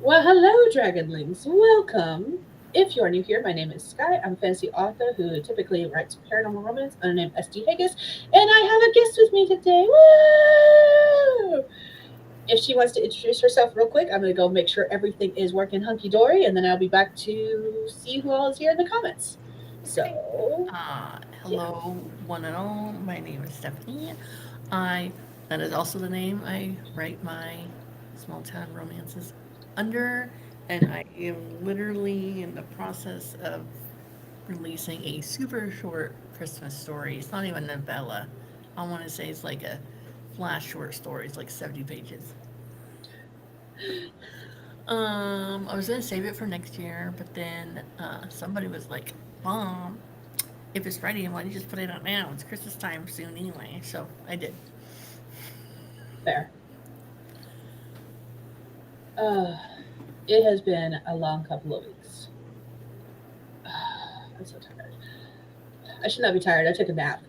Well, hello, Dragonlings. Welcome. If you are new here, my name is Skye. I'm a fantasy author who typically writes paranormal romance under the name S.D. Hegyes, and I have a guest with me today. Woo! If she wants to introduce herself real quick, I'm going to go make sure everything is working hunky dory, and then I'll be back to see who all is here in the comments. Okay. So, yeah, Hello, one and all. My name is Stephanie. I that is also the name I write my small town romances under, and I am literally in the process of releasing a super short Christmas story. It's not even a novella. I want to say it's like a flash short story. It's like 70 pages. I was gonna save it for next year, but then somebody was like, "Mom, if it's ready, why don't you just put it out now? It's Christmas time soon anyway." So I did. fair. Uh, it has been a long couple of weeks. I'm so tired. I should not be tired. I took a nap.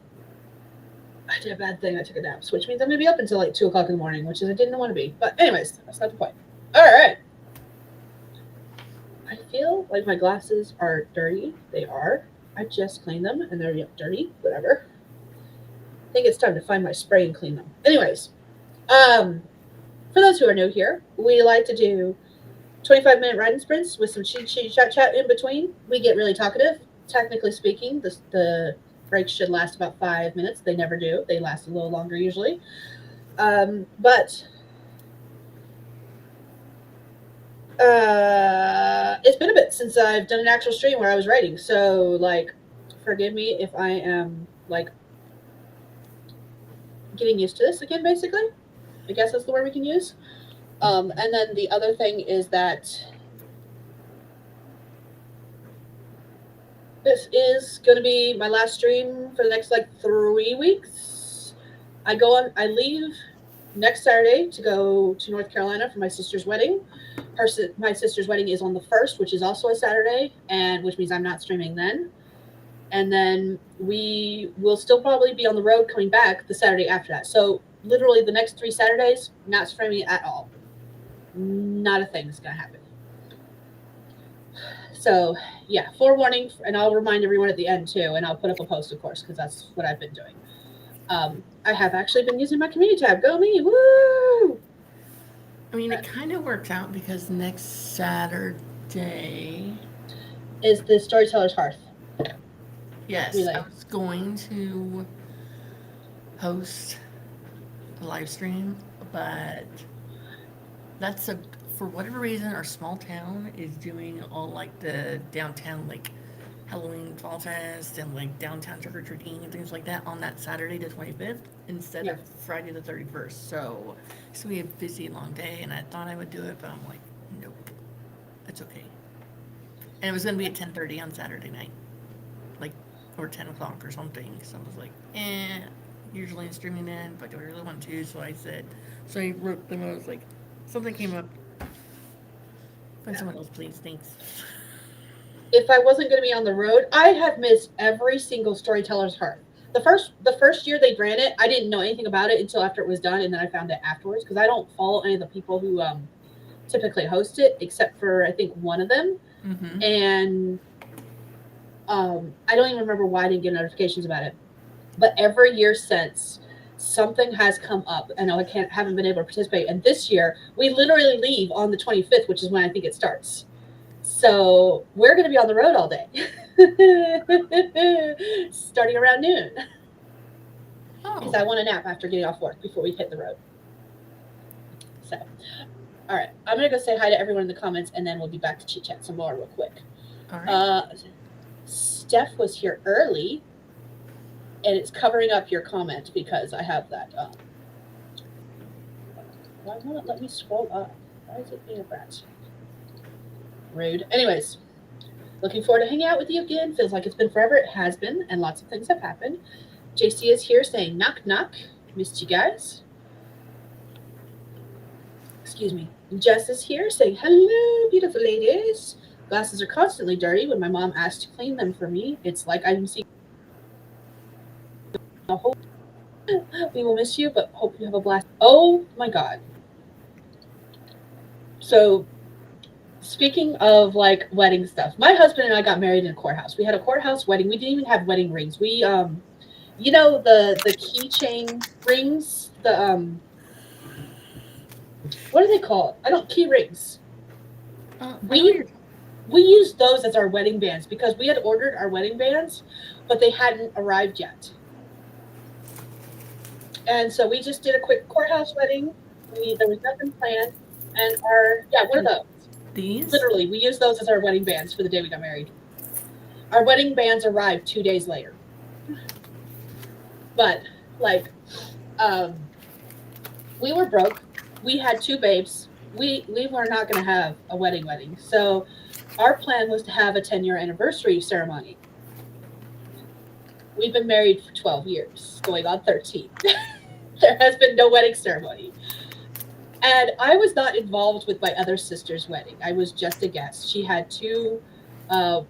I did a bad thing. I took a nap, which means I'm gonna be up until like 2 o'clock in the morning, which is I didn't want to be. But anyways, that's not the point. All right. I feel like my glasses are dirty. They are. I just cleaned them and they're dirty. Whatever. I think it's time to find my spray and clean them. Anyways, um, for those who are new here, we like to do 25-minute riding sprints with some cheat chat in between. We get really talkative. Technically speaking, the breaks should last about 5 minutes. They never do. They last a little longer usually. But it's been a bit since I've done an actual stream where I was writing. So like, forgive me if I am like getting used to this again. Basically, I guess that's the word we can use. And then the other thing is that this is going to be my last stream for the next like 3 weeks. I leave next Saturday to go to North Carolina for my sister's wedding. My sister's wedding is on the 1st, which is also a Saturday, and which means I'm not streaming then. And then we will still probably be on the road coming back the Saturday after that. So literally the next 3 Saturdays, not streaming at all. Not a thing is gonna happen. So yeah, forewarning, and I'll remind everyone at the end too, and I'll put up a post, of course, because that's what I've been doing. I have actually been using my community tab. Go me, woo! I mean, it kind of works out because next Saturday, Is the Storyteller's Hearth yes, I relay? was going to host a live stream, but that's a for whatever reason our small town is doing all like the downtown like Halloween fall fest and like downtown trick or treating and things like that on that Saturday the 25th instead Yeah. of Friday the 31st. So it's gonna be a busy long day, and I thought I would do it, but I'm like, nope, it's okay. And it was gonna be at 10:30 on Saturday night, like or 10 o'clock or something. So I was like, usually I'm streaming in, but do I really want to? So I said, so I wrote them. I was like, something came up. Find someone else, please. Thanks. If I wasn't going to be on the road, I have missed every single Storyteller's Hearth. The first year they ran it, I didn't know anything about it until after it was done, and then I found it afterwards because I don't follow any of the people who typically host it, except for I think one of them, Mm-hmm. and I don't even remember why I didn't get notifications about it. But every year since, something has come up, and I haven't been able to participate. And this year, we literally leave on the 25th, which is when I think it starts. So we're going to be on the road all day, starting around noon, because Oh, I want a nap after getting off work before we hit the road. So, all right, I'm going to go say hi to everyone in the comments, and then we'll be back to chit chat some more real quick. all right. Uh, Steph was here early, and it's covering up your comment because I have that. Why won't it let me scroll up? Why is it being a brat? Rude. Anyways, looking forward to hanging out with you again. Feels like it's been forever. It has been, and lots of things have happened. JC is here saying knock knock. Missed you guys. Excuse me. Jess is here saying hello, beautiful ladies. Glasses are constantly dirty. When my mom asks to clean them for me, it's like I'm seeing a whole. We will miss you, but hope you have a blast. Oh my god. So Speaking of like wedding stuff, my husband and I got married in a courthouse. We had a courthouse wedding. We didn't even have wedding rings. We you know the keychain rings, the what do they call it? I don't key rings. I know what We you're. we used those as our wedding bands because we had ordered our wedding bands, but they hadn't arrived yet. And so we just did a quick courthouse wedding. There was nothing planned, and our yeah, what are those? These? Literally, we used those as our wedding bands for the day we got married. Our wedding bands arrived 2 days later, but like we were broke. We had two babes. We were not going to have a wedding, so our plan was to have a 10-year anniversary ceremony. We've been married for 12 years, going on 13. There has been no wedding ceremony. And I was not involved with my other sister's wedding. I was just a guest. Uh,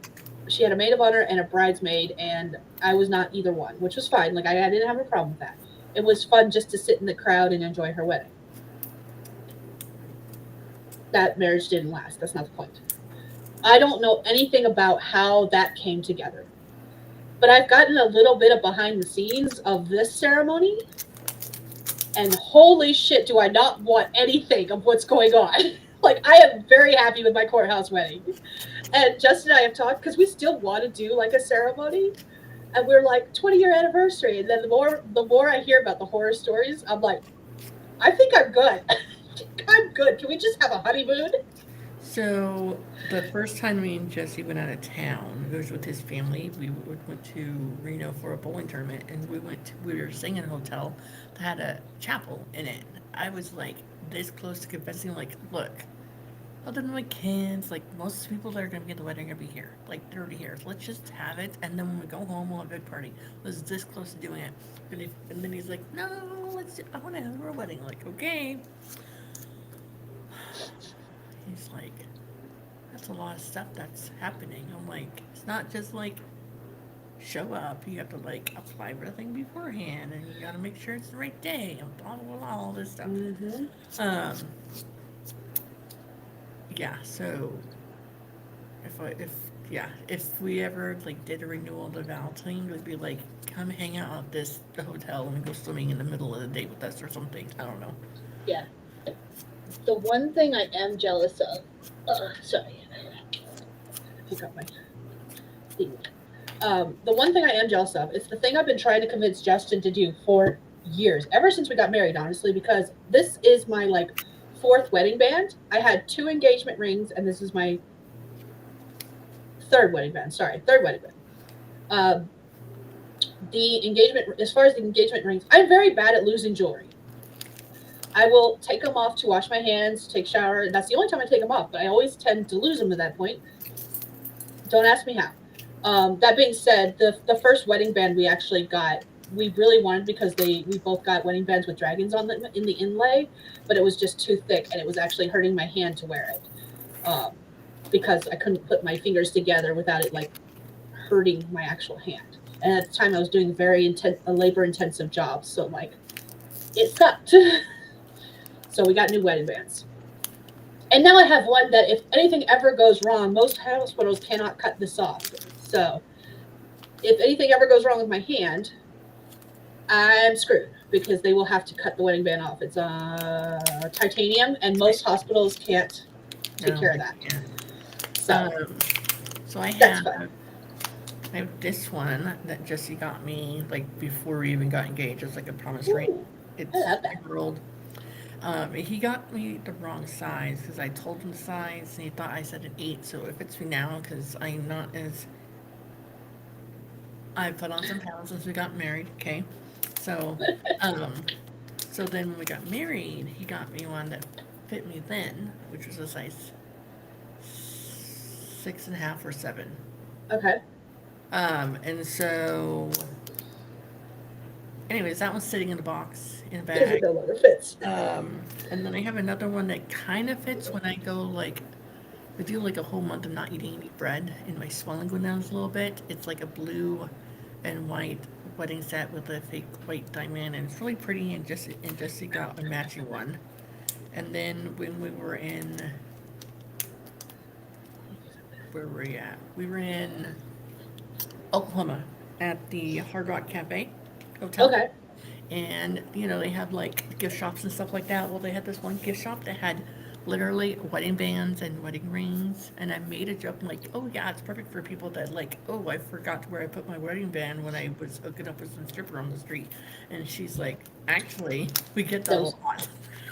she had a maid of honor and a bridesmaid, and I was not either one, which was fine. Like I didn't have a problem with that. It was fun just to sit in the crowd and enjoy her wedding. That marriage didn't last. That's not the point. I don't know anything about how that came together, but I've gotten a little bit of behind the scenes of this ceremony, and holy shit, do I not want anything of what's going on. Like, I am very happy with my courthouse wedding. And Justin and I have talked because we still want to do like a ceremony. And we're like 20-year anniversary. And then the more I hear about the horror stories, I'm like, I think I'm good. I'm good. Can we just have a honeymoon? So the first time me and Jesse went out of town, he was with his family. We went to Reno for a bowling tournament, and we were staying in a hotel that had a chapel in it. I was like this close to confessing, like, look, other than my kids, like most people that are gonna be at the wedding are gonna be here, like 30 here. So let's just have it, and then when we go home, we'll have a big party. I was this close to doing it, and then he's like, no, I want to have a wedding. Like, okay. He's like, that's a lot of stuff that's happening. I'm like, it's not just like show up. You have to like apply everything beforehand, and you got to make sure it's the right day, and blah blah blah, all this stuff. Mm-hmm. Um, yeah. So if we ever like did a renewal of the Valentine, it would be like come hang out at this hotel and go swimming in the middle of the day with us or something. I don't know. Yeah. The one thing I am jealous of, sorry, pick up my thing. The one thing I am jealous of is the thing I've been trying to convince Justin to do for years, ever since we got married, honestly, because this is my like fourth wedding band. I had two engagement rings, and this is my third wedding band. Sorry, third wedding band. Um, the engagement, as far as the engagement rings, I'm very bad at losing jewelry. I will take them off to wash my hands, take shower, and that's the only time I take them off. But I always tend to lose them at that point. Don't ask me how. That being said, the first wedding band we actually got, we really wanted because we both got wedding bands with dragons on them in the inlay, but it was just too thick and it was actually hurting my hand to wear it, um, because I couldn't put my fingers together without it like hurting my actual hand. And at the time, I was doing a labor intensive job, so like it sucked. So we got new wedding bands. And now I have one that if anything ever goes wrong, most hospitals cannot cut this off. So if anything ever goes wrong with my hand, I'm screwed because they will have to cut the wedding band off. It's titanium, and most hospitals can't take No, care of that. yeah. So So that's fun. I have this one that Jesse got me like before we even got engaged. It's like a promise ring. Ooh, I It's love that. emerald. He got me the wrong size because I told him the size and he thought I said an 8. So it fits me now because I'm not as. I put on some pounds since we got married. Okay. So, um, so then when we got married, he got me one that fit me then, which was a size 6.5 or 7. Okay. And so, anyways, that one's sitting in the box in a Because it bag. no longer fits. And then I have another one that kind of fits when I go like, I do like a whole month of not eating any bread, and my swelling goes down a little bit. It's like a blue and white wedding set with a fake white diamond, and it's really pretty. And Jesse got a matching one. And then when we were in where were we at? We were in Oklahoma at the Hard Rock Cafe Hotel. Okay. And they have like gift shops and stuff like that. Well, they had this one gift shop that had literally wedding bands and wedding rings, and I made a joke like, oh yeah, it's perfect for people that like, oh, I forgot where I put my wedding band when I was hooking up with some stripper on the street. And she's like, actually, we get that a Those, lot.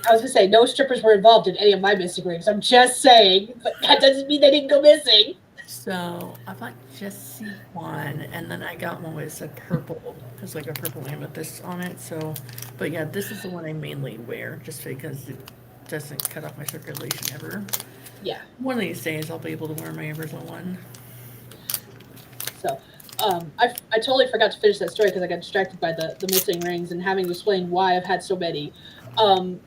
I was gonna say no strippers were involved in any of my missing rings. I'm just saying, but that doesn't mean they didn't go missing. So I bought Jessie one, and then I got one with a purple, has like a purple amethyst on it. So, but yeah, this is the one I mainly wear just because it doesn't cut off my circulation ever. Yeah. One of these days, I'll be able to wear my original one. So, I totally forgot to finish that story because I got distracted by the missing rings and having to explain why I've had so many. Um,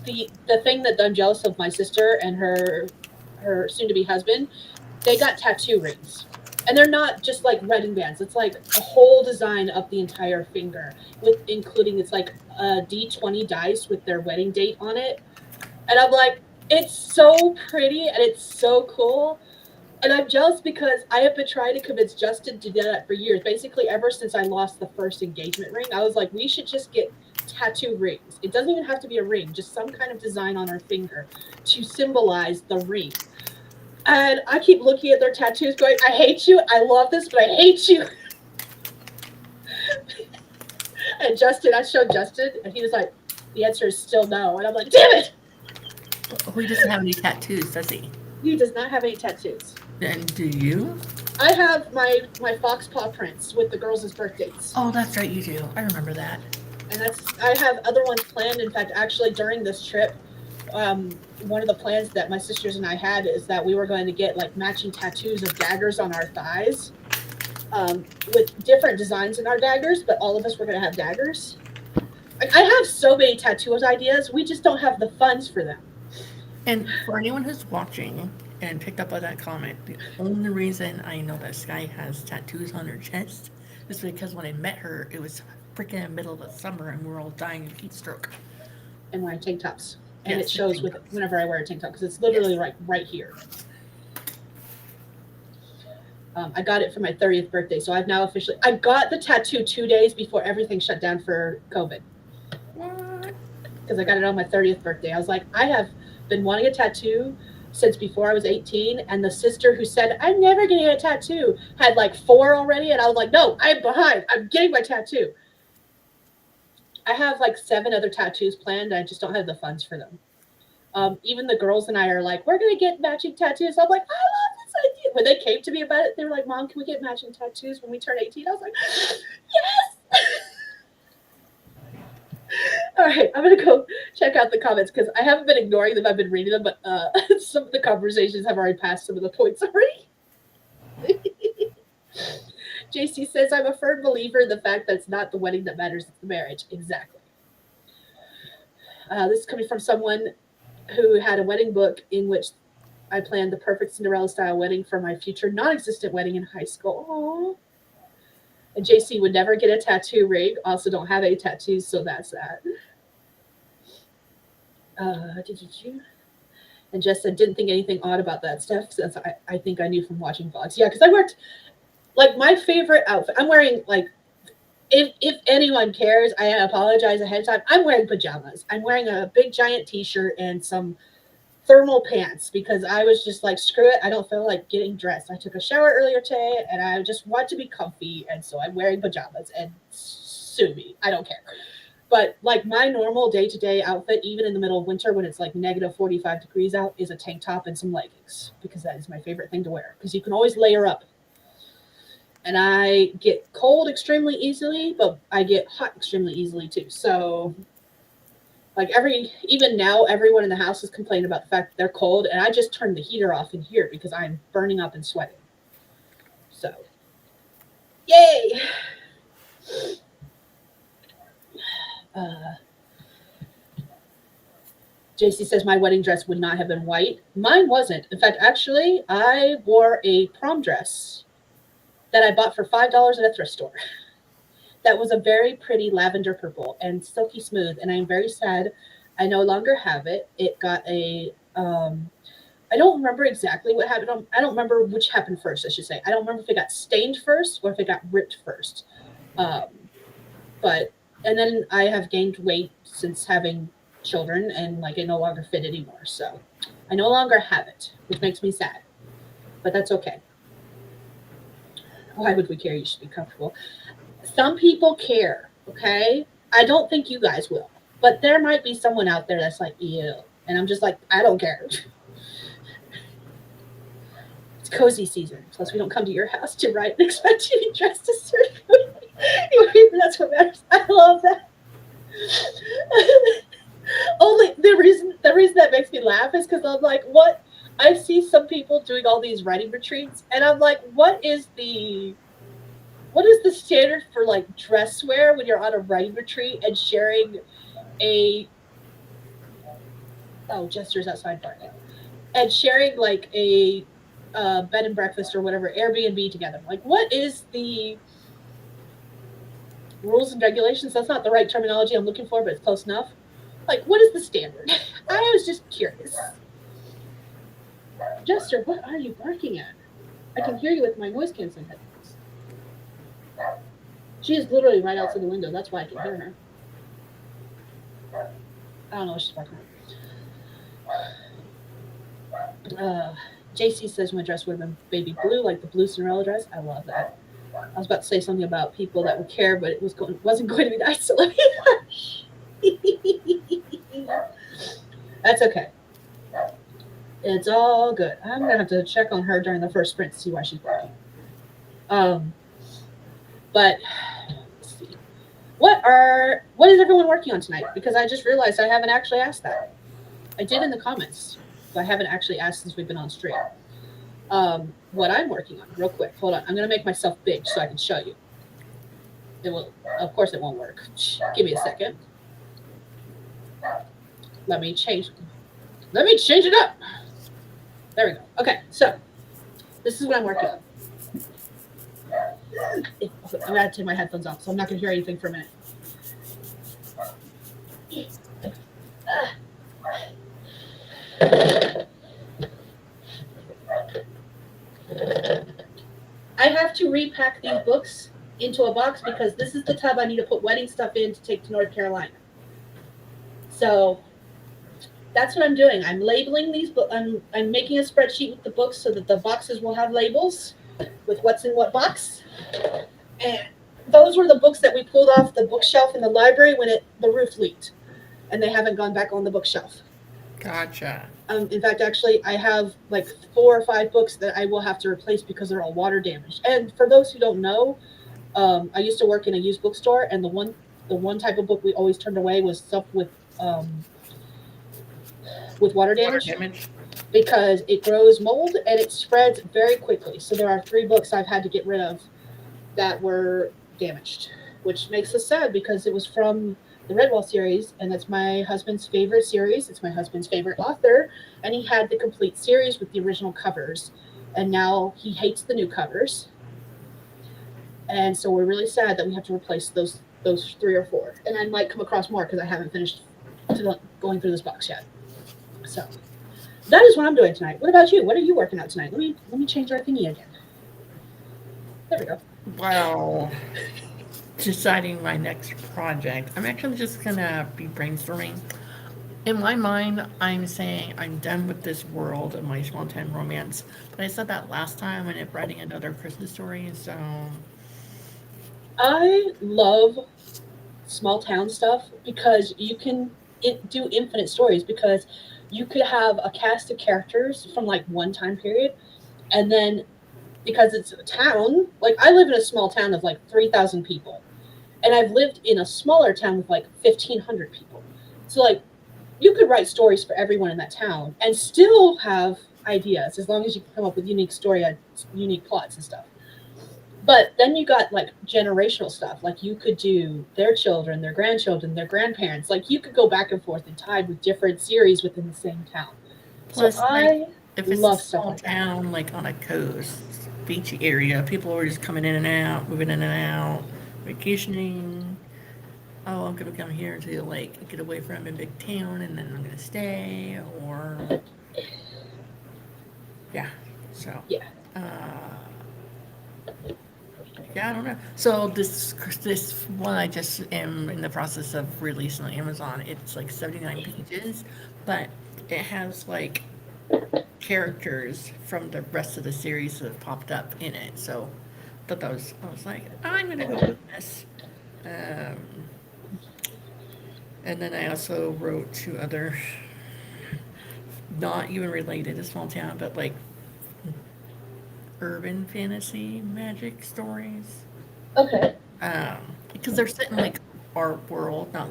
the thing that I'm jealous of my sister and her soon to be husband, they got tattoo rings. And they're not just like wedding bands. It's like a whole design of the entire finger, with including it's like a D20 dice with their wedding date on it. And I'm like, it's so pretty and it's so cool. And I'm jealous because I have been trying to convince Justin to do that for years. Basically, ever since I lost the first engagement ring, I was like, we should just get tattoo rings. It doesn't even have to be a ring, just some kind of design on our finger to symbolize the ring. And I keep looking at their tattoos going, I hate you. I love this, but I hate you. And Justin, I showed Justin, and he was like, the answer is still no. And I'm like, damn it. Oh, he doesn't have any tattoos, does he? He does not have any tattoos. And do you? I have my fox paw prints with the girls' birth dates. Oh, that's right, you do. I remember that. And I have other ones planned. In fact, actually during this trip, one of the plans that my sisters and I had is that we were going to get like matching tattoos of daggers on our thighs, with different designs in our daggers, but all of us were going to have daggers. Like, I have so many tattoos ideas. We just don't have the funds for them. And for anyone who's watching and picked up on that comment, the only reason I know that Skye has tattoos on her chest is because when I met her, it was freaking in the middle of the summer and we were all dying of heat stroke. And wearing tank tops, and Yes, it shows tank with tops. whenever I wear a tank top because it's literally Yes. like right here. I got it for my 30th birthday, so I've now officially. I got the tattoo 2 days before everything shut down for COVID What? because I got it on my 30th birthday. I was like, I have been wanting a tattoo since before I was 18, and the sister who said I'm never getting a tattoo had like four already, and I was like, no, I'm behind. I'm getting my tattoo. I have like seven other tattoos planned. I just don't have the funds for them. Even the girls and I are like, we're gonna get matching tattoos. I'm like, I love this idea. When they came to me about it, they were like, Mom, can we get matching tattoos when we turn 18? I was like, yes. All right, I'm gonna go check out the comments because I haven't been ignoring them. I've been reading them, but some of the conversations have already passed some of the points already. JC says, I'm a firm believer in the fact that it's not the wedding that matters, it's the marriage. Exactly. This is coming from someone who had a wedding book in which I planned the perfect Cinderella style wedding for my future non existent wedding in high school. Aww. And JC would never get a tattoo ring. Also, don't have any tattoos, so that's that. Did you? And Jess said, didn't think anything odd about that stuff since I think I knew from watching vlogs. Yeah, because I worked like my favorite outfit. I'm wearing like if anyone cares, I apologize ahead of time. I'm wearing pajamas. I'm wearing a big giant t-shirt and some thermal pants because I was just like, screw it. I don't feel like getting dressed. I took a shower earlier today and I just want to be comfy. And so I'm wearing pajamas and sue me. I don't care. But like my normal day to day outfit, even in the middle of winter when it's like negative 45 degrees out, is a tank top and some leggings because that is my favorite thing to wear because you can always layer up. And I get cold extremely easily, but I get hot extremely easily too. So like even now, everyone in the house is complaining about the fact that they're cold, and I just turned the heater off in here because I'm burning up and sweating. So, yay! Uh, JC says my wedding dress would not have been white. Mine wasn't. In fact, actually, I wore a prom dress that I bought for $5 at a thrift store. That was a very pretty lavender purple and silky smooth, and I'm very sad I no longer have it. It got I don't remember exactly what happened. I don't remember which happened first. I should say. I don't remember if it got stained first or if it got ripped first. Um, but and then I have gained weight since having children, and like it no longer fit anymore. So I no longer have it, which makes me sad. But that's okay. Why would we care? You should be comfortable. Some people care. Okay, I don't think you guys will, but there might be someone out there that's like, ew, and I'm just like, I don't care. It's cozy season. Plus, we don't come to your house to write and expect you to be dressed a certain way. That's what matters. I love that. Only the reason that makes me laugh is because I'm like, what? I see some people doing all these writing retreats, and I'm like, what is the standard for like dress wear when you're on a writing retreat and sharing a Jester's outside barking and sharing like a bed and breakfast or whatever Airbnb together? Like, what is the rules and regulations? That's not the right terminology I'm looking for, but it's close enough. Like, what is the standard? I was just curious. Jester, what are you barking at? I can hear you with my noise canceling headphones. She is literally right outside the window. That's why I can hear her. I don't know what she's barking at. JC says my dress would have been baby blue, like the blue Cinderella dress. I love that. I was about to say something about people that would care, but wasn't going to be nice. So let me. That's okay. It's all good. I'm gonna have to check on her during the first sprint to see why she's barking. Um, but let's see. What is everyone working on tonight? Because I just realized I haven't actually asked that. I did in the comments, but I haven't actually asked since we've been on stream. What I'm working on, real quick. Hold on. I'm gonna make myself big so I can show you. It will. Of course, it won't work. Give me a second. Let me change. Let me change it up. There we go. Okay, so this is what I'm working on. I'm gonna take my headphones off, so I'm not gonna hear anything for a minute. I have to repack these books into a box because this is the tub I need to put wedding stuff in to take to North Carolina. So that's what I'm doing. I'm labeling these books. I'm making a spreadsheet with the books so that the boxes will have labels with what's in what box. And those were the books that we pulled off the bookshelf in the library when the roof leaked, and they haven't gone back on the bookshelf. Gotcha. In fact, actually, I have like 4 or 5 books that I will have to replace because they're all water damaged. And for those who don't know, I used to work in a used bookstore, and the one type of book we always turned away was stuff with water Water damage damage. because it grows mold and it spreads very quickly. So there are 3 books I've had to get rid of that were damaged, which makes us sad because it was from the Redwall series, and that's my husband's favorite series. It's my husband's favorite author, and he had the complete series with the original covers, and now he hates the new covers, and so we're really sad that we have to replace those 3 or 4. And I might come across more because I haven't finished going through this box yet. So that is what I'm doing tonight. What about you? What are you working out tonight? Let me change our thingy again. There we go. Well, deciding my next project. I'm actually just gonna be brainstorming. In my mind, I'm saying I'm done with this world of my small town romance. But I said that last time when I'm writing another Christmas story, so I love small town stuff because you can do infinite stories because you could have a cast of characters from like one time period, and then because it's a town, like I live in a small town of like 3,000 people, and I've lived in a smaller town with like 1,500 people. So like you could write stories for everyone in that town and still have ideas as long as you can come up with unique unique plots and stuff. But then you got like generational stuff. Like you could do their children, their grandchildren, their grandparents. Like you could go back and forth and tied with different series within the same town. So plus, like, I if it's a love stuff small like that. town, like on a coast, beachy area, people are just coming in and out, moving in and out, vacationing. Oh, I'm gonna come here to the lake, get away from a big town, and then I'm gonna stay. Or Yeah. So, Yeah. uh, yeah, I don't know. So this one I just am in the process of releasing on Amazon. It's like 79 pages, but it has like characters from the rest of the series that have popped up in it. So thought that was I was like, I'm gonna go with this. Um, and then I also wrote two other not even related to small town, but like urban fantasy magic stories. Okay. Because they're set in like our world, not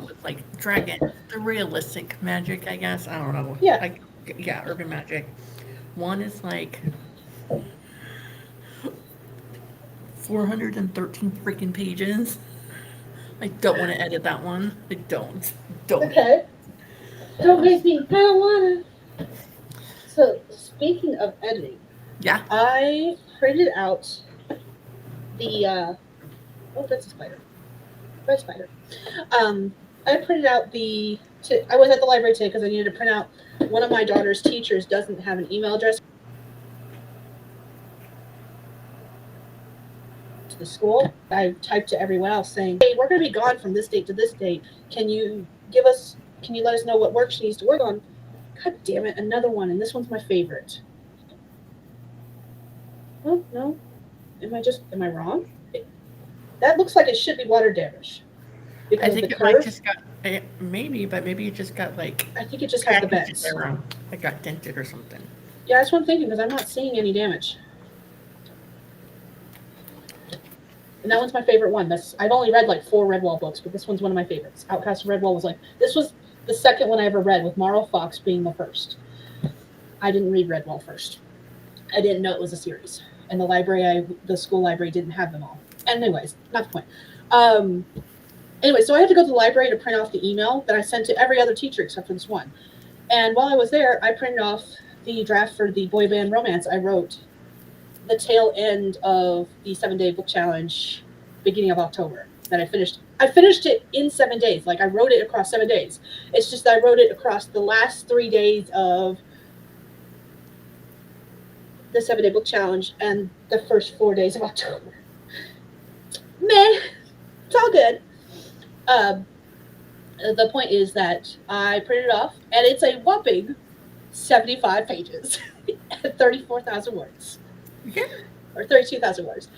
with like dragon, the realistic magic, I guess. I don't know. Yeah. Like, yeah, urban magic. One is like 413 freaking pages. I don't want to edit that one. I don't. Don't edit. Okay. Don't make me. I don't wanna. So speaking of editing, Yeah. I printed out the. Oh, that's a spider. Red spider. I printed out the. I was at the library today because I needed to print out. One of my daughter's teachers doesn't have an email address to the school. I typed to everyone else saying, "Hey, we're going to be gone from this date to this date. Can you give us? Can you let us know what work she needs to work on?" God damn it, another one, and this one's my favorite. Oh no, am I wrong? That looks like it should be water damage I because of the think it might curve. just got, maybe, but maybe it just got like I think it just has the packaged in bends. there wrong. It got dented or something. Yeah, that's what I'm thinking because I'm not seeing any damage. And that one's my favorite one. I've only read like 4 Redwall books, but this one's one of my favorites. Outcast of Redwall was like this was the second one I ever read, with Marl Fox being the first. I didn't read Redwall first. I didn't know it was a series, and the school library didn't have them all. Anyways, not the point. Um, anyway, so I had to go to the library to print off the email that I sent to every other teacher except for this one. And while I was there, I printed off the draft for the boy band romance I wrote the tail end of the 7 day book challenge, beginning of October, that I finished. I finished it in 7 days. Like I wrote it across 7 days. It's just I wrote it across the last 3 days of the 7 day book challenge and the first 4 days of October. Meh, it's all good. Um, the point is that I printed it off, and it's a whopping 75 pages, 34,000 words. Yeah. Or 32,000 words.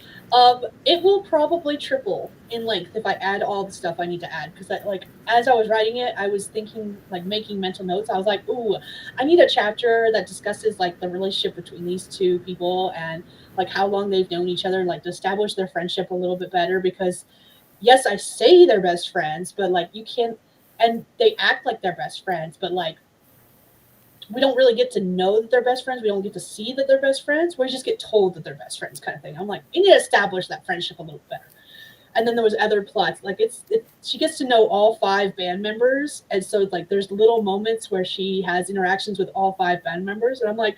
It will probably triple in length if I add all the stuff I need to add. Because, like, as I was writing it, I was thinking, like, making mental notes. I was like, ooh, I need a chapter that discusses, like, the relationship between these two people and, like, how long they've known each other and, like, to establish their friendship a little bit better. Because, yes, I say they're best friends, but, like, you can't, and they act like they're best friends, but, like, we don't really get to know that they're best friends. We don't get to see that they're best friends. We just get told that they're best friends, kind of thing. I'm like, we need to establish that friendship a little better. And then there was other plots, like she gets to know all 5 band members, and so like there's little moments where she has interactions with all 5 band members, and I'm like,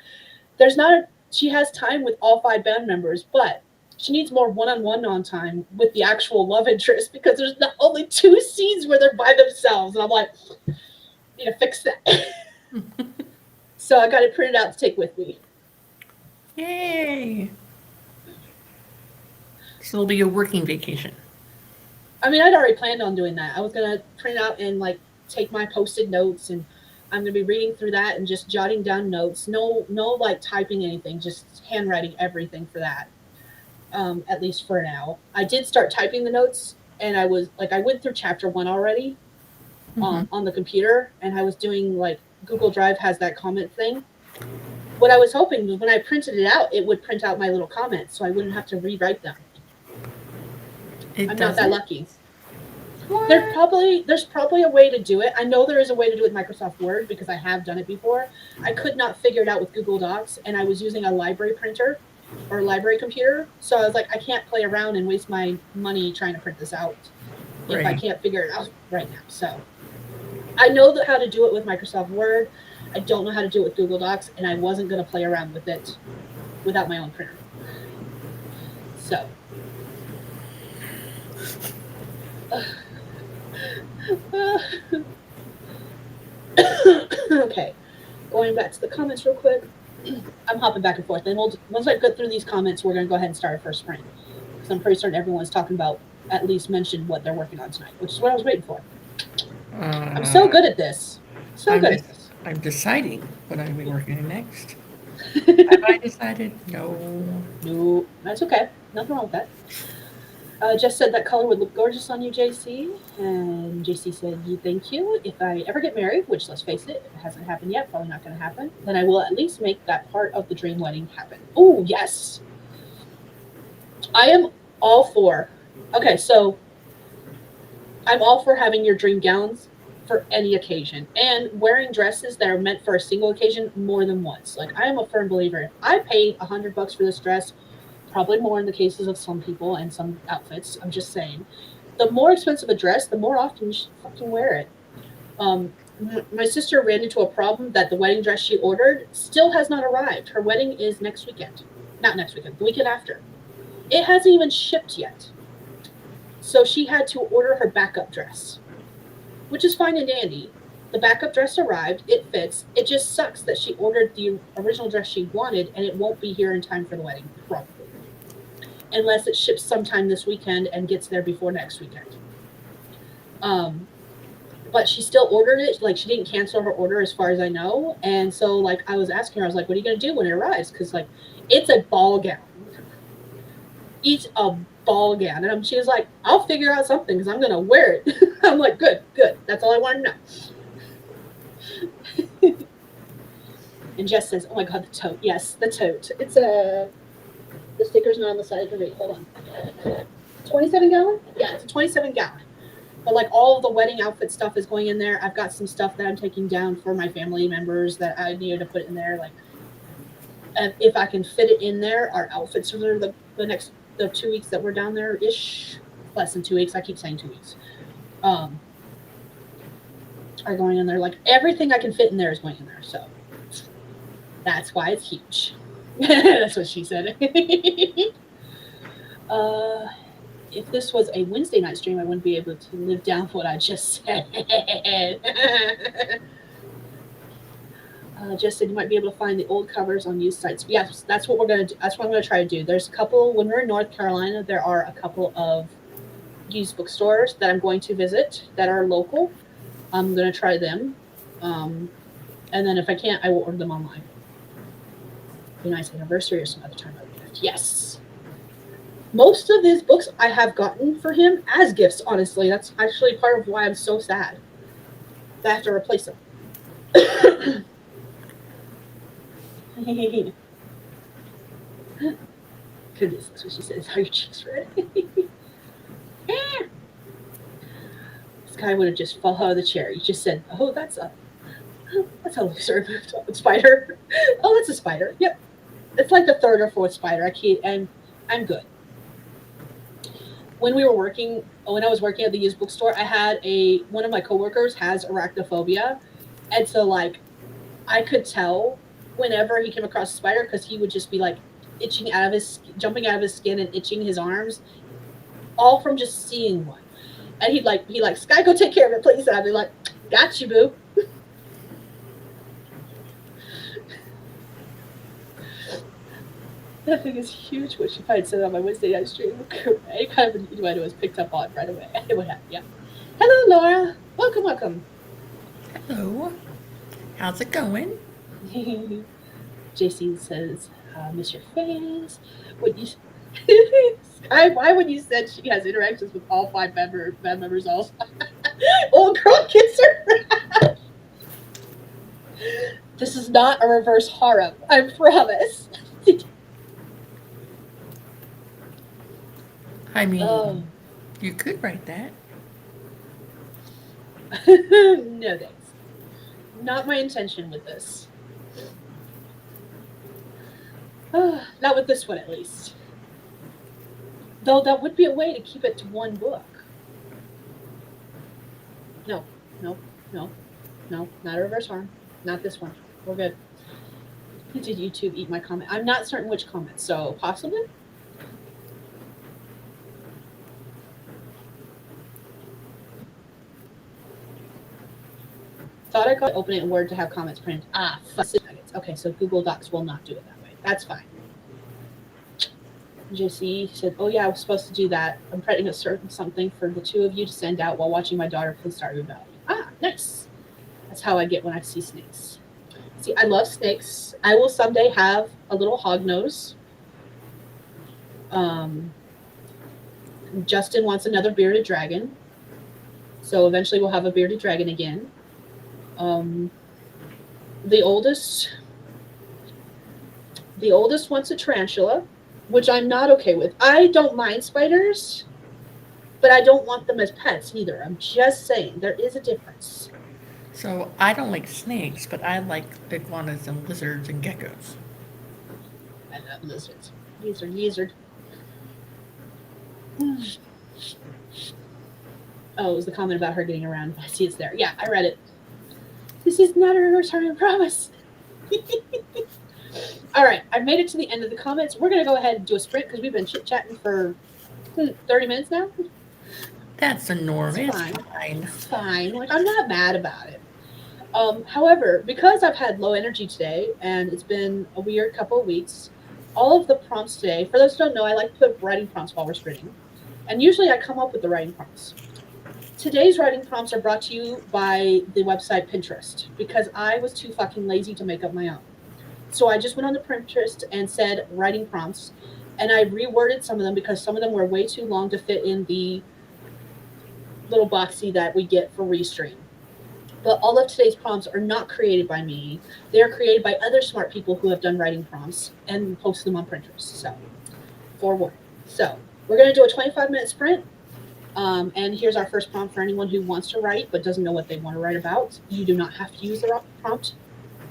there's not a, she has time with all 5 band members, but she needs more one-on-one on time with the actual love interest because there's not only 2 scenes where they're by themselves, and I'm like, need to fix that. So I got it printed out to take with me. Yay. So it'll be a working vacation. I mean, I'd already planned on doing that. I was gonna print out and like take my posted notes, and I'm gonna be reading through that and just jotting down notes. No, like typing anything, just handwriting everything for that. At least for now. I did start typing the notes, and I went through chapter 1 already Mm-hmm. on the computer, and I was doing like Google Drive has that comment thing. What I was hoping was when I printed it out, it would print out my little comments, so I wouldn't have to rewrite them. It I'm not that doesn't? lucky. What? There's probably a way to do it. I know there is a way to do it with Microsoft Word because I have done it before. I could not figure it out with Google Docs, and I was using a library printer or a library computer. So I was like, I can't play around and waste my money trying to print this out if I Right. can't figure it out right now. So I know how to do it with Microsoft Word. I don't know how to do it with Google Docs, and I wasn't going to play around with it without my own printer. So. Okay. Going back to the comments real quick. I'm hopping back and forth. And once I get through these comments, we're going to go ahead and start our first sprint. Because I'm pretty certain everyone's talking about, at least mentioned what they're working on tonight, which is what I was waiting for. I'm so good at this. So good at this. I'm deciding what I'm be working on next. Have I decided? No. No, that's okay. Nothing wrong with that. Just said that color would look gorgeous on you, JC. And JC said, thank you. If I ever get married, which let's face it, if it hasn't happened yet, probably not going to happen, then I will at least make that part of the dream wedding happen. Oh, yes. I am all for. Okay, so I'm all for having your dream gowns for any occasion and wearing dresses that are meant for a single occasion more than once. Like, I am a firm believer. If I paid $100 for this dress, probably more in the cases of some people and some outfits. I'm just saying, the more expensive a dress, the more often you should fucking wear it. My sister ran into a problem that the wedding dress she ordered still has not arrived. Her wedding is next weekend. Not next weekend, the weekend after. It hasn't even shipped yet. So she had to order her backup dress, which is fine and dandy. The backup dress arrived, it fits. It just sucks that she ordered the original dress she wanted and it won't be here in time for the wedding, probably. Unless it ships sometime this weekend and gets there before next weekend. But she still ordered it. Like, she didn't cancel her order as far as I know. And so, like, I was asking her, I was like, what are you going to do when it arrives? Because, like, it's a ball gown. It's a ball gown. And she was like, I'll figure out something because I'm going to wear it. I'm like, good. That's all I want to know. And Jess says, oh my God, the tote. Yes, the tote. It's the sticker's not on the side of the read. Hold on. 27 gallon? Yeah, it's a 27 gallon. But like, all of the wedding outfit stuff is going in there. I've got some stuff that I'm taking down for my family members that I needed to put in there. Like, and if I can fit it in there, our outfits for the 2 weeks that we're down there ish, less than 2 weeks. I keep saying 2 weeks. Are going in there. Like, everything I can fit in there is going in there. So that's why it's huge. That's what she said. If this was a Wednesday night stream, I wouldn't be able to live down what I just said. Just said you might be able to find the old covers on used sites. Yes, that's what we're gonna do. That's what I'm gonna try to do. There's a couple when we're in North Carolina. There are a couple of used bookstores that I'm going to visit that are local. I'm gonna try them, and then if I can't, I will order them online. Be nice anniversary or some other time. Yes. Most of these books I have gotten for him as gifts, honestly. That's actually part of why I'm so sad that I have to replace them. Goodness, that's what she says. Are your cheeks red? Skye would have just fell out of the chair. You just said, oh, that's a lizard spider. Oh, that's a spider. Yep. It's like the third or fourth spider. And I'm good. When I was working at the used bookstore, I had one of my coworkers has arachnophobia. And so, like, I could tell whenever he came across a spider because he would just be like jumping out of his skin and itching his arms, all from just seeing one. And he'd like, Skye, go take care of it, please. And I'd be like, got you, boo. That thing is huge, which if I had said on my Wednesday night stream, any kind of innuendo was picked up on right away. It would happen, yeah. Hello, Laura. Welcome. Hello. How's it going? JC says, miss your face. Why when you said she has interactions with all 5 band members also? Old girl kisser. This is not a reverse harem, I promise. I mean, you could write that. No thanks. Not my intention with this. Not with this one, at least. Though that would be a way to keep it to one book. No, not a reverse harm. Not this one. We're good. Did YouTube eat my comment? I'm not certain which comment, so possibly. thought I could open it in Word to have comments printed. Ah, fuck. Nuggets. Okay, so Google Docs will not do it that way. That's fine. JC said, "Oh yeah, I was supposed to do that. I'm printing a certain something for the two of you to send out while watching my daughter play Stardew Valley." Ah, nice. That's how I get when I see snakes. See, I love snakes. I will someday have a little hog nose. Um, Justin wants another bearded dragon, so eventually we'll have a bearded dragon again. Um, the oldest, the oldest wants a tarantula, which I'm not okay with. I don't mind spiders, but I don't want them as pets either. I'm just saying there is a difference. So I don't like snakes, but I like iguanas and lizards and geckos. I love lizards. Lizard. Oh, it was the comment about her getting around. I see it's there. Yeah, I read it. This is not a return, I promise. All right, I've made it to the end of the comments. We're going to go ahead and do a sprint because we've been chit chatting for 30 minutes now. That's the norm. It's It's fine. fine. It's fine. Like, I'm not mad about it. However, because I've had low energy today and it's been a weird couple of weeks, all of the prompts today, for those who don't know, I like to put writing prompts while we're sprinting. And usually I come up with the writing prompts. Today's writing prompts are brought to you by the website Pinterest because I was too fucking lazy to make up my own. So I just went on to Pinterest and said writing prompts, and I reworded some of them because some of them were way too long to fit in the little boxy that we get for Restream. But all of today's prompts are not created by me. They are created by other smart people who have done writing prompts and posted them on Pinterest. So, forewarning. So, we're going to do a 25-minute sprint. And here's our first prompt for anyone who wants to write but doesn't know what they want to write about. You do not have to use the prompt,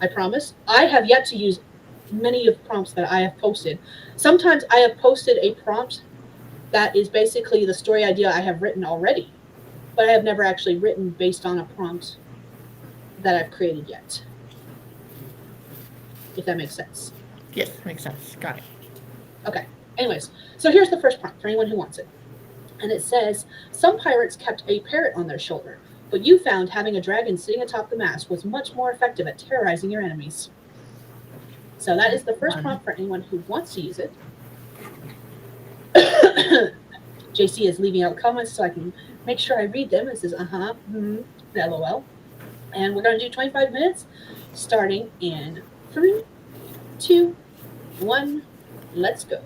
I promise. I have yet to use many of the prompts that I have posted. Sometimes I have posted a prompt that is basically the story idea I have written already, but I have never actually written based on a prompt that I've created yet, if that makes sense. Yes, makes sense. Got it. Okay. Anyways, so here's the first prompt for anyone who wants it. And it says, some pirates kept a parrot on their shoulder, but you found having a dragon sitting atop the mast was much more effective at terrorizing your enemies. So that is the first prompt for anyone who wants to use it. JC is leaving out comments so I can make sure I read them. It says, lol. And we're going to do 25 minutes starting in 3, 2, 1. Let's go.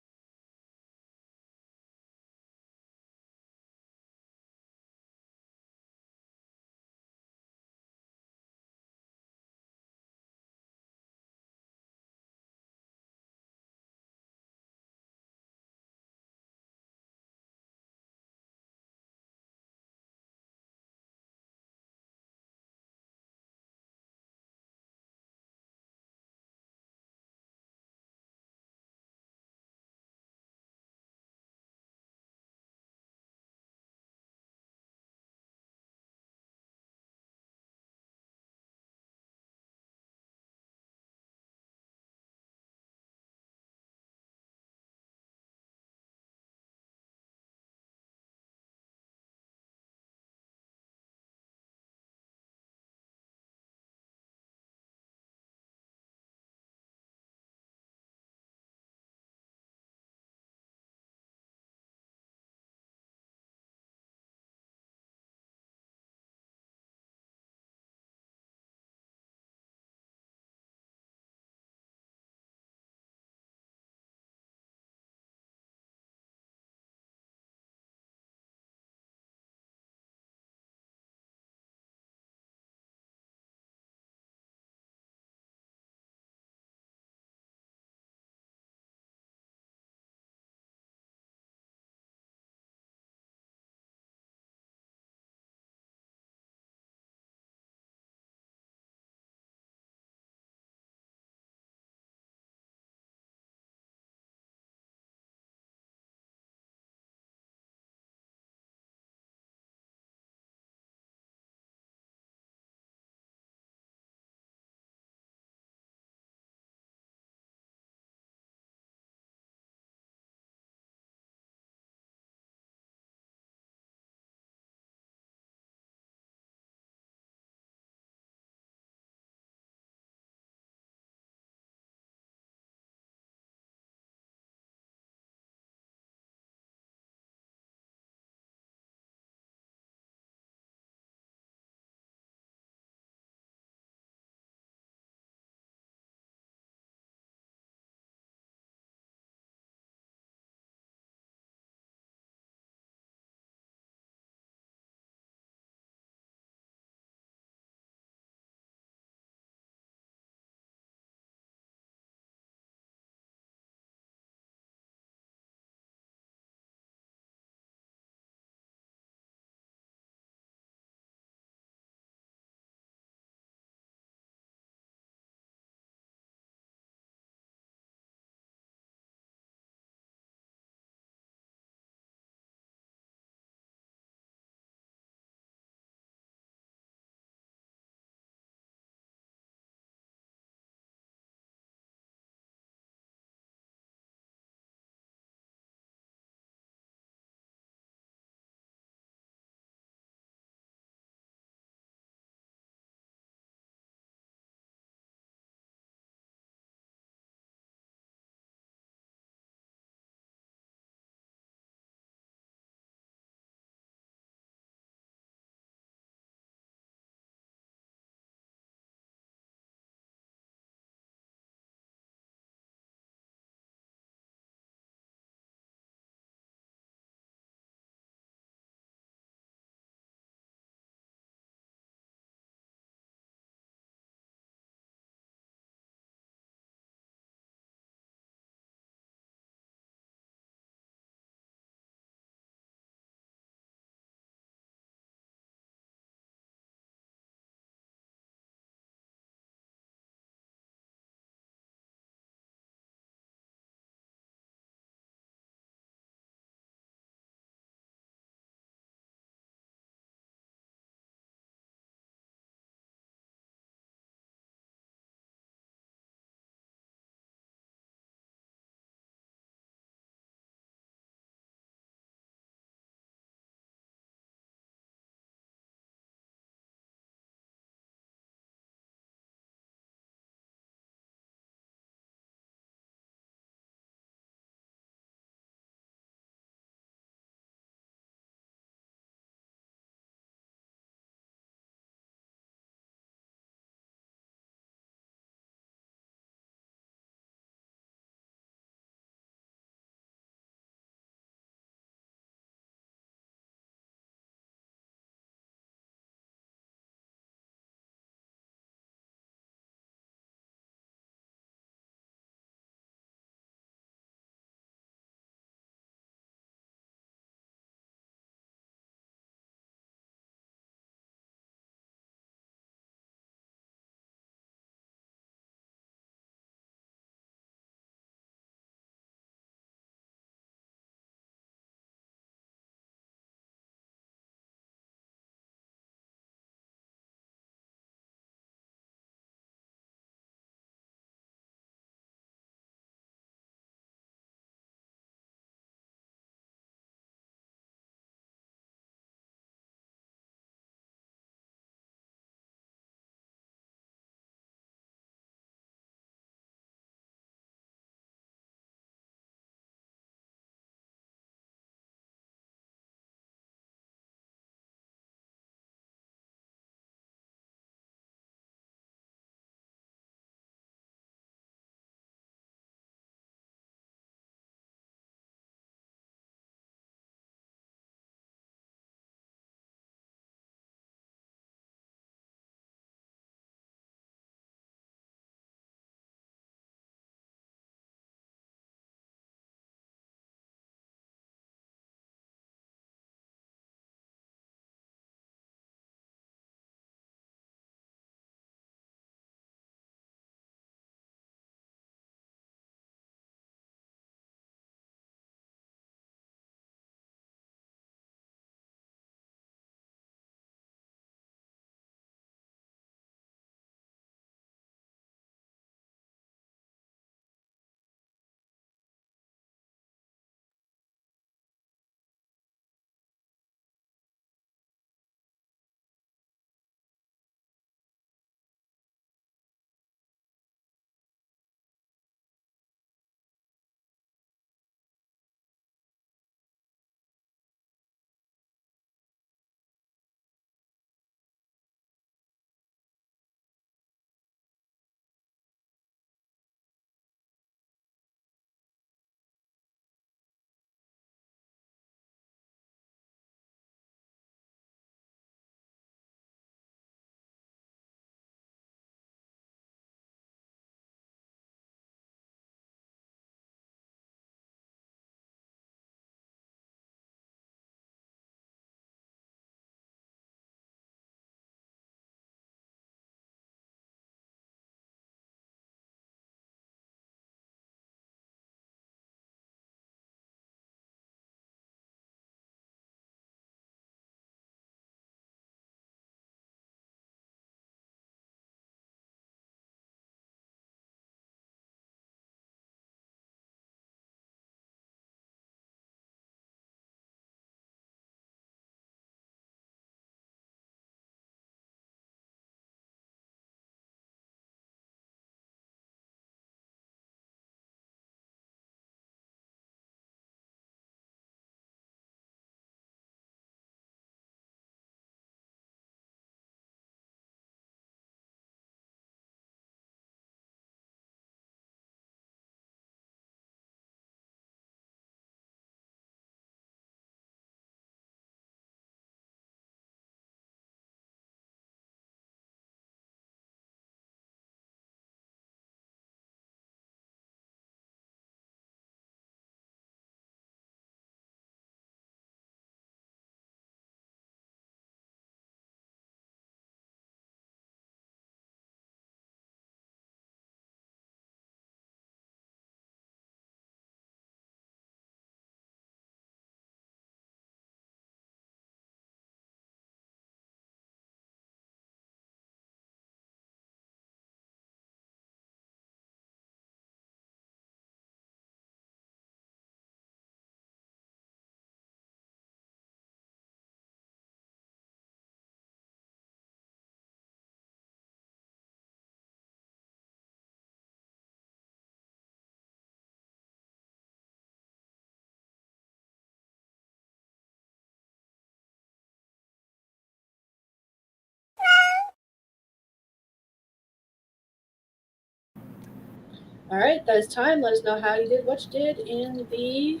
All right, that is time. Let us know how you did, what you did in the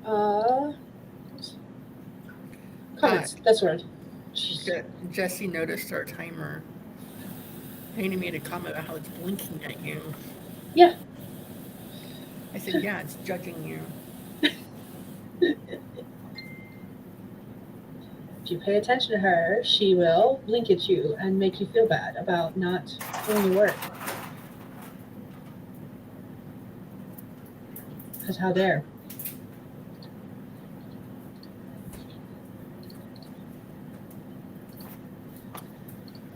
uh, Uh, comments. That's right. Jeez. Jesse noticed our timer. He made a comment about how it's blinking at you. Yeah. I said, yeah, it's judging you. If you pay attention to her, she will blink at you and make you feel bad about not doing your work. Because how dare.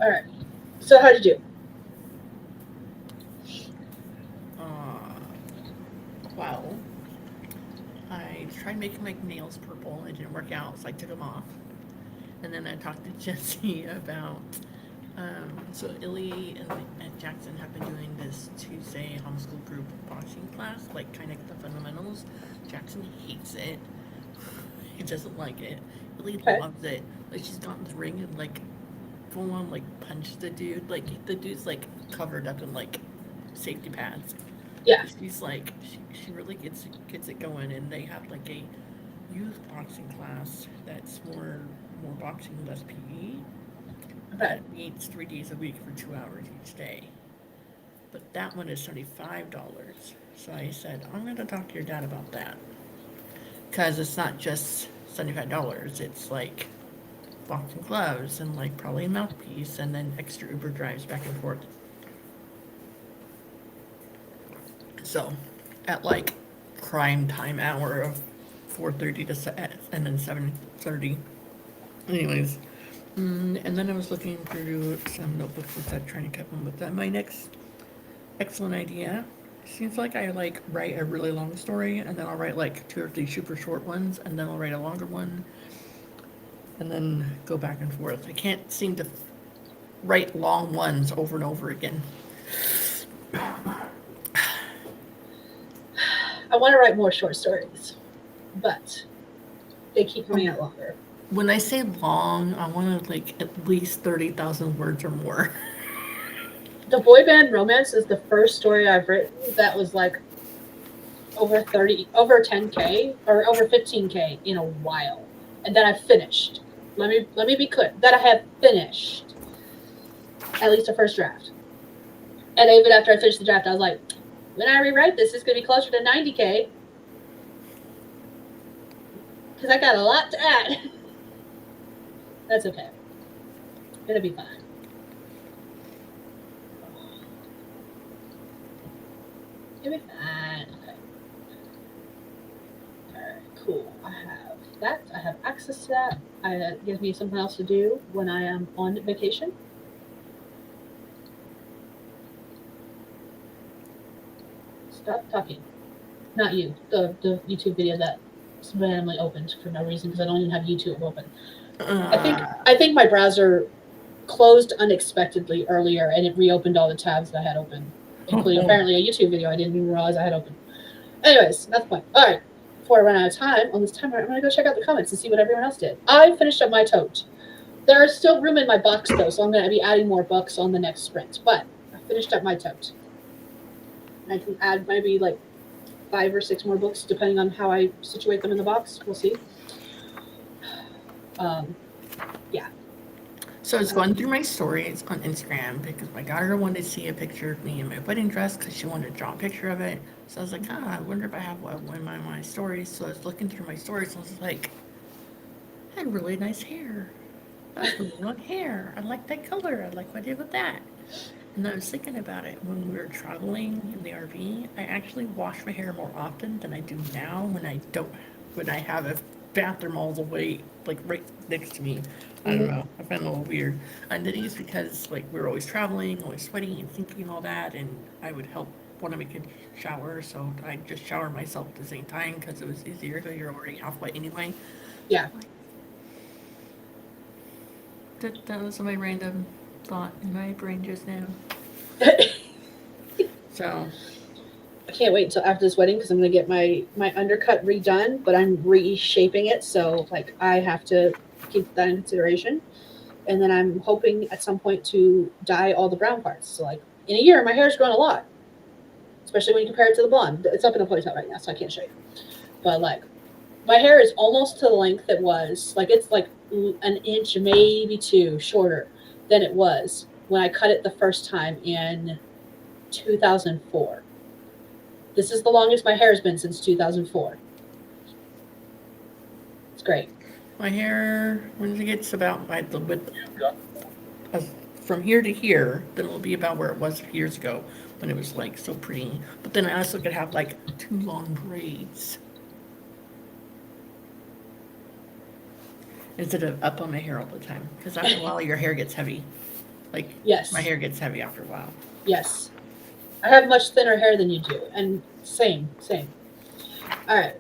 All right. So how'd you do? Uh, well, I tried making my nails purple. It didn't work out, so I took them off. And then I talked to Jesse about. So Illy and Jackson have been doing this Tuesday homeschool group boxing class, like kind of the fundamentals. Jackson hates it. He doesn't like it. Illy Okay. loves it. Like she's gotten in the ring and like full on like punch the dude. Like the dude's like covered up in like safety pads. Yeah. She's like she really gets it going, and they have like a youth boxing class that's more boxing, less PE. Okay. That meets 3 days a week for 2 hours each day. But that one is $75. So I said, I'm going to talk to your dad about that. Because it's not just $75, it's like boxing gloves and like probably a mouthpiece and then extra Uber drives back and forth. So at like crime time hour of 4:30 to and then 7:30. Anyways, and then I was looking through some notebooks and stuff, trying to come up with that. My next excellent idea. Seems like I like write a really long story, and then I'll write like 2 or 3 super short ones, and then I'll write a longer one, and then go back and forth. I can't seem to write long ones over and over again. I want to write more short stories, but they keep coming out longer. When I say long, I want to like at least 30,000 words or more. The boy band romance is the first story I've written that was like over 10K or over 15K in a while, and that I finished. Let me be clear that I have finished at least a first draft. And even after I finished the draft, I was like, when I rewrite this, it's gonna be closer to 90K because I got a lot to add. That's okay. It'll be fine. It'll be fine. Okay. Alright, cool. I have that. I have access to that. It gives me something else to do when I am on vacation. Stop talking. Not you. The YouTube video that randomly opened for no reason because I don't even have YouTube open. I think my browser closed unexpectedly earlier and it reopened all the tabs that I had open, including apparently a YouTube video I didn't even realize I had open. Anyways, that's the point. All right. Before I run out of time on this timer, I'm going to go check out the comments and see what everyone else did. I finished up my tote. There is still room in my box, though, so I'm going to be adding more books on the next sprint. But I finished up my tote. I can add maybe like 5 or 6 more books, depending on how I situate them in the box. We'll see. Yeah. So I was going through my stories on Instagram because my daughter wanted to see a picture of me in my wedding dress because she wanted to draw a picture of it. So I was like, I wonder if I have one of my stories. So I was looking through my stories and I was like, I had really nice hair. That's really long hair. I like that color. I like what I did with that. And I was thinking about it when we were traveling in the RV. I actually wash my hair more often than I do now when I have a bathroom all the way, like right next to me. I don't know. I find it a little weird. And then it's because like we were always traveling, always sweating and thinking and all that, and I would help want to make a shower, so I just shower myself at the same time because it was easier because you're already half wet anyway. Yeah. That was my random thought in my brain just now. So I can't wait until after this wedding because I'm going to get my undercut redone, but I'm reshaping it, so like I have to keep that in consideration. And then I'm hoping at some point to dye all the brown parts. So like in a year, my hair's grown a lot. especially when you compare it to the blonde. It's up in a ponytail right now, so I can't show you. But like, my hair is almost to the length it was. Like it's like an inch, maybe two, shorter than it was when I cut it the first time in 2004. This is the longest my hair has been since 2004. It's great. My hair, when it gets about by the width of, from here to here, then it'll be about where it was years ago when it was like so pretty. But then I also could have like 2 long braids instead of up on my hair all the time. Because after a while, your hair gets heavy. Like, Yes. my hair gets heavy after a while. Yes. I have much thinner hair than you do. And same. All right.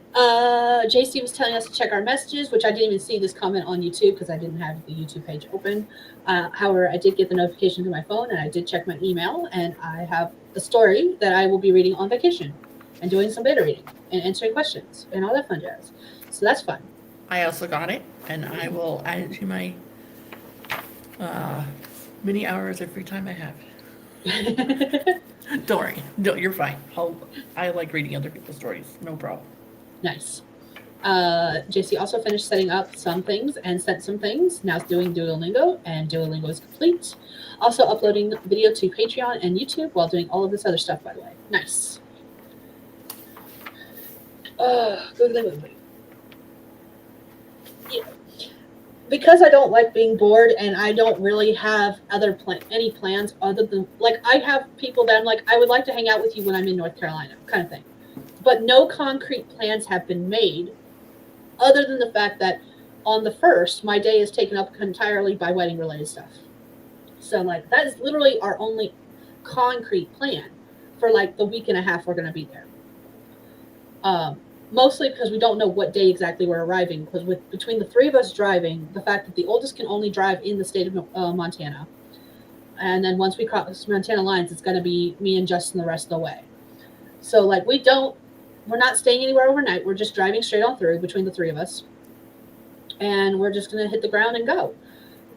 JC was telling us to check our messages, which I didn't even see this comment on YouTube because I didn't have the YouTube page open. However, I did get the notification to my phone and I did check my email, and I have a story that I will be reading on vacation and doing some beta reading and answering questions and all that fun jazz. So that's fun. I also got it, and I will add it to my many hours of free time I have. Don't worry. No, you're fine. I like reading other people's stories. No problem. Nice. JC also finished setting up some things and sent some things. Now it's doing Duolingo, and Duolingo is complete. Also uploading video to Patreon and YouTube while doing all of this other stuff, by the way. Nice. Googly movie. Yeah. Because I don't like being bored and I don't really have any plans other than, like, I have people that I'm like, I would like to hang out with you when I'm in North Carolina, kind of thing. But no concrete plans have been made other than the fact that on the 1st, my day is taken up entirely by wedding related stuff. So like, that is literally our only concrete plan for like the week and a half we're going to be there. Mostly because we don't know what day exactly we're arriving, because between the 3 of us driving, the fact that the oldest can only drive in the state of Montana, and then once we cross Montana lines, it's going to be me and Justin the rest of the way. So like, we're not staying anywhere overnight. We're just driving straight on through between the 3 of us, and we're just going to hit the ground and go.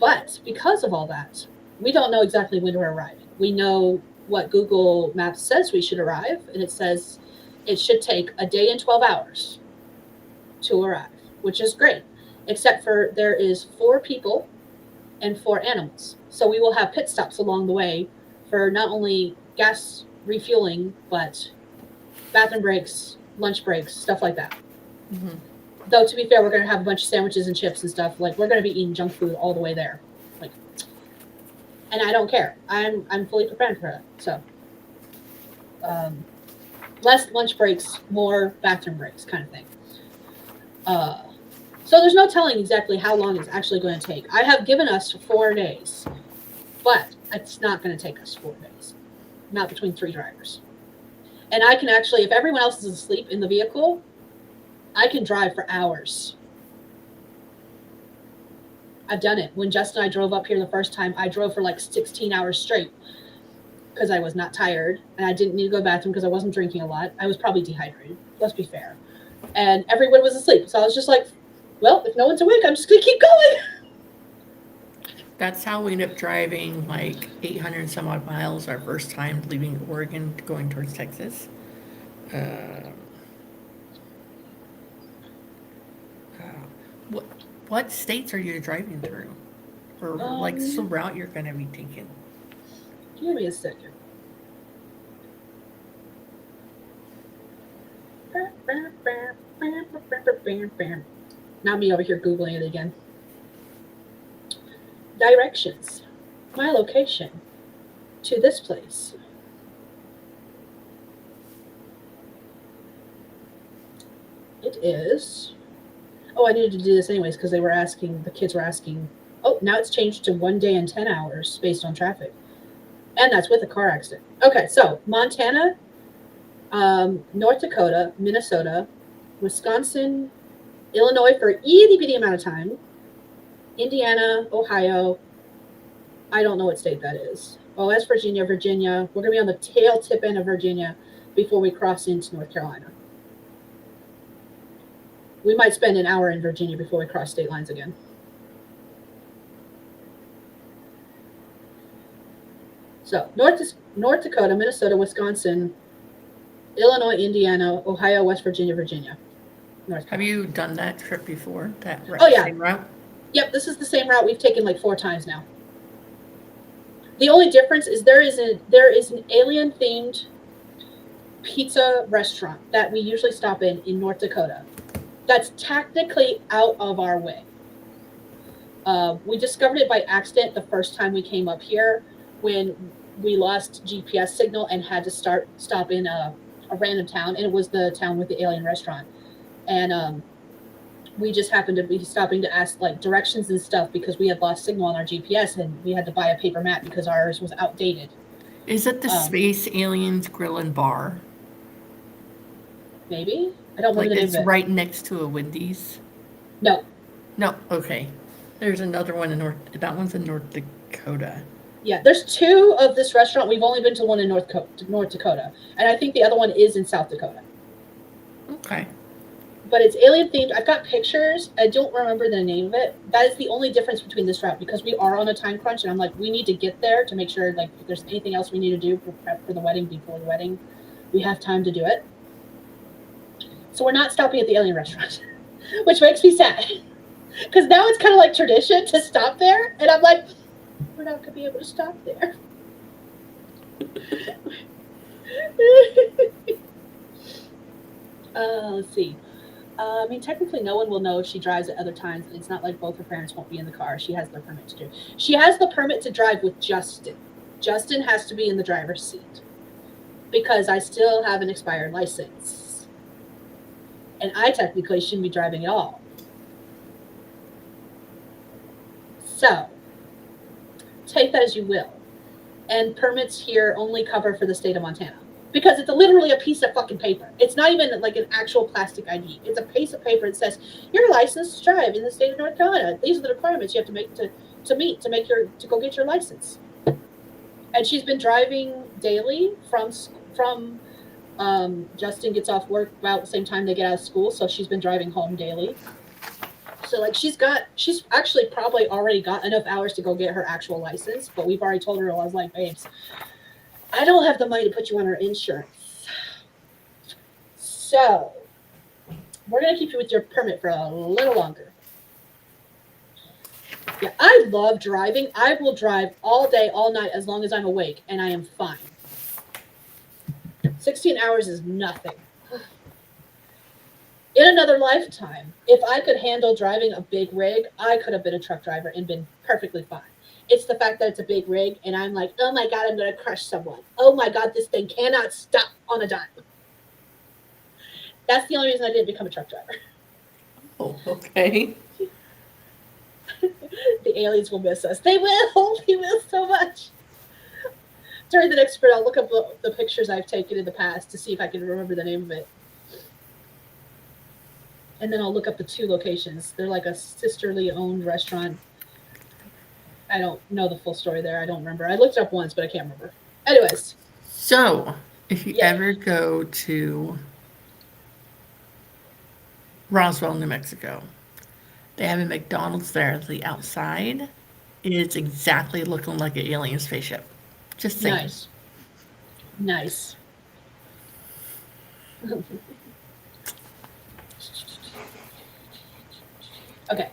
But because of all that, we don't know exactly when we're arriving. We know what Google Maps says we should arrive, and it says it should take a day and 12 hours to arrive, which is great, except for there is 4 people and 4 animals. So we will have pit stops along the way for not only gas refueling, but bathroom breaks, lunch breaks, stuff like that. Mm-hmm. Though, to be fair, we're going to have a bunch of sandwiches and chips and stuff. Like, we're going to be eating junk food all the way there. Like, and I don't care. I'm fully prepared for that. So, less lunch breaks, more bathroom breaks, kind of thing. So there's no telling exactly how long it's actually going to take. I have given us 4 days, but it's not going to take us 4 days. Not between 3 drivers. And I can actually, if everyone else is asleep in the vehicle, I can drive for hours. I've done it. When Justin and I drove up here the first time, I drove for like 16 hours straight because I was not tired and I didn't need to go to the bathroom because I wasn't drinking a lot. I was probably dehydrated. Let's be fair. And everyone was asleep. So I was just like, well, if no one's awake, I'm just going to keep going. That's how we ended up driving like 800 some odd miles our first time leaving Oregon going towards Texas. What states are you driving through? Or like the route you're going to be taking? Give me a second. Not me over here Googling it again. Directions. My location to this place. It is. Oh, I needed to do this anyways because the kids were asking. Oh, now it's changed to 1 day and 10 hours based on traffic. And that's with a car accident. Okay, so Montana, North Dakota, Minnesota, Wisconsin, Illinois for an itty bitty amount of time, Indiana, Ohio. I don't know what state that is. Oh, that's Virginia. We're going to be on the tail tip end of Virginia before we cross into North Carolina. We might spend an hour in Virginia before we cross state lines again. So North Dakota, Minnesota, Wisconsin, Illinois, Indiana, Ohio, West Virginia, North Have Carolina. you done that trip before? That Oh yeah, same route? yep. This is the same route we've taken like 4 times now. The only difference is there is an alien themed pizza restaurant that we usually stop in North Dakota. That's technically out of our way. We discovered it by accident the first time we came up here when we lost GPS signal and had to stop in a random town, and it was the town with the alien restaurant. And we just happened to be stopping to ask like directions and stuff because we had lost signal on our GPS and we had to buy a paper map because ours was outdated. Is it the Um, Space Aliens Grill and Bar? Maybe I don't remember Like the name of it's it. right next to a Wendy's? No, No, okay. There's another one in North. That one's in North Dakota. yeah, there's two of this restaurant. We've only been to one in North Dakota, and I think the other one is in South Dakota. Okay. But it's alien themed. I've got pictures. I don't remember the name of it. That is the only difference between this route because we are on a time crunch, and I'm like, we need to get there to make sure like if there's anything else we need to do for prep for the wedding before the wedding, we have time to do it. So we're not stopping at the alien restaurant, which makes me sad because now it's kind of like tradition to stop there, and I'm like, we're not gonna be able to stop there. Let's see. I mean, technically, no one will know if she drives at other times. It's not like both her parents won't be in the car. She has the permit to do. She has the permit to drive with Justin. Justin has to be in the driver's seat because I still have an expired license, and I technically shouldn't be driving at all. So, take that as you will. And permits here only cover for the state of Montana because it's literally a piece of fucking paper. It's not even like an actual plastic ID. It's a piece of paper that says you're licensed to drive in the state of North Carolina. These are the requirements you have to make to meet to go get your license. And she's been driving daily from Justin gets off work about the same time they get out of school, so she's been driving home daily. So like she's actually probably already got enough hours to go get her actual license, but we've already told her, I was like, babes, I don't have the money to put you on our insurance. So we're gonna keep you with your permit for a little longer. Yeah, I love driving. I will drive all day, all night, as long as I'm awake, and I am fine. 16 hours is nothing. In another lifetime, if I could handle driving a big rig, I could have been a truck driver and been perfectly fine. It's the fact that it's a big rig, and I'm like, oh my God, I'm going to crush someone. Oh my God, this thing cannot stop on a dime. That's the only reason I didn't become a truck driver. Oh, okay. The aliens will miss us. They will. They will so much. During the next sprint, I'll look up the pictures I've taken in the past to see if I can remember the name of it. And then I'll look up the two locations. They're like a sisterly owned restaurant. I don't know the full story there. I don't remember. I looked it up once, but I can't remember. Anyways. So, if you Yeah. ever go to Roswell, New Mexico, they have a McDonald's there. The outside is exactly looking like an alien spaceship. Just saying. Nice. Nice. Okay.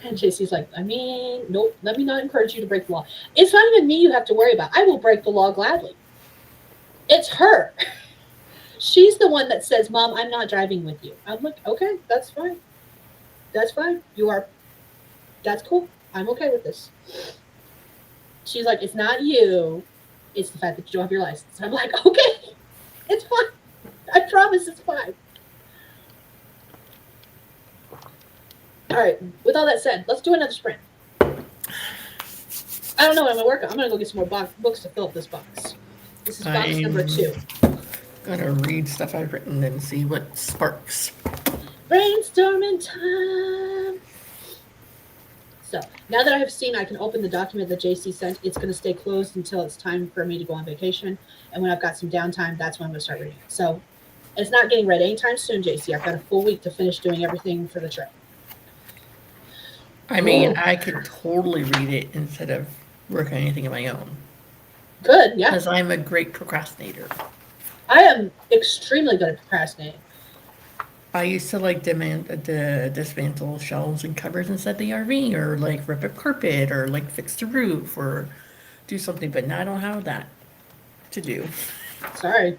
And JC's like, I mean, nope, let me not encourage you to break the law. It's not even me you have to worry about. I will break the law gladly. It's her. She's the one that says, Mom, I'm not driving with you. I'm like, okay, that's fine. That's fine. That's cool. I'm okay with this. She's like, it's not you. It's the fact that you don't have your license. I'm like, okay, it's fine. I promise it's fine. All right. With all that said, let's do another sprint. I don't know what I'm going to work on. I'm going to go get some more books to fill up this box. This is box number 2. Gonna read stuff I've written and see what sparks. Brainstorming time. So now that I have seen I can open the document that JC sent, it's going to stay closed until it's time for me to go on vacation. And when I've got some downtime, that's when I'm going to start reading it. So it's not getting read anytime soon, JC. I've got a full week to finish doing everything for the trip. I mean, I could totally read it instead of working on anything of my own. Good, yeah. because I'm a great procrastinator. I am extremely good at procrastinating. I used to like dismantle shelves and cupboards inside the RV, or like rip a carpet, or like fix the roof, or do something. But now I don't have that to do. Sorry.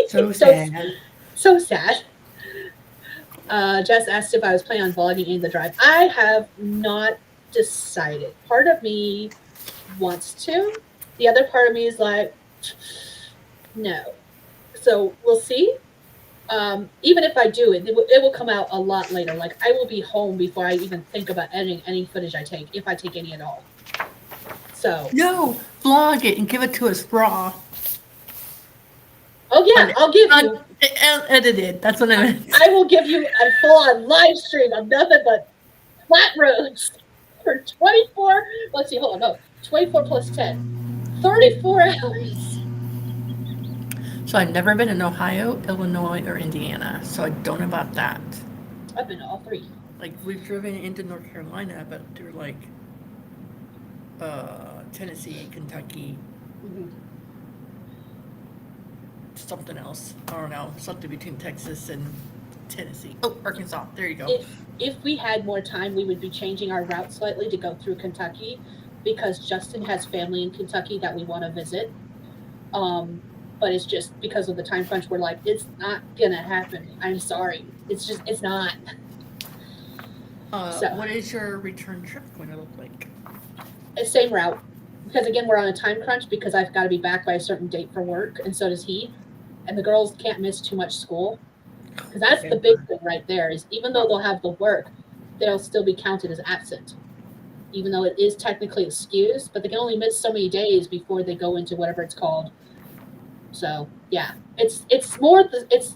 So so sad. so sad. Jess asked if I was planning on vlogging in the drive. I have not decided. Part of me wants to. The other part of me is like, no. So we'll see. Even if I do it, it will come out a lot later. Like I will be home before I even think about editing any footage I take, if I take any at all. So, No, vlog it and give it to us raw. oh yeah, I'll give you. Unedited. That's what I meant. I will give you a full-on live stream of nothing but flat roads for 24. Let's see, hold on, no, 24 plus 10, 34 hours. So I've never been in Ohio, Illinois, or Indiana, so I don't know about that. I've been to all three. Like we've driven into North Carolina, but through like Tennessee, Kentucky, Mm-hmm. something else. I don't know, something between Texas and Tennessee. Oh, Arkansas. There you go. If we had more time, we would be changing our route slightly to go through Kentucky because Justin has family in Kentucky that we want to visit. Um, but it's just because of the time crunch, we're like, it's not gonna happen. I'm sorry. It's not. So What is your return trip going to look like? it's same route. Because again, we're on a time crunch because I've got to be back by a certain date for work, and so does he. And the girls can't miss too much school. Because that's the big thing right there is even though they'll have the work, they'll still be counted as absent. Even though it is technically excused, but they can only miss so many days before they go into whatever it's called. So yeah, it's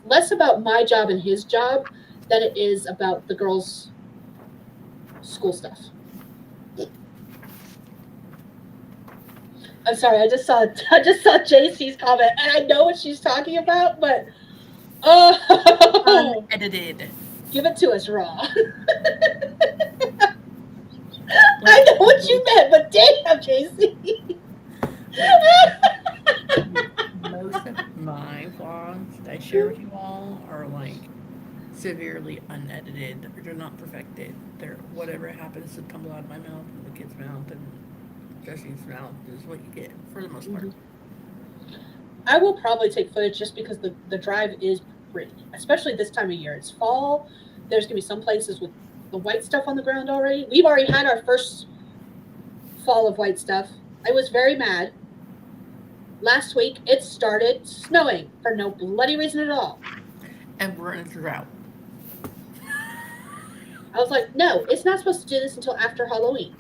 less about my job and his job than it is about the girls' school stuff. I'm sorry, I just saw JC's comment, and I know what she's talking about, but oh, Unedited. give it to us raw. I know what you meant, but damn, JC. Most of my vlogs that I share with you all are like severely unedited. They're not perfected. They're whatever happens to tumble out of my mouth and the kid's mouth and Jesse's mouth is what you get for the most part. I will probably take footage just because the drive is pretty, especially this time of year. It's fall. There's gonna be some places with the white stuff on the ground already. We've already had our first fall of white stuff. I was very mad. Last week it started snowing for no bloody reason at all. And we're in a drought. I was like, no, it's not supposed to do this until after Halloween.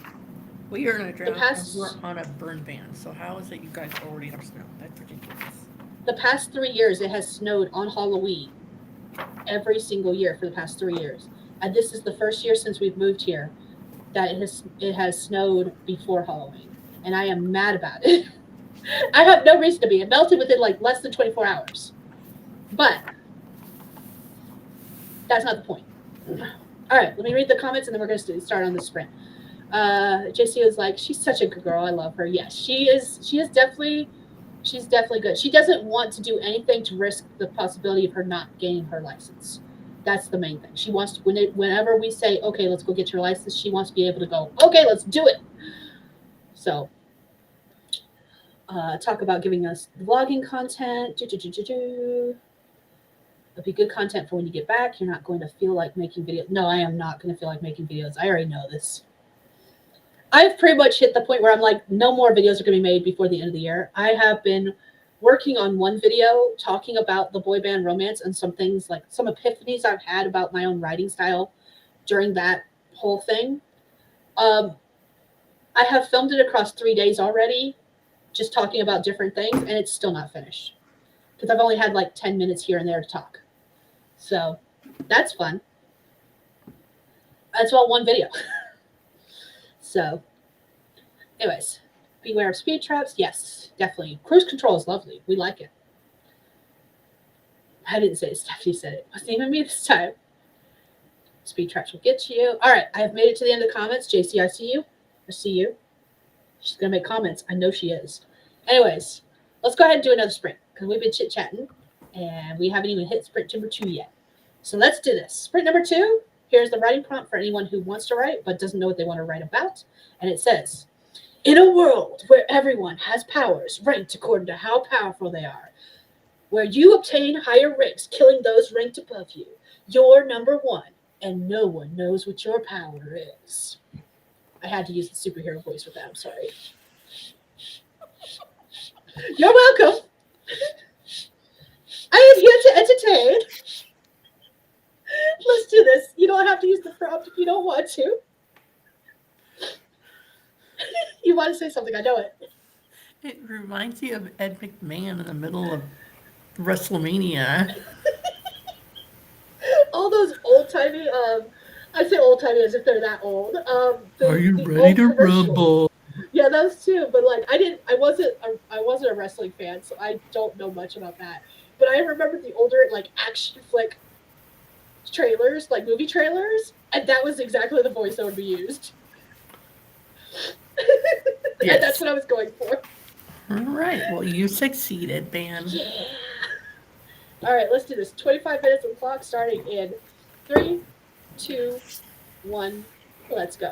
We are in a The drought and we're past on a burn ban. So how is it you guys already have snow? That's ridiculous. the past 3 years it has snowed on Halloween every single year for the past 3 years. And this is the first year since we've moved here that it has snowed before Halloween. And I am mad about it. I have no reason to be. It melted within like less than 24 hours. But that's not the point. All right, let me read the comments and then we're going to start on the sprint. JC was like, she's such a good girl. I love her. Yes, she is. She's definitely good. She doesn't want to do anything to risk the possibility of her not gaining her license. That's the main thing. She wants to, whenever we say, okay, let's go get your license, she wants to be able to go, okay, let's do it. So, talk about giving us vlogging content. It'll be good content for when you get back. You're not going to feel like making videos. No, I am not going to feel like making videos. I already know this. I've pretty much hit the point where I'm like, no more videos are going to be made before the end of the year. I have been working on one video talking about the boy band romance and some things like some epiphanies I've had about my own writing style during that whole thing. I have filmed it across 3 days already, just talking about different things, and it's still not finished because I've only had like 10 minutes here and there to talk. So that's fun. That's all one video. So, anyways, beware of speed traps. Yes, definitely. Cruise control is lovely. We like it. I didn't say it. Stephanie said it. It wasn't even me this time. Speed traps will get you. All right, I have made it to the end of the comments. JC, I see you. I see you. She's gonna make comments. I know she is. Anyways, let's go ahead and do another sprint because we've been chit chatting and we haven't even hit sprint number 2 yet. So let's do this. Sprint number 2. Here's the writing prompt for anyone who wants to write but doesn't know what they want to write about. And it says, in a world where everyone has powers ranked according to how powerful they are, where you obtain higher ranks, killing those ranked above you, you're number one, and no one knows what your power is. I had to use the superhero voice with that. I'm sorry. You're welcome. I am here to entertain. Let's do this. You don't have to use the prompt if you don't want to. You want to say something, I know it. It reminds me of Ed McMahon in the middle of WrestleMania. All those old timey, I say old timey as if they're that old. Are you The ready old to commercials. rumble? Yeah, those too. But like, I wasn't a wrestling fan, so I don't know much about that. But I remember the older like action flick trailers, like movie trailers, and that was exactly the voice that would be used. And that's Yes. what I was going for. All right. Well, you succeeded, band. Yeah. All right, let's do this. 25 minutes on the clock starting in 3, 2, 1. Let's go.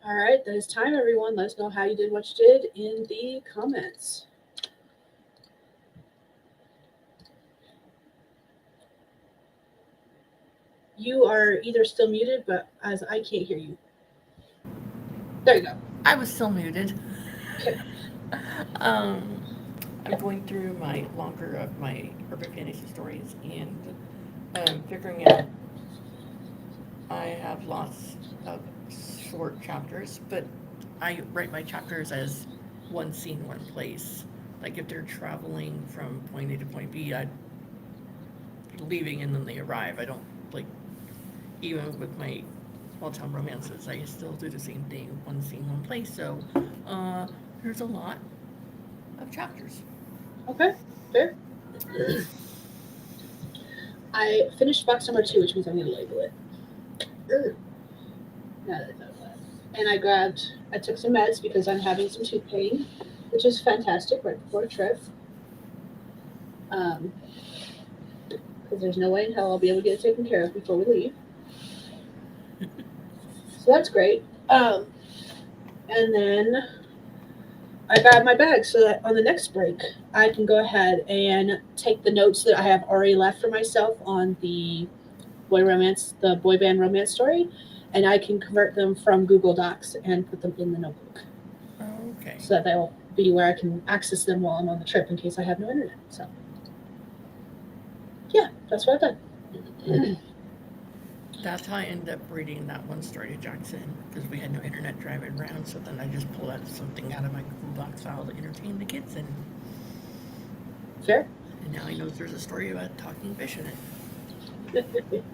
All right, that is time, everyone. Let us know how you did what you did in the comments. You are either still muted, but as I can't hear you. There you go. I was still muted. Okay. um, I'm going through my longer of my urban fantasy stories and figuring out I have lots of short chapters, but I write my chapters as one scene, one place. Like if they're traveling from point A to point B, I'm leaving and then they arrive. I don't like, even with my small town romances, I still do the same thing, one scene, one place. So uh, there's a lot of chapters. Okay. Fair. I finished box number 2, which means I'm going to label it. Ugh. Now that I thought about it. And I took some meds because I'm having some tooth pain, which is fantastic right before a trip. Um, because there's no way in hell I'll be able to get it taken care of before we leave. So that's great. And then I got my bag so that on the next break I can go ahead and take the notes that I have already left for myself on the boy band romance story, and I can convert them from Google Docs and put them in the notebook Okay. so that they'll be where I can access them while I'm on the trip in case I have no internet. So yeah, that's what I've done. That's how I ended up reading that one story to Jackson because we had no internet driving around. So then I just pulled out something out of my Google Docs file to entertain the kids, Fair. and now he knows there's a story about talking fish in it.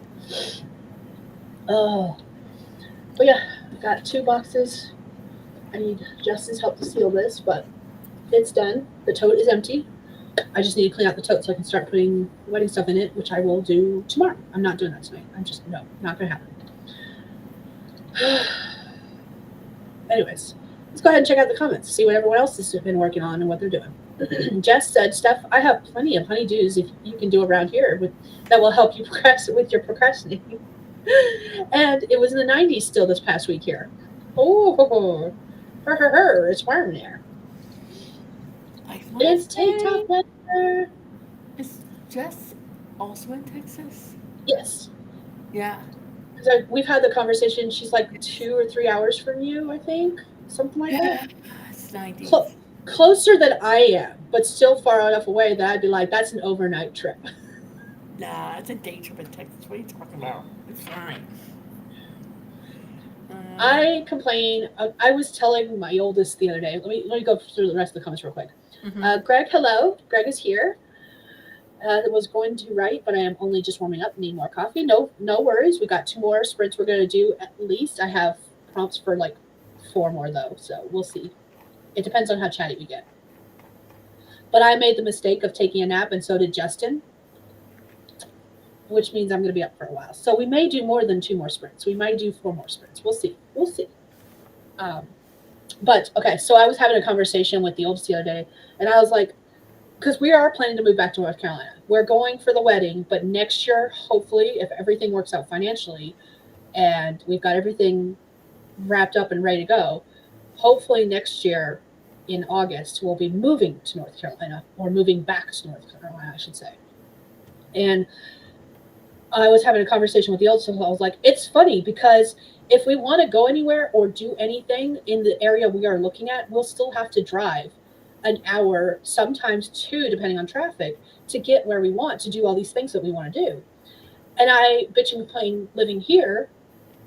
Oh, but yeah, I got 2 boxes. I need Justin's help to seal this, but it's done. The tote is empty. I just need to clean out the tote so I can start putting wedding stuff in it, which I will do tomorrow. I'm not doing that tonight. I'm just, no, not going to happen. Anyways, let's go ahead and check out the comments, see what everyone else has been working on and what they're doing. Jess said, Steph, I have plenty of honeydews if you can do around here that will help you progress with your procrastinating. And it was in the 90s still this past week here. Oh, it's warm there. I It's want to TikTok say, weather. is Jess also in Texas? Yes. Yeah. So we've had the conversation. She's like 2 or 3 hours from you, I think, something like Yeah. that. It's Cl- 90s. Closer than I am, but still far enough away that I'd be like, that's an overnight trip. Nah, it's a day trip in Texas. What are you talking about? It's fine. Uh, I complain. I was telling my oldest the other day. Let me go through the rest of the comments real quick. mm-hmm. Greg, hello. Greg is here. I was going to write, but I am only just warming up. Need more coffee. No, no worries. We got 2 more sprints we're going to do at least. I have prompts for like 4 more though, so we'll see. It depends on how chatty we get. But I made the mistake of taking a nap, and so did Justin, which means I'm going to be up for a while. So we may do more than 2 more sprints. We might do 4 more sprints. We'll see. We'll see. Um, but okay, so I was having a conversation with the oldest the other day, and I was like, because we are planning to move back to North Carolina. We're going for the wedding, but next year, hopefully, if everything works out financially and we've got everything wrapped up and ready to go, hopefully next year in August, we'll be moving to North Carolina or moving back to North Carolina, I should say. And I was having a conversation with the oldest, so I was like, it's funny because if we want to go anywhere or do anything in the area we are looking at, we'll still have to drive an hour, sometimes 2, depending on traffic, to get where we want to do all these things that we want to do. And I bitch and complain living here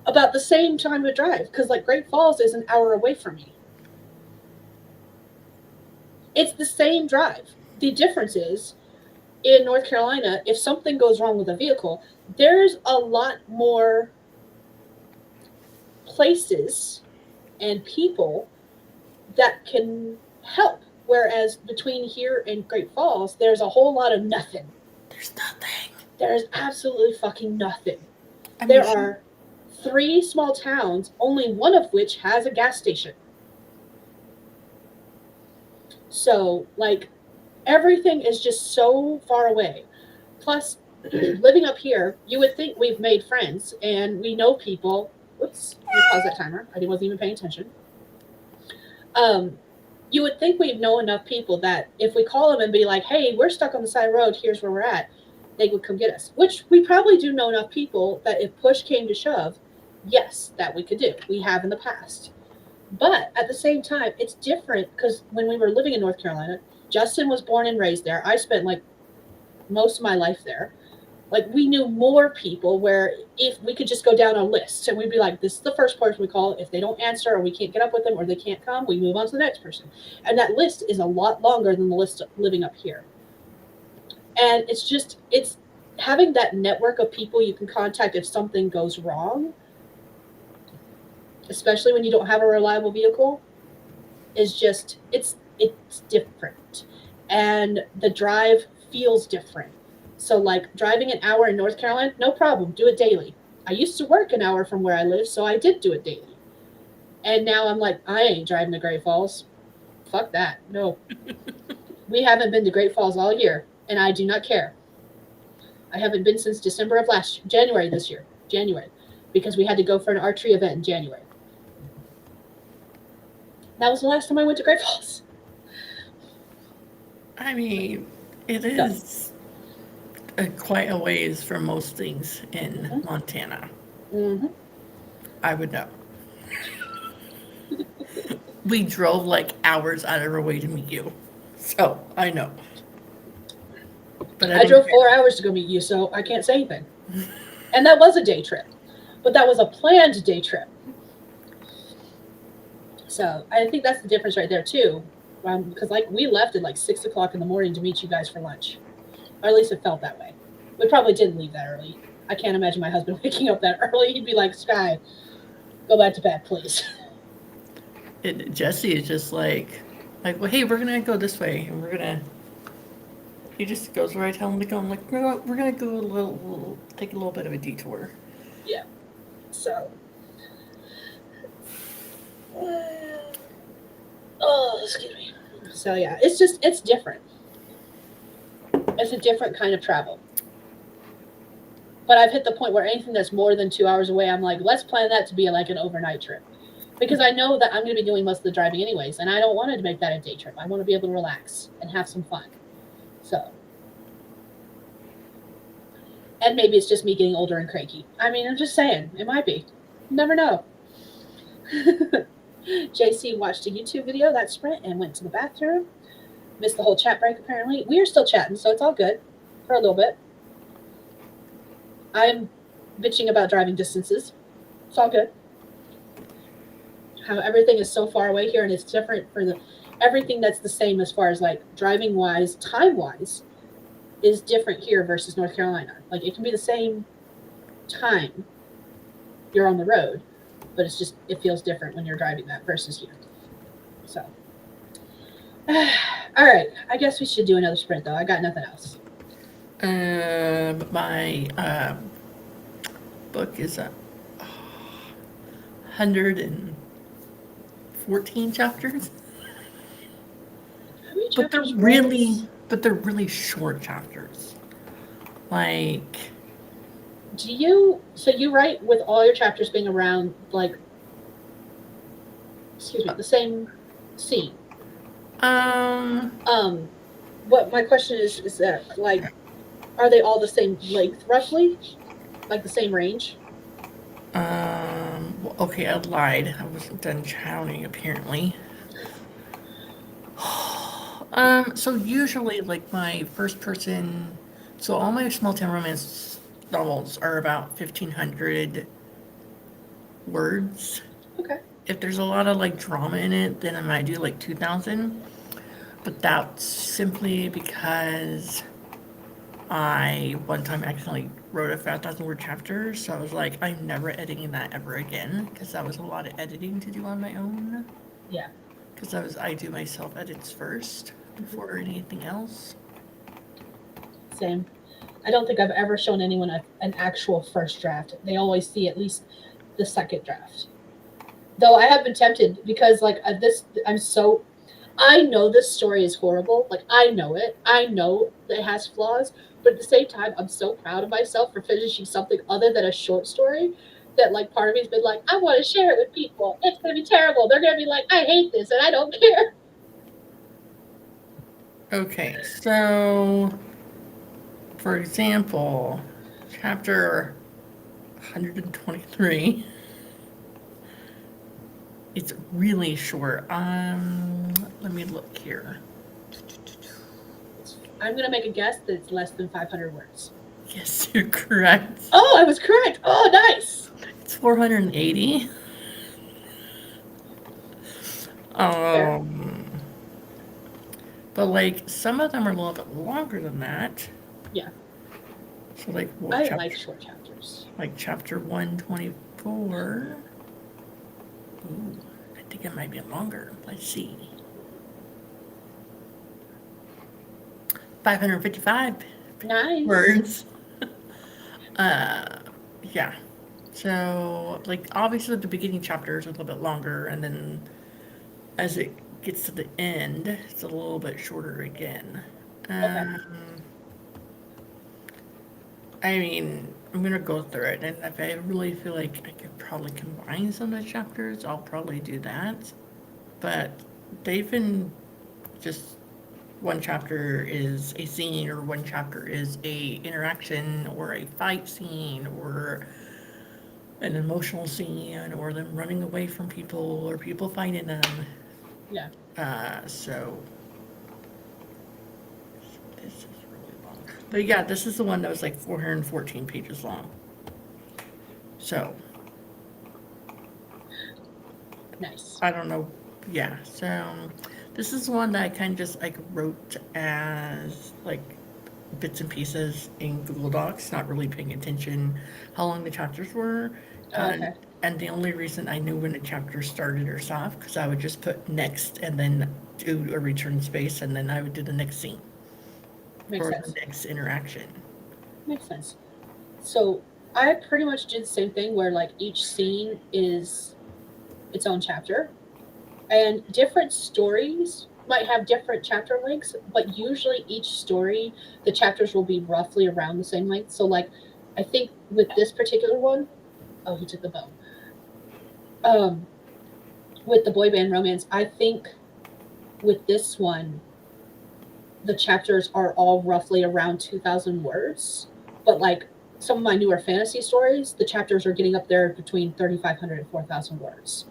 about the same time to drive because, like, Great Falls is an hour away from me. It's the same drive. The difference is in North Carolina, if something goes wrong with a vehicle, there's a lot more places and people that can help. Whereas between here and Great Falls, there's a whole lot of nothing. There's nothing. There's absolutely fucking nothing. I mean, There are 3 small towns, only one of which has a gas station. So, like, everything is just so far away. Plus, living up here, you would think we've made friends and we know people Whoops, let me pause that timer. I wasn't even paying attention. Um, you would think we know enough people that if we call them and be like, hey, we're stuck on the side of the road, here's where we're at, they would come get us. Which we probably do know enough people that if push came to shove, yes, that we could do. We have in the past. But at the same time, it's different because when we were living in North Carolina, Justin was born and raised there. I spent like most of my life there. Like we knew more people where if we could just go down a list and we'd be like, this is the first person we call. If they don't answer or we can't get up with them or they can't come, we move on to the next person. And that list is a lot longer than the list living up here. And it's having that network of people you can contact if something goes wrong, especially when you don't have a reliable vehicle, is just it's different. And the drive feels different. So like driving an hour in North Carolina, no problem, do it daily. I used to work an hour from where I live, so I did do it daily. And now I'm like, I ain't driving to Great Falls. Fuck that. No. We haven't been to Great Falls all year, and I do not care. I haven't been since December of January this year. January. Because we had to go for an archery event in January. That was the last time I went to Great Falls. I mean, it is quite a ways for most things in Montana. Mm-hmm. I would know. We drove like hours out of our way to meet you. So, I know. But I drove 4 hours to go meet you, so I can't say anything. And that was a day trip. But that was a planned day trip. So I think that's the difference right there too. Because like we left at like 6 o'clock in the morning to meet you guys for lunch. Or at least it felt that way. We probably didn't leave that early. I can't imagine my husband waking up that early. He'd be like, Skye, go back to bed, please. Jesse is just like, well, hey, we're gonna go this way, and he just goes where I tell him to go. I'm like, we're gonna go take a little bit of a detour. Yeah. So. Oh, excuse me. So yeah, it's different. It's a different kind of travel. But I've hit the point where anything that's more than 2 hours away, I'm like, let's plan that to be like an overnight trip. Because I know that I'm going to be doing most of the driving anyways, and I don't want to make that a day trip. I want to be able to relax and have some fun. So. And maybe it's just me getting older and cranky. I mean, I'm just saying, it might be. You never know. JC watched a YouTube video that sprint and went to the bathroom. Missed the whole chat break apparently. We are still chatting, so it's all good for a little bit. I'm bitching about driving distances. It's all good. How everything is so far away here and it's different for everything that's the same as far as like driving wise, time wise, is different here versus North Carolina. Like it can be the same time you're on the road, but it feels different when you're driving that versus here. So, all right. I guess we should do another sprint though. I got nothing else. My book is 114 chapters. But they're really short chapters. Like, so you write with all your chapters being around like, the same scene? What my question is that like, are they all the same length roughly? Like the same range? Okay, I lied. I wasn't done counting apparently. So usually like my first person, so all my small town romance novels are about 1,500 words. Okay. If there's a lot of like drama in it, then I might do like 2,000. But that's simply because I one time accidentally wrote a 5,000 word chapter, so I was like, I'm never editing that ever again, because that was a lot of editing to do on my own. Yeah. Because I do my self edits first before anything else. Same. I don't think I've ever shown anyone an actual first draft. They always see at least the second draft. Though I have been tempted because like I know this story is horrible. Like I know it. I know it has flaws, but at the same time, I'm so proud of myself for finishing something other than a short story that like part of me's been like, I want to share it with people. It's gonna be terrible. They're gonna be like, I hate this and I don't care. Okay, so for example, chapter 123. It's really short. Let me look here. I'm gonna make a guess that it's less than 500 words. Yes, you're correct. Oh, I was correct. Oh, nice. It's 480. Fair. But like some of them are a little bit longer than that. Yeah. So like what I chapter? like short chapters. Like chapter 124. Ooh, I think it might be longer. Let's see. 555 Nice. words. Yeah. So, like, obviously the beginning chapters are a little bit longer, and then as it gets to the end, it's a little bit shorter again. Okay. I mean, I'm gonna go through it, and if I really feel like I could probably combine some of the chapters, I'll probably do that. But they've been just one chapter is a scene, or one chapter is a interaction, or a fight scene, or an emotional scene, or them running away from people, or people finding them. Yeah. So this is really long. But yeah, this is the one that was like 414 pages long. So Nice. I don't know. Yeah. So this is one that I kind of just like wrote as like bits and pieces in Google Docs, not really paying attention how long the chapters were. Okay. And the only reason I knew when a chapter started or stopped, because I would just put next and then do a return space, and then I would do the next scene Makes or sense. the next interaction. Makes sense. So I pretty much did the same thing where like each scene is its own chapter, and different stories might have different chapter lengths, but usually each story, the chapters will be roughly around the same length. So like I think with this particular one, oh, he took the bone. Um, with the boy band romance, I think with this one, the chapters are all roughly around 2,000 words. But like some of my newer fantasy stories, the chapters are getting up there between 3,500 and 4,000 words.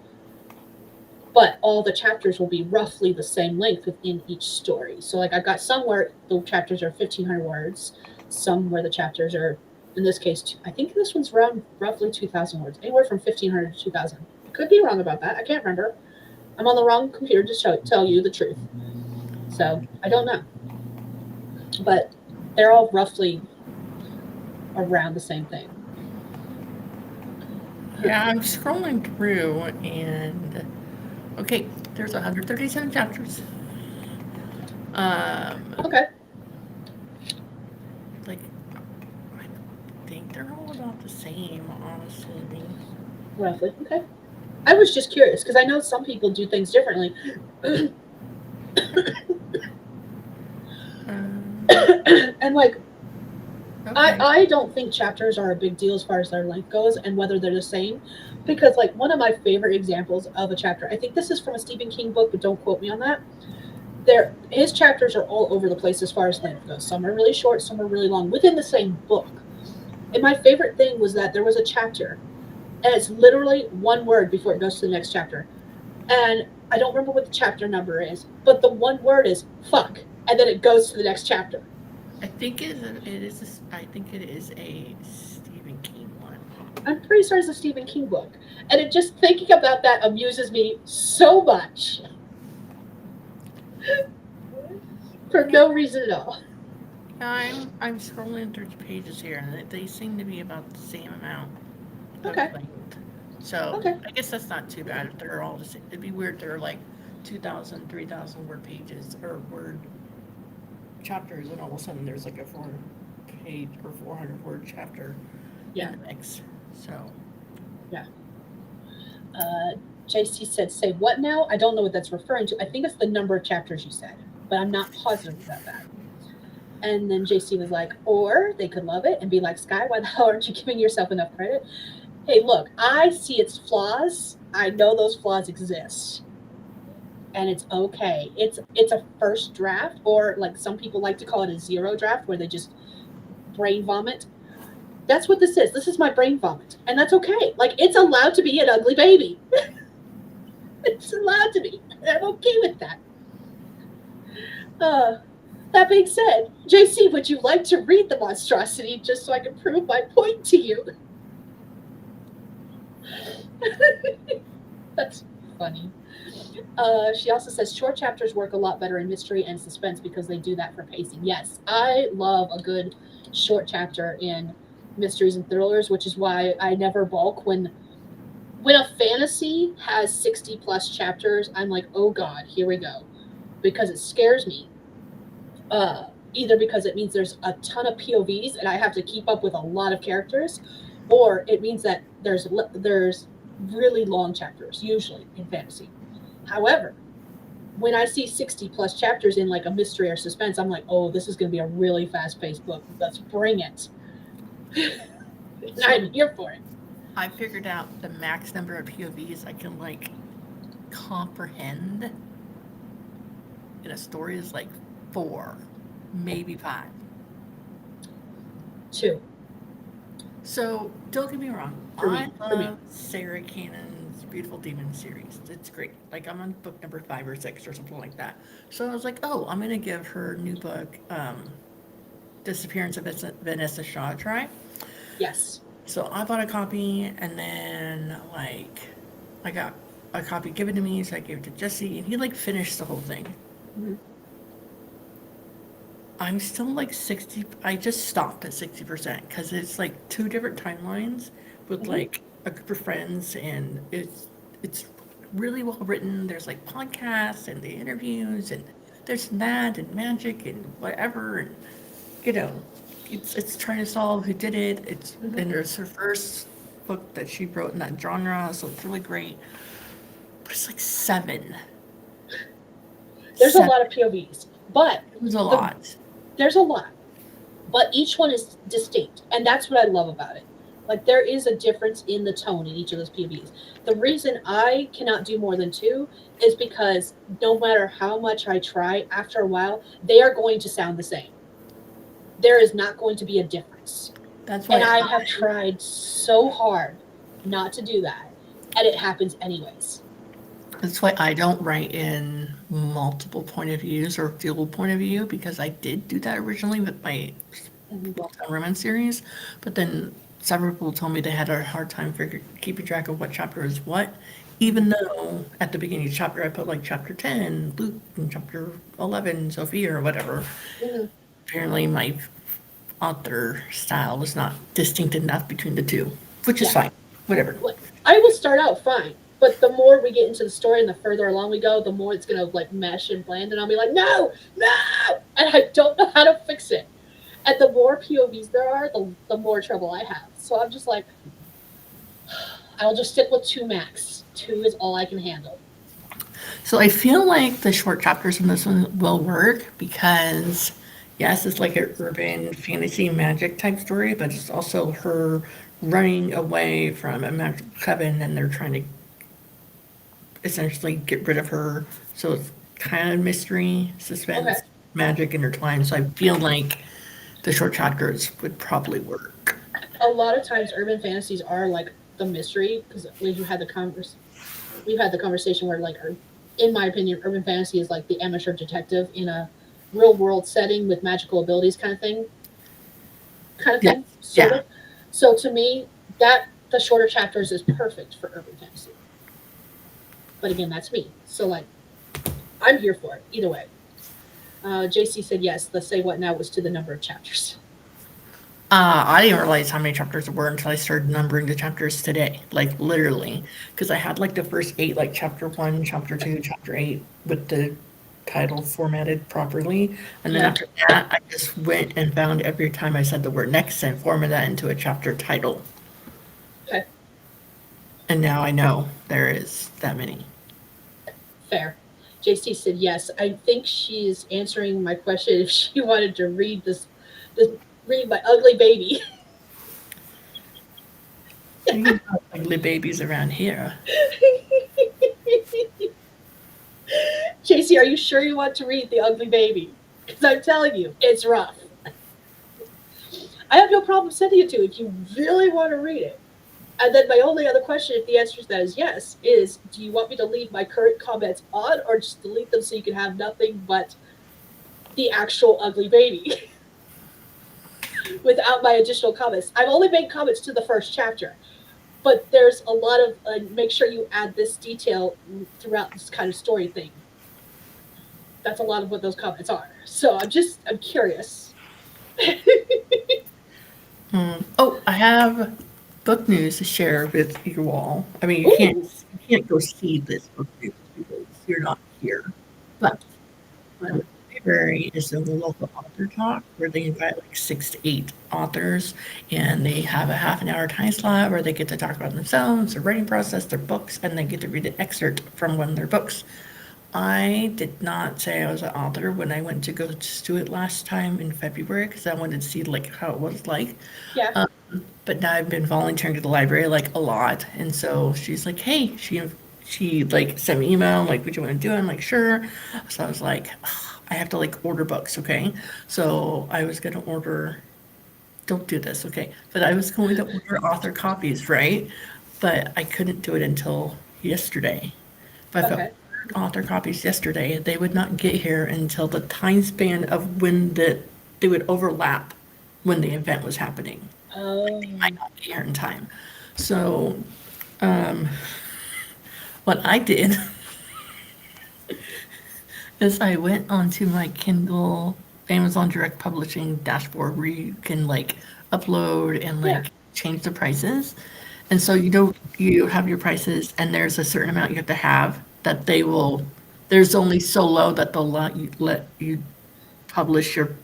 But all the chapters will be roughly the same length within each story. So like I've got some where the chapters are 1,500 words, some where the chapters are, in this case, I think this one's around roughly 2,000 words, anywhere from 1,500 to 2,000. I could be wrong about that. I can't remember. I'm on the wrong computer to tell you the truth. So I don't know. But they're all roughly around the same thing. Yeah, I'm scrolling through, and okay, there's 137 chapters. Okay. Like, I think they're all about the same, honestly. Roughly. Okay. I was just curious because I know some people do things differently. And like Okay. I don't think chapters are a big deal as far as their length goes and whether they're the same. Because like one of my favorite examples of a chapter, I think this is from a Stephen King book, but don't quote me on that. His chapters are all over the place as far as length goes. Some are really short, some are really long within the same book. And my favorite thing was that there was a chapter, and it's literally one word before it goes to the next chapter. And I don't remember what the chapter number is, but the one word is fuck, and then it goes to the next chapter. I think I think it is a Stephen King one. I'm pretty sure it's a Stephen King book. And it just thinking about that amuses me so much. For no reason at all. I'm scrolling through the pages here, and they seem to be about the same amount of Okay. length. So Okay. I guess that's not too bad if they're all the same. It'd be weird if they're like 2,000, 3,000 word pages or word chapters, and all of a sudden there's like a 400-page or 400-word chapter Yeah. in the mix. So Yeah. JC said, say what now? I don't know what that's referring to. I think it's the number of chapters you said, but I'm not positive about that. And then JC was like, or they could love it and be like, Skye, why the hell aren't you giving yourself enough credit? Hey, look, I see its flaws. I know those flaws exist, and it's okay. It's a first draft, or like some people like to call it a zero draft, where they just brain vomit. That's what this is. This is my brain vomit, and that's okay. Like it's allowed to be an ugly baby. It's allowed to be. I'm okay with that. Uh, that being said, JC, would you like to read the monstrosity just so I can prove my point to you? That's funny. She also says short chapters work a lot better in mystery and suspense because they do that for pacing. Yes, I love a good short chapter in mysteries and thrillers, which is why I never balk when a fantasy has 60 plus chapters. I'm like, oh god, here we go, because it scares me. Uh, Either because it means there's a ton of POVs and I have to keep up with a lot of characters, or it means that there's really long chapters usually in fantasy. However, when I see 60 plus chapters in like a mystery or suspense, I'm like, oh, this is going to be a really fast paced book. Let's bring it. And So I'm here for it. I figured out the max number of POVs I can like comprehend in a story is like 4, maybe 5. Two So don't get me wrong, for I me. For me. love Sarah Cannon's Beautiful Demon series. It's great. Like I'm on book number 5 or 6 or something like that. So I was like, oh, I'm gonna give her new book, Disappearance of Vanessa Shaw a try. Yes. So I bought a copy, and then like I got a copy given to me, so I gave it to Jesse, and he like finished the whole thing. Mhm. I'm still like 60. I just stopped at 60% because it's like 2 different timelines with Mhm. like a group of friends, and it's really well written. There's like podcasts and the interviews, and there's that and magic and whatever, and you know, it's trying to solve who did it. It's Mhm. and there's her first book that she wrote in that genre, so it's really great. But it's like There's a seven. lot of POVs, but It was a the lot. there's a lot, but each one is distinct, and that's what I love about it. Like there is a difference in the tone in each of those POVs. The reason I cannot do more than two is because no matter how much I try, after a while they are going to sound the same. There is not going to be a difference. That's And why I have tried so hard not to do that, and it happens anyways. I don't write in multiple point of views or dual point of view because I did do that originally with my Mhm. well-done romance series, but then several people told me they had a hard time keeping track of what chapter is what, Mhm. even though at the beginning of the chapter I put like chapter 10 Luke and chapter 11 Sophia or whatever. Mhm. Apparently my author style was not distinct enough between the two, which is Yeah. fine. Whatever. Like, I will start out fine, but the more we get into the story and the further along we go, the more it's gonna like mesh and blend, and I'll be like, no, no, and I don't know how to fix it. And the more POVs there are, the more trouble I have. So I'm just like, I'll just stick with two max. Two is all I can handle. So I feel like the short chapters in this one will work because, yes, it's like an urban fantasy magic type story, but it's also her running away from a magical coven and they're trying to essentially get rid of her. So it's kind of mystery, Okay. suspense, magic intertwined. So I feel like the short chapters would probably work. A lot of times, urban fantasies are like the mystery because we've had the conversation where like, in my opinion, urban fantasy is like the amateur detective in a real world setting with magical abilities Yeah. sort Yeah. of. So to me, that the shorter chapters is perfect for urban fantasy. But again, that's me. So like, I'm here for it either way. JC said yes. The say what now was to the number of chapters. I didn't realize how many chapters there were until I started numbering the chapters today, like literally, because I had like the first 8, like chapter 1, chapter 2, chapter 8, with the title formatted properly, and then Yeah. after that, I just went and found every time I said the word next and formatted that into a chapter title, Okay. and now I know there is that many. Fair. JC said yes. I think she's answering my question if she wanted to read this read my ugly baby. You can have ugly babies around here. JC, are you sure you want to read The Ugly Baby? Because I'm telling you, it's rough. I have no problem sending it to you if you really want to read it. And then my only other question, if the answer to that is yes, is do you want me to leave my current comments on or just delete them so you can have nothing but the actual ugly baby without my additional comments? I've only made comments to the first chapter, but there's a lot of make sure you add this detail throughout this kind of story thing. That's a lot of what those comments are. So I'm curious. Oh, I have book news to share with you all. I mean, Ooh, you can't go see this book news because you're not here. But my library is a local author talk where they invite like 6 to 8 authors, and they have a half an hour time slot where they get to talk about themselves, their writing process, their books, and they get to read an excerpt from one of their books. I did not say I was an author when I went to go do it last time in February because I wanted to see like how it was like. yeah. But now I've been volunteering to the library like a lot, and so she's like, "Hey," she like sent me an email like, "Would you want to do it?" I'm like, "Sure." So I was like, "I have to like order books, okay?" So I was gonna order. Don't do this, okay? But I was going to order author copies, right? But I couldn't do it until yesterday. But if I Okay. ordered author copies yesterday, they would not get here until the time span of when they would overlap when the event was happening. Oh, Might not get here in time. So, what I did is I went onto my Kindle Amazon Direct Publishing dashboard where you can like upload and yeah. like change the prices. And so you have your prices and there's a certain amount you have to have that they will there's only so low that they'll let you publish your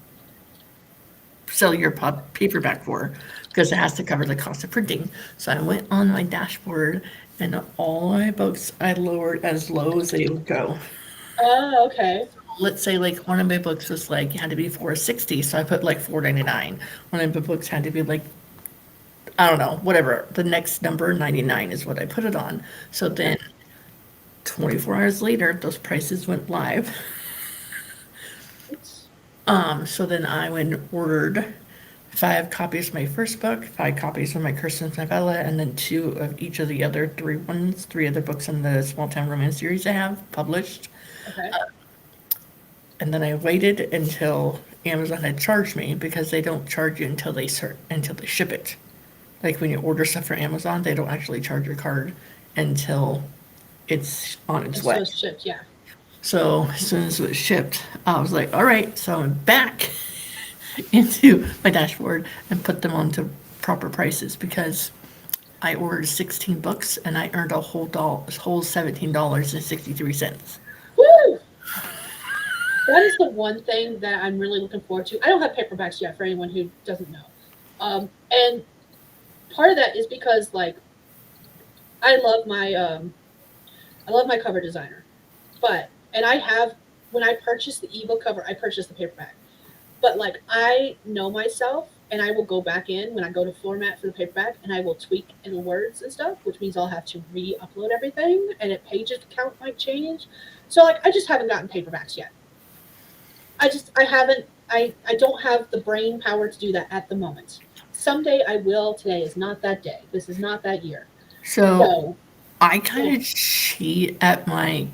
sell your paperback for because it has to cover the cost of printing. So I went on my dashboard and all my books I lowered as low as they would go. Oh, okay. Let's say like one of my books was like had to be 460, so I put like 499. One of my books had to be like I don't know, whatever. The next number 99 is what I put it on. So Okay. then 24 hours later, those prices went live. Oops. So then I went and ordered 5 copies of my first book, 5 copies of my Christmas novella, and then 2 of each of the other 3 other books in the small town romance series I have published. Okay. And then I waited until Amazon had charged me because they don't charge you until they ship it. Like when you order stuff from Amazon, they don't actually charge your card until it's on its And so way. it's shipped. Yeah. So as soon as it was shipped, I was like, all right, so I'm back into my dashboard and put them onto proper prices because I ordered 16 books and I earned a whole $17.63. Woo! That is the one thing that I'm really looking forward to. I don't have paperbacks yet for anyone who doesn't know. And part of that is because like I love my I love my cover designer. But and I have when I purchased the ebook cover, I purchased the paperback. But like I know myself and I will go back in when I go to format for the paperback and I will tweak in the words and stuff, which means I'll have to re-upload everything and it pages count might change. So like I just haven't gotten paperbacks yet. I haven't I don't have the brain power to do that at the moment. Someday I will. Today is not that day. This is not that year. So So I yeah. kind of cheat at my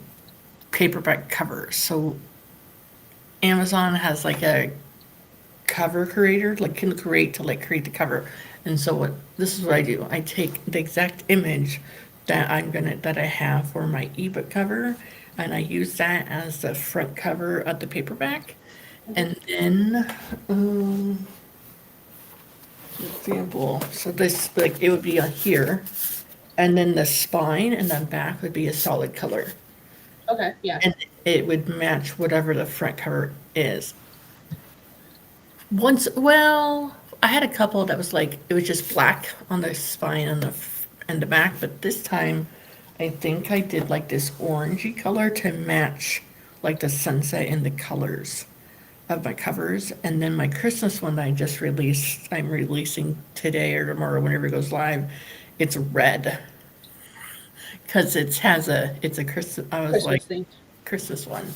paperback covers. So Amazon has like a cover creator, like can create to like create the cover. And so what this is what I do. I take the exact image that I have for my ebook cover and I use that as the front cover of the paperback. Mhm. And then for example, so this like it would be on here and then the spine and the back would be a solid color. Okay. Yeah. And it would match whatever the front cover is. Once, well, I had a couple that was like it was just black on the spine and the back, but this time I think I did like this orangey color to match like the sunset and the colors of my covers. And then my Christmas one that I just released, I'm releasing today or tomorrow, whenever it goes live, It's red because it's a Christmas. I was like Christmas thing. Christmas one.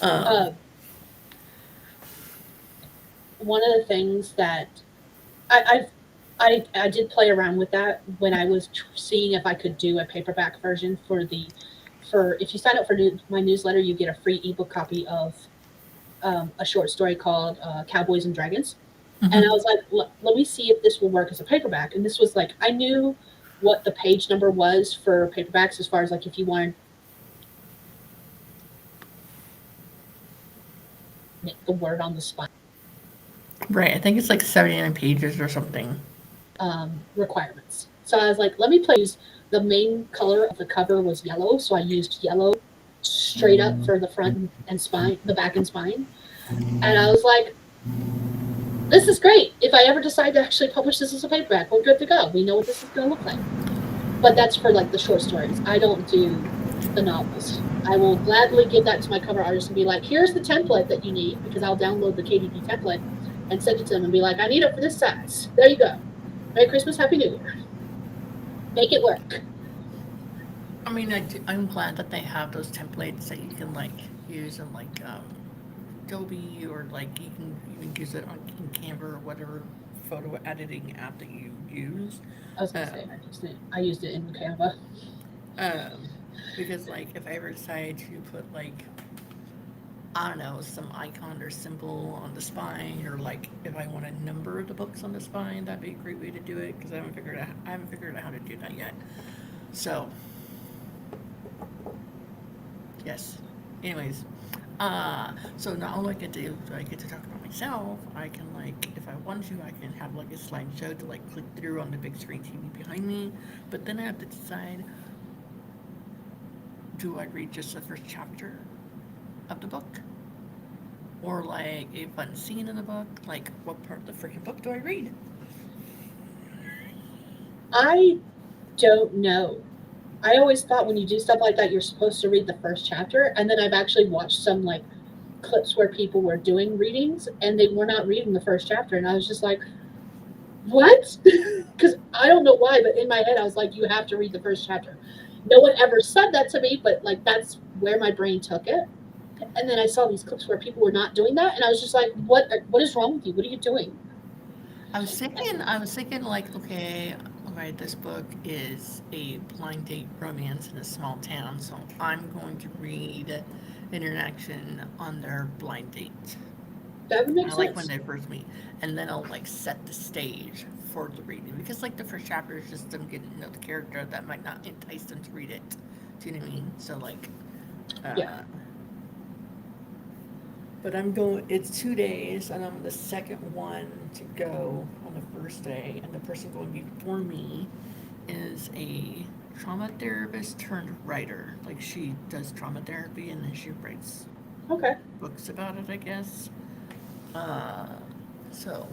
Uh, one of the things that I've I did play around with that when I was seeing if I could do a paperback version for if you sign up for my newsletter, you get a free ebook copy of a short story called Cowboys and Dragons. And I Hmm. was like, let me see if this will work as a paperback. And this was like, I knew what the page number was for paperbacks as far as like if you wanted the word on the spine Right. I think it's like 79 pages or something. requirements. So I was like, let me play. The main color of the cover was yellow, so I used yellow straight up for the front and spine, the back and spine. And I was like, this is great. If I ever decide to actually publish this as a paperback, we're good to go. We know what this is going to look like. But that's for like the short stories. I don't do the novels. I will gladly give that to my cover artist and be like, here's the template that you need because I'll download the KDP template and send it to them and be like, I need it for this size. There you go. Merry Christmas, Happy New Year. Make it work. I mean, I'm glad that they have those templates that you can like use in like Adobe or like you can even use it on in Canva or whatever photo editing app that you use. I was gonna say Um, I used it in Canva. um, because like if I ever decide to put like I don't know some icon or symbol on the spine or like if I want to number the books on the spine, that'd be a great way to do it because I haven't figured out how to do that yet. So yes. Anyways, so not only do I get to talk about myself, I can like, if I want to, I can have like a slideshow to like click through on the big screen TV behind me. But then I have to decide, do I read just the first chapter of the book, or like a fun scene in the book? Like, what part of the freaking book do I read? I don't know. I always thought when you do stuff like that, you're supposed to read the first chapter, and then I've actually watched some like clips where people were doing readings and they were not reading the first chapter, and I was just like, what? Because I don't know why, but in my head I was like, you have to read the first chapter. No one ever said that to me, but like that's where my brain took it. And then I saw these clips where people were not doing that, and I was just like, what is wrong with you? What are you doing? I was thinking like, okay, all right, this book is a blind date romance in a small town, so I'm going to read interaction on their blind date. That would I make like when sense. they first meet, and then I'll like set the stage for the reading because like the first chapter is just them getting to know the character that might not entice them to read it. Do you know what I mean? So like, Yeah. uh, but I'm going. It's 2 days, and I'm the second one to go on the first day, and the person going before me is a trauma therapist turned writer. Like she does trauma therapy, and then she writes Okay. books about it, I guess. Uh, so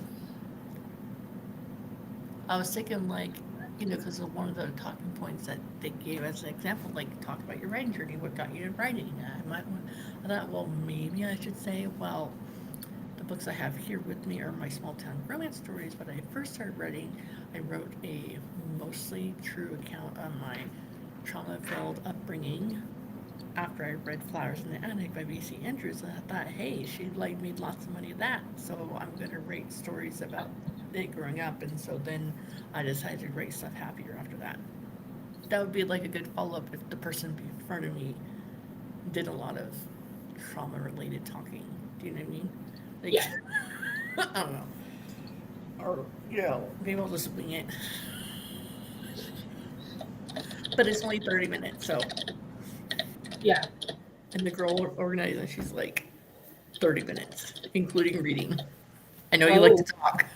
I was thinking, like, because of one of the talking points that they gave as an example, like, talk about your writing journey, what got you to writing. I thought, well, maybe I should say, well, the books I have here with me are my small town romance stories. When I first started writing, I wrote a mostly true account of my trauma filled upbringing after I read Flowers in the Attic by B.C. Andrews, and I thought, hey, she like made lots of money of that, so I'm gonna write stories about it growing up, and so then I decided to write stuff happier after that. That would be like a good follow up if the person in front of me did a lot of trauma related talking. Do you know what I mean? Like, Yeah. I don't know, or maybe I'll just wing it. But it's only 30 minutes, so Yeah. and the girl organizing, she's like 30 minutes, including reading. I know you like to Oh, talk.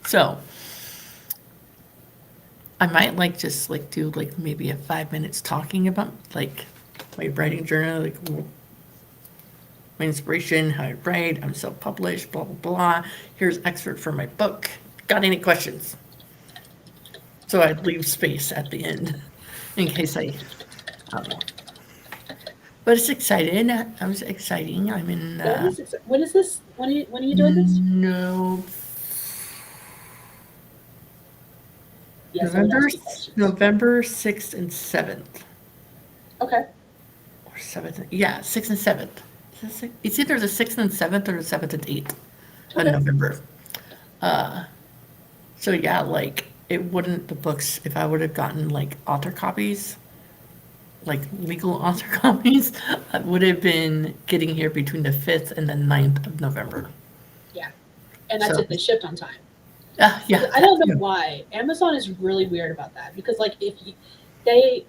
So I might like just like do like maybe a 5 minutes talking about like my writing journal, like my inspiration, how I write, I'm self-published, blah blah blah. Here's excerpt from my book. Got any questions? So I'd leave space at the end in case I don't know. But it's exciting. I was exciting. I'm in that is when is this? When are you doing this? no Yes, I would ask you questions. November 6th and 7th. Okay. Or 7th. Yeah, 6th and 7th. It's either the 6th and 7th or the 7th and 8th of Okay. November. So yeah, like it wouldn't, the books, if I would have gotten like author copies, like legal author copies, I would have been getting here between the 5th and the 9th of November. Yeah. And that's So, if they shipped on time. yeah. I don't that know too. why. Amazon is really weird about that because, like, if you, they,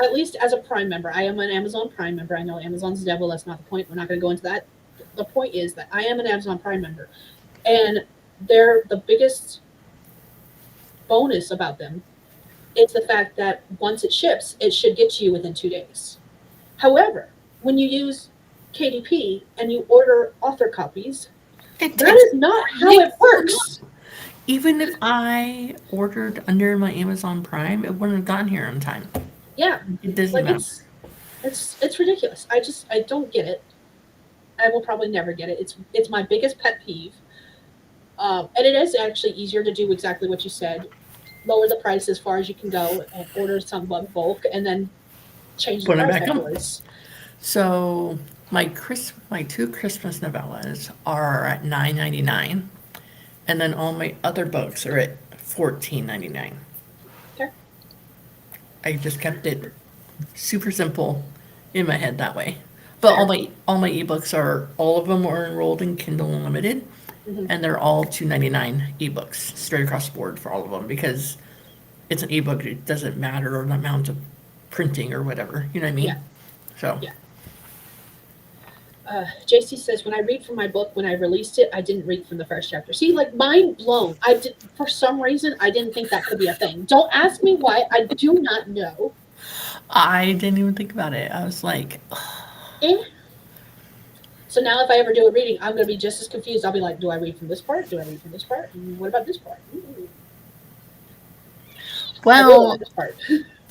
at least as a Prime member, I am an Amazon Prime member. I know Amazon's the devil. That's not the point. We're not going to go into that. The point is that I am an Amazon Prime member, and they're the biggest bonus about them is the fact that once it ships, it should get to you within 2 days. However, when you use KDP and you order author copies, It that takes, is not how it works. even if I ordered under my Amazon Prime, it wouldn't have gotten here on time. Yeah, It doesn't like matter. it's ridiculous. I don't get it. I will probably never get it. It's my biggest pet peeve. And it is actually easier to do exactly what you said. Lower the price as far as you can go and order some bulk and then change the Put it price back up. afterwards. So my two Christmas novellas are at $9.99, and then all my other books are at $14.99. Okay. I just kept it super simple in my head that way. But Fair. all my ebooks are, all of them are enrolled in Kindle Unlimited, Mhm. and they're all $2.99 ebooks straight across the board for all of them because it's an ebook. It doesn't matter the amount of printing or whatever. You know what I mean? Yeah. So Yeah. JC says, when I read from my book, when I released it, I didn't read from the first chapter. See, like mind blown. I did for some reason I didn't think that could be a thing. Don't ask me why. I do not know. I didn't even think about it. I was like, Eh. So now if I ever do a reading, I'm gonna be just as confused. I'll be like, do I read from this part? Do I read from this part? What about this part? Ooh, I really well, like this part.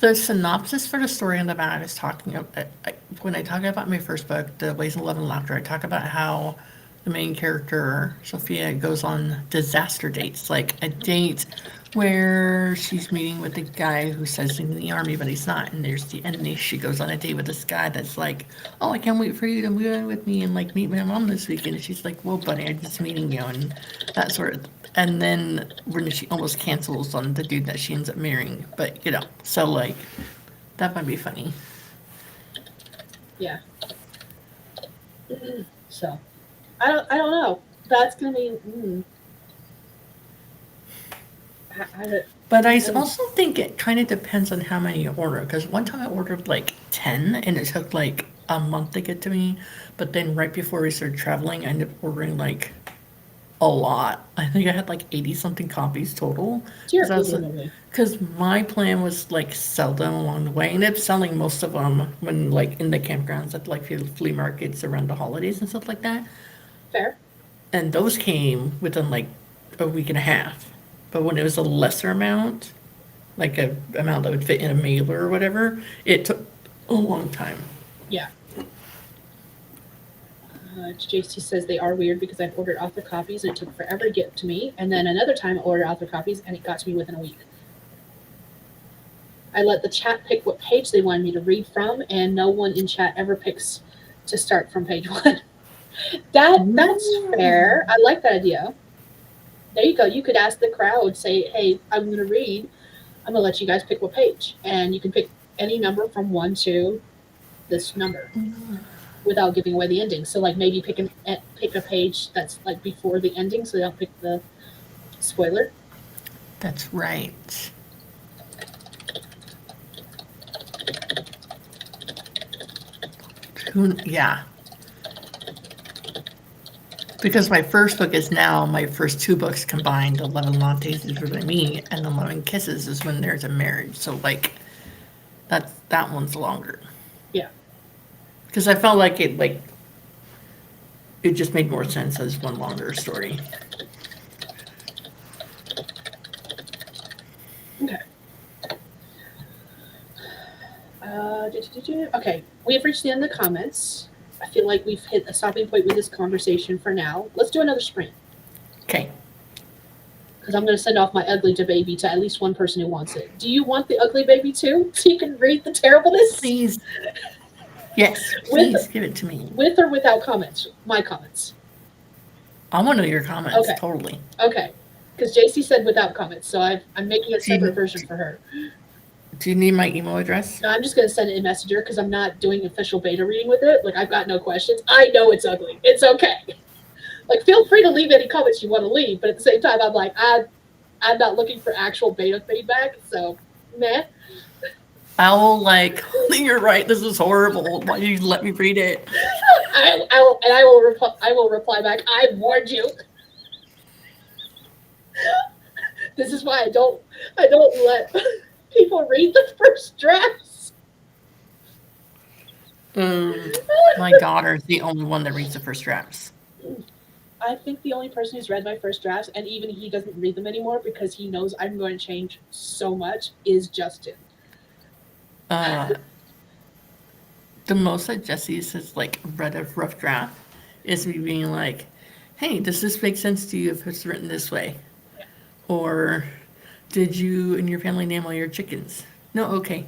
the synopsis for the story in the back is talking about, when I talk about my first book, The Ways of Love and Laughter, I talk about how the main character, Sophia, goes on disaster dates, like a date where she's meeting with a guy who says he's in the army, but he's not. And there's the ending. She goes on a date with this guy that's like, oh, I can't wait for you to move in with me and like meet my mom this weekend. And she's like, well, buddy, I'm just meeting you and that sort of. And then when she almost cancels on the dude that she ends up marrying, but you know, so like that might be funny. Yeah. So I don't know. That's gonna be. But I also think it kind of depends on how many you order. Because one time I ordered like 10 and it took like a month to get to me. But then right before we started traveling, I ended up ordering like a lot. I think I had like 80 something copies total. Dear Because my plan was like sell them along the way. I ended up selling most of them when like in the campgrounds at like flea markets around the holidays and stuff like that. Fair. And those came within like a week and a half. But when it was a lesser amount, like a amount that would fit in a mailer or whatever, it took a long time. Yeah. JC says they are weird because I've ordered author copies and it took forever to get to me. And then another time I ordered author copies and it got to me within a week. I let the chat pick what page they wanted me to read from, and no one in chat ever picks to start from page 1. That's fair. I like that idea. There you go. You could ask the crowd, say, hey, I'm going to read. I'm going to let you guys pick what page. And you can pick any number from 1 to this number without giving away the ending. So, like, maybe pick a page that's, like, before the ending so they don't pick the spoiler. That's right. Yeah. Because my first book is now my first two books combined. 11 Lattes is really me, and 11 Kisses is when there's a marriage. So like, that one's longer. Yeah. Because I felt like it just made more sense as one longer story. Okay. Okay, we have reached the end of the comments. I feel like we've hit a stopping point with this conversation for now. Let's do another sprint. Okay. because I'm going to send off my ugly baby to at least one person who wants it. Do you want the ugly baby too, so you can read the terribleness Please. Yes, with please give it to me. or without comments? My comments. I want to know your comments, Okay, totally. okay. Because JC said without comments, so I'm making a Do you, separate version for her. do you need my email address? No, I'm just going to send it in Messenger because I'm not doing official beta reading with it. Like, I've got no questions. I know it's ugly. It's okay. Like, feel free to leave any comments you want to leave, but at the same time, I'm like, I'm not looking for actual beta feedback, so meh. I will like, you're right, this is horrible. Why did you let me read it? I will reply back. I warned you. This is why I don't let people read the first drafts. Um, my daughter's the only one that reads the first drafts. I think the only person who's read my first drafts, and even he doesn't read them anymore because he knows I'm going to change so much, is Justin. Uh, the most that Jesse's has like read a rough draft is me being like, "Hey, does this make sense to you if it's written this way?" Or, "Did you and your family name all your chickens?" No, okay,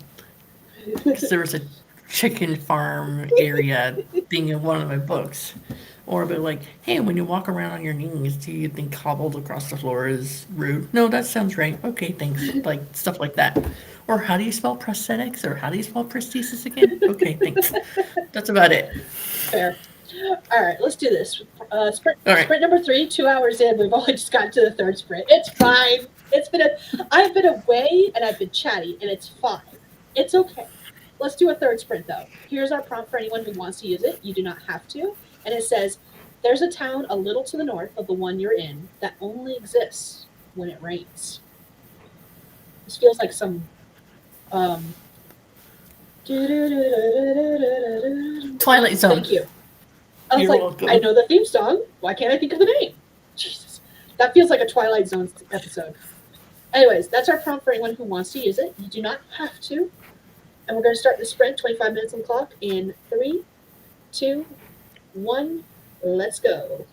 because there was a chicken farm area thing in one of my books. Or be like, "Hey, when you walk around on your knees, do you think hobbled across the floor is rude?" No, that sounds right. Okay, thanks. Like stuff like that. Or how do you spell prosthetics? Or how do you spell prosthesis again? Okay, thanks. That's about it. Fair. All right, let's do this. All right. Sprint number 3. 2 hours in, we've only just gotten to the third sprint. It's fine. I've been away and I've been chatty, and it's fine. It's okay. Let's do a third sprint though. Here's our prompt for anyone who wants to use it. You do not have to, and it says, "There's a town a little to the north of the one you're in that only exists when it rains." This feels like some um. Twilight Zone. Thank you. I was You're like, I welcome. know the theme song. Why can't I think of the name? Jesus. That feels like a Twilight Zone episode. Anyways, that's our prompt for anyone who wants to use it. You do not have to. And we're going to start the sprint, 25 minutes on the clock, in 3, 2, 1. Let's go.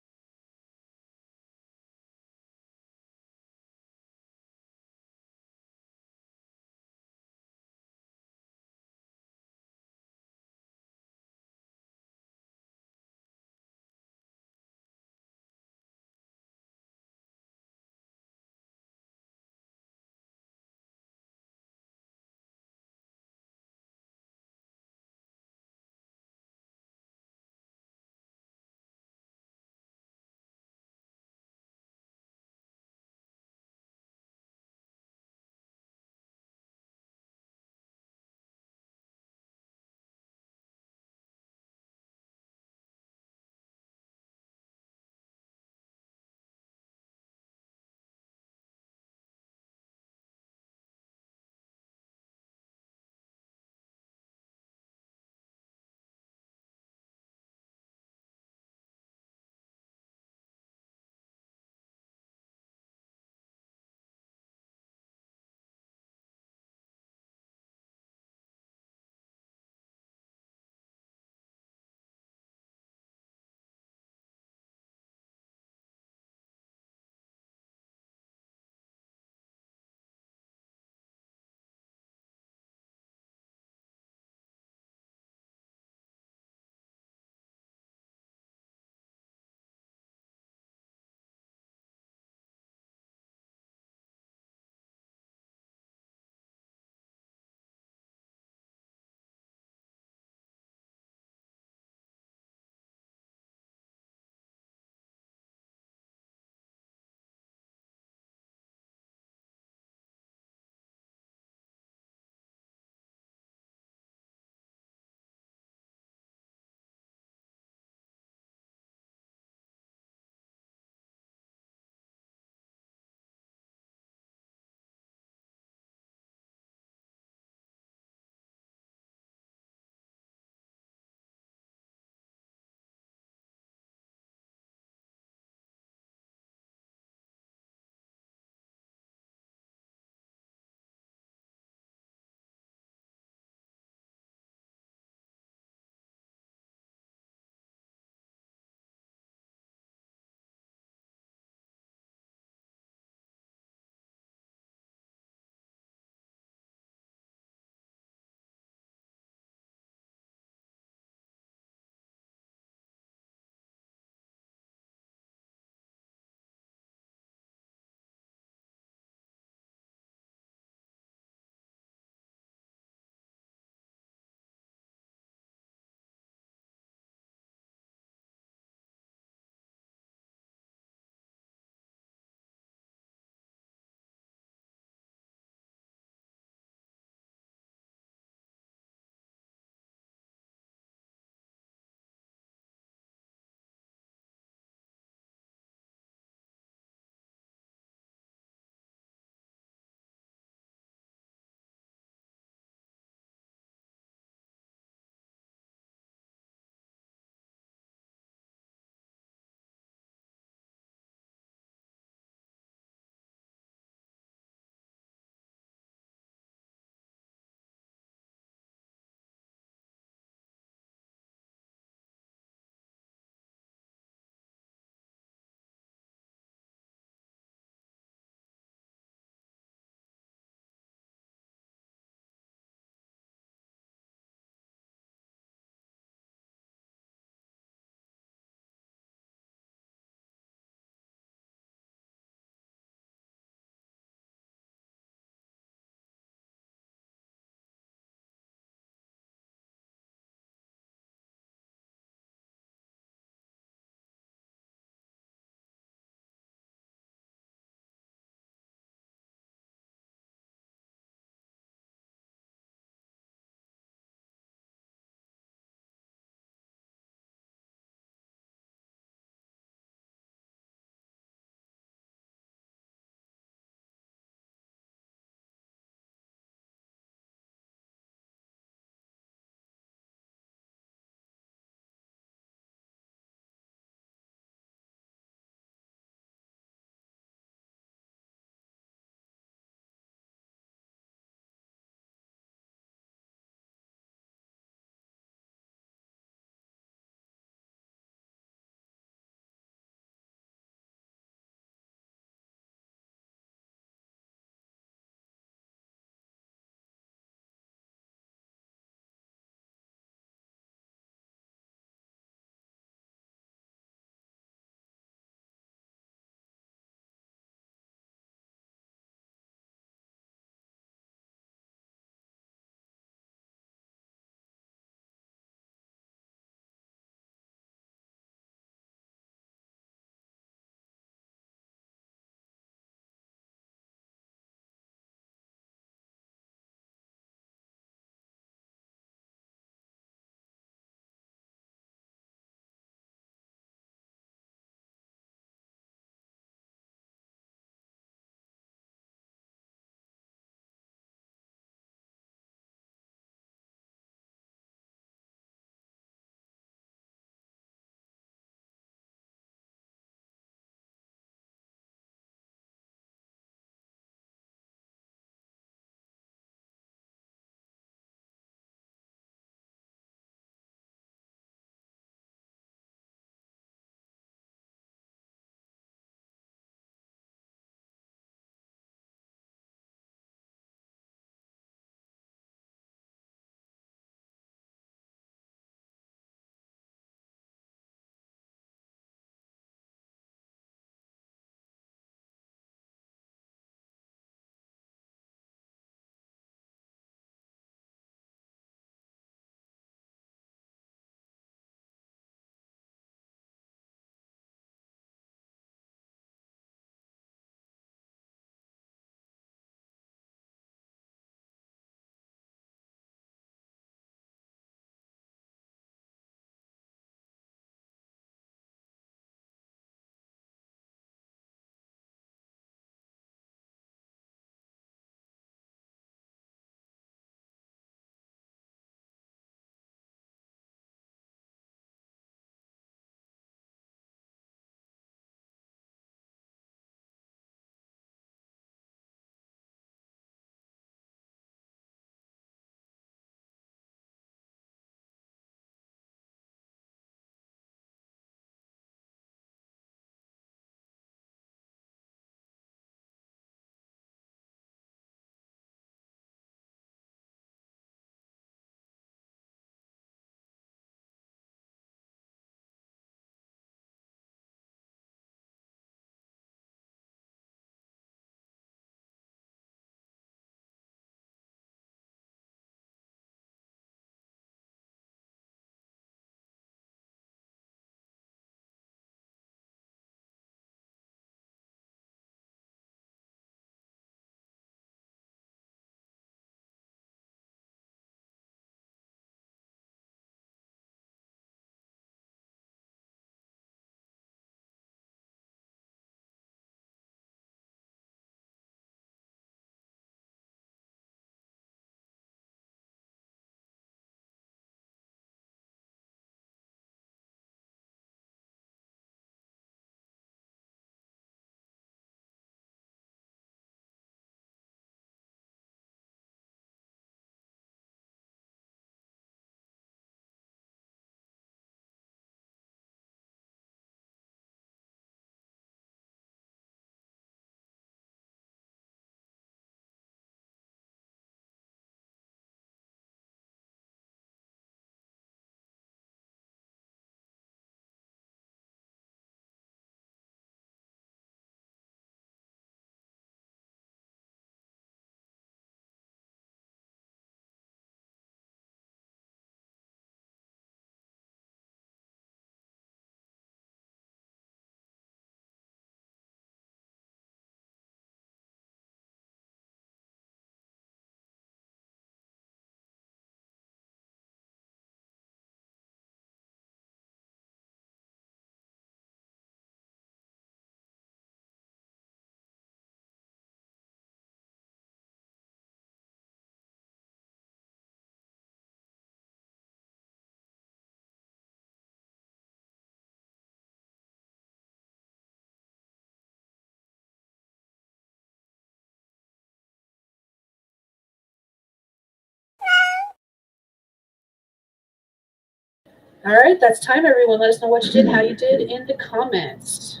All right, that's time, everyone. Let us know what you did, how you did in the comments.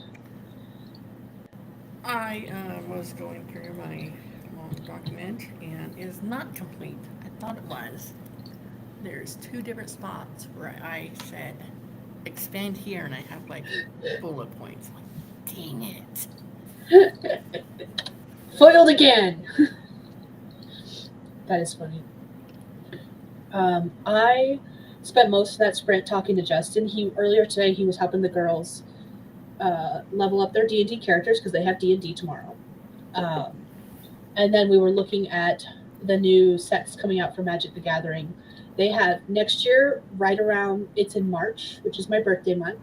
I was going through my document and it is not complete. I thought it was. There's two different spots where I said expand here and I have like bullet points. Like, dang it. Foiled again. That is funny. I spent most of that sprint talking to Justin. He earlier today he was helping the girls level up their D&D characters because they have D&D tomorrow. Um, and then we were looking at the new sets coming out for Magic the Gathering. They have next year, right around, it's in March, which is my birthday month.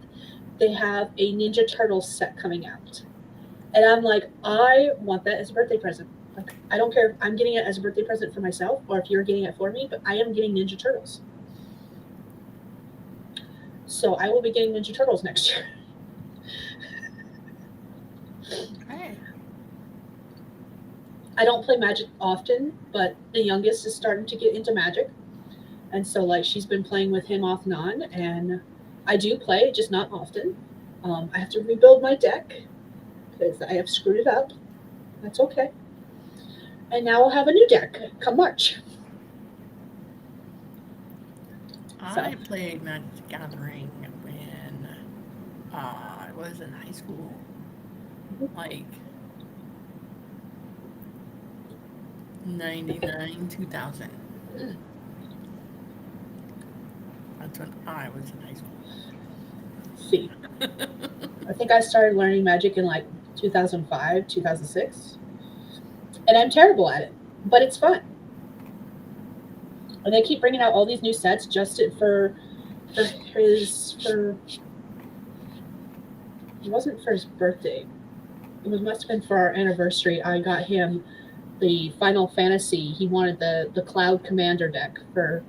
They have a Ninja Turtles set coming out. And I'm like, I want that as a birthday present. Like, I don't care if I'm getting it as a birthday present for myself or if you're getting it for me, but I am getting Ninja Turtles. So I will be getting Ninja Turtles next year. Hey. I don't play Magic often, but the youngest is starting to get into Magic. And so, like, she's been playing with him off and on. And I do play, just not often. I have to rebuild my deck because I have screwed it up. That's okay. And now I'll have a new deck come March. I played Magic the Gathering when I was in high school. Like 99, 2000. That's when I was in high school. See, I think I started learning Magic in like 2005, 2006. And I'm terrible at it, but it's fun. And they keep bringing out all these new sets just for it wasn't for his birthday. It must have been for our anniversary. I got him the Final Fantasy. He wanted the Cloud Commander deck for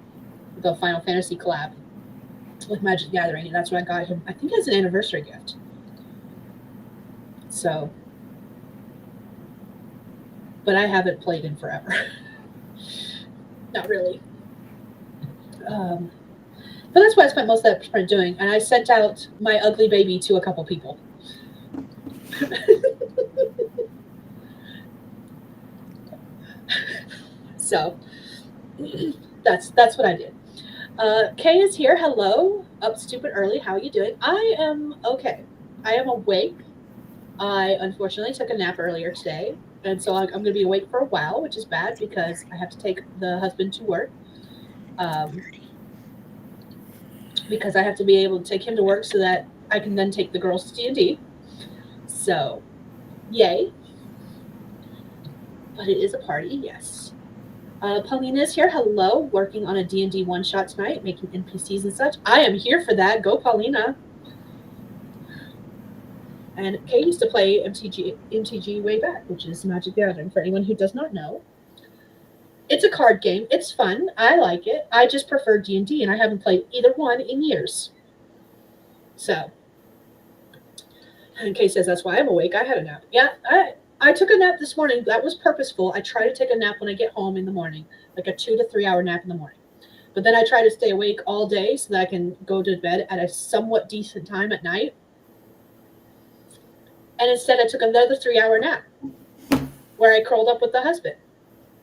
the Final Fantasy collab with Magic the Gathering, and that's what I got him. I think as an anniversary gift. So, but I haven't played in forever. Not really. But that's what I spent most of that sprint doing, and I sent out my ugly baby to a couple people. So that's what I did. Kay is here. Hello. Up stupid early. How are you doing? I am okay. I am awake. I unfortunately took a nap earlier today, and so I'm going to be awake for a while, which is bad because I have to take the husband to work. Because I have to be able to take him to work so that I can then take the girls to D&D. So, yay. But it is a party, yes. Paulina is here. Hello. Working on a D&D one-shot tonight, making NPCs and such. I am here for that. Go, Paulina. And Kay used to play MTG way back, which is Magic the Gathering, for anyone who does not know. It's a card game. It's fun. I like it. I just prefer D&D, and I haven't played either one in years. So, and Kay says, that's why I'm awake. I had a nap. Yeah, I took a nap this morning. That was purposeful. I try to take a nap when I get home in the morning, like a 2 to 3 hour nap in the morning. But then I try to stay awake all day so that I can go to bed at a somewhat decent time at night. And instead, I took another 3 hour nap where I curled up with the husband.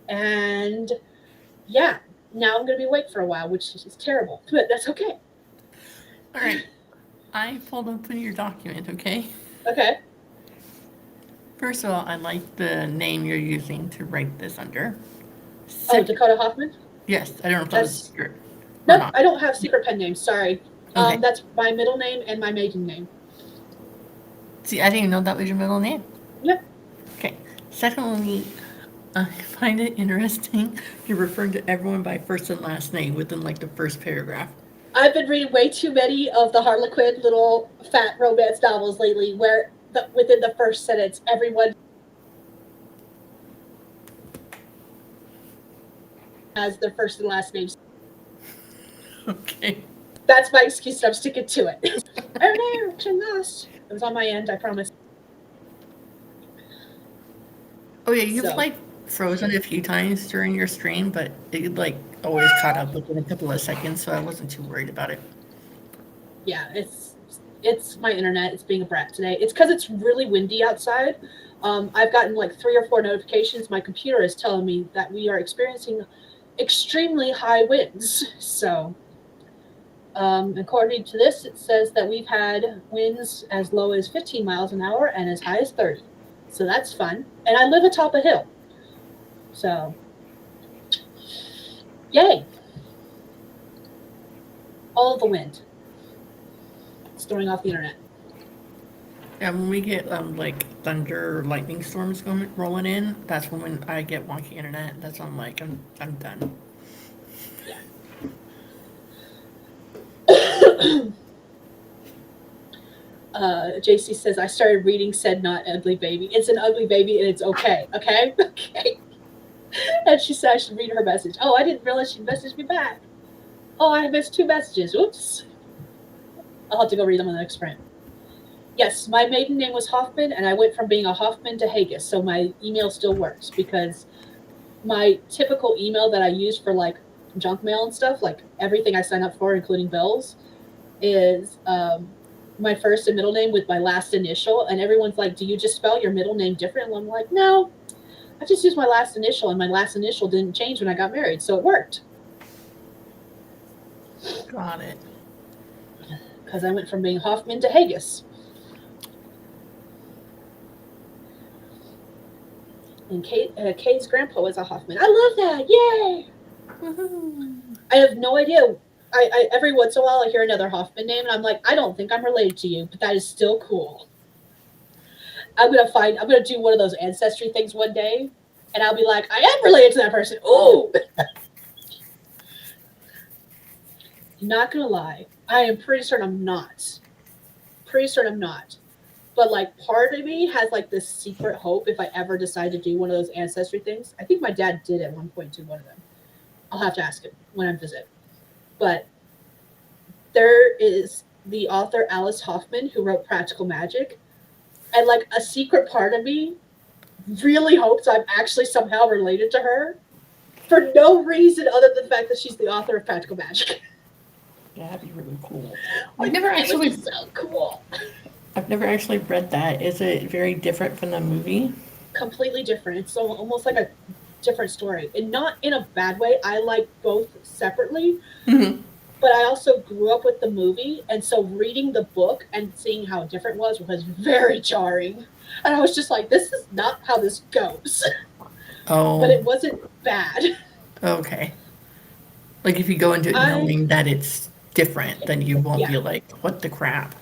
And yeah, now I'm going to be awake for a while, which is terrible, but that's okay. All right. I pulled open your document, okay? Okay. First of all, I like the name you're using to write this under. Dakota Hoffman? Yes, I don't know if that's secret. No, I don't have secret pen names. Sorry. Okay. That's my middle name and my maiden name. See, I didn't even know that was your middle name. Yep. Okay. Secondly, I find it interesting you're referring to everyone by first and last name within like the first paragraph. I've been reading way too many of the Harlequin little fat romance novels lately where within the first sentence, everyone has their first and last names. Okay. That's my excuse, and I'm sticking to it. Oh no, I'm lost. It was on my end, I promise. Oh yeah, you've like frozen a few times during your stream, but it like always caught up within a couple of seconds, so I wasn't too worried about it. Yeah, it's my internet. It's being a brat today. It's because it's really windy outside. I've gotten like 3 or 4 notifications. My computer is telling me that we are experiencing extremely high winds. So, according to this, it says that we've had winds as low as 15 miles an hour and as high as 30. So that's fun. And I live atop a hill. So, yay, all of the wind. It's throwing off the internet. Yeah, when we get like thunder, or lightning storms going rolling in, that's when I get wonky internet. That's when I'm like, I'm done. Yeah. JC says, I started reading Said Not Ugly Baby. It's an ugly baby and it's okay. Okay? Okay. And she said I should read her message. Oh, I didn't realize she messaged me back. Oh, I missed 2 messages. Oops. I'll have to go read them on the next print. Yes, my maiden name was Hoffman, and I went from being a Hoffman to Hegyes, so my email still works because my typical email that I use for like junk mail and stuff, like everything I sign up for, including bills, is my first and middle name with my last initial. And everyone's like, "Do you just spell your middle name different?" And I'm like, "No, I just used my last initial, and my last initial didn't change when I got married, so it worked." Got it. Because I went from being Hoffman to Hegyes. And Kate's grandpa was a Hoffman. I love that! Yay! Woohoo. I have no idea. I every once in a while I hear another Hoffman name, and I'm like, I don't think I'm related to you, but that is still cool. I'm gonna do one of those ancestry things one day, and I'll be like, I am related to that person. Ooh, not gonna lie, I am pretty certain I'm not. Pretty certain I'm not. But like, part of me has like this secret hope if I ever decide to do one of those ancestry things. I think my dad did at one point do one of them. I'll have to ask him when I visit. But there is the author Alice Hoffman who wrote Practical Magic, and like a secret part of me really hopes I'm actually somehow related to her for no reason other than the fact that she's the author of Practical Magic. That'd be really cool. I've Like, never it would actually, be so cool. I've never actually read that. Is it very different from the movie? Completely different. It's so, almost like a different story, and not in a bad way. I like both separately, Hmm. but I also grew up with the movie, and so reading the book and seeing how different it was very jarring. And I was just like, this is not how this goes. But Oh, it wasn't bad. okay. Like if you go into it I knowing that it's different, then you won't Yeah, be like, what the crap?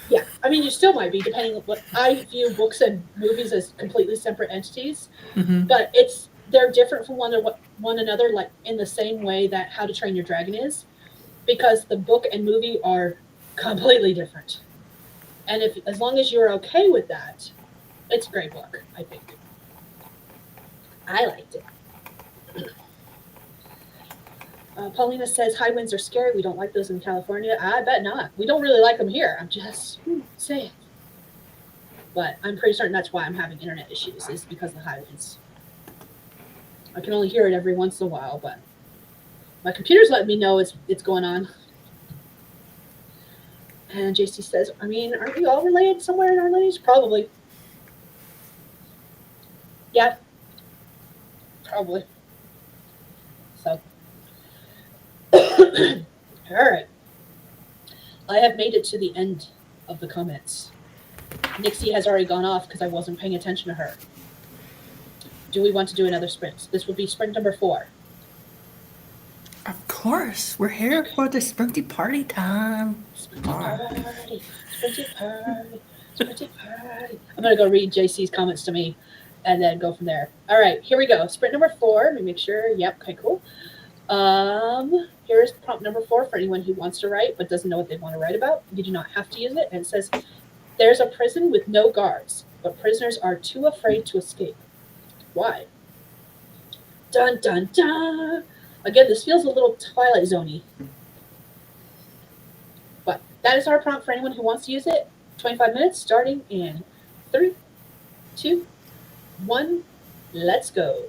yeah. I mean, you still might be depending on what I view books and movies as completely separate entities, Hmm. but they're different from one another, like in the same way that How to Train Your Dragon is, because the book and movie are completely different. And if as long as you're okay with that, it's a great book. I think I liked it. Paulina says high winds are scary. We don't like those in California. I bet not. We don't really like them here. I'm just saying. But I'm pretty certain that's why I'm having internet issues, is because of the high winds. I can only hear it every once in a while, but my computer's letting me know it's going on. And JC says, I mean, aren't we all related somewhere in our lineage? Probably. Yeah, probably. So, all right. I have made it to the end of the comments. Nixie has already gone off because I wasn't paying attention to her. Do we want to do another sprint? This will be sprint number 4. Of course, we're here for the sprinty party time. Sprinty Ah. party, sprinty party, sprinty party. I'm going to go read JC's comments to me and then go from there. All right, here we go. Sprint number 4. Let me make sure. Yep, okay, cool. Here's prompt number 4 for anyone who wants to write but doesn't know what they want to write about. You do not have to use it. And it says, there's a prison with no guards, but prisoners are too afraid to escape. Why? Dun dun dun. Again, this feels a little Twilight Zone-y. But that is our prompt for anyone who wants to use it. 25 minutes starting in 3, 2, 1. Let's go.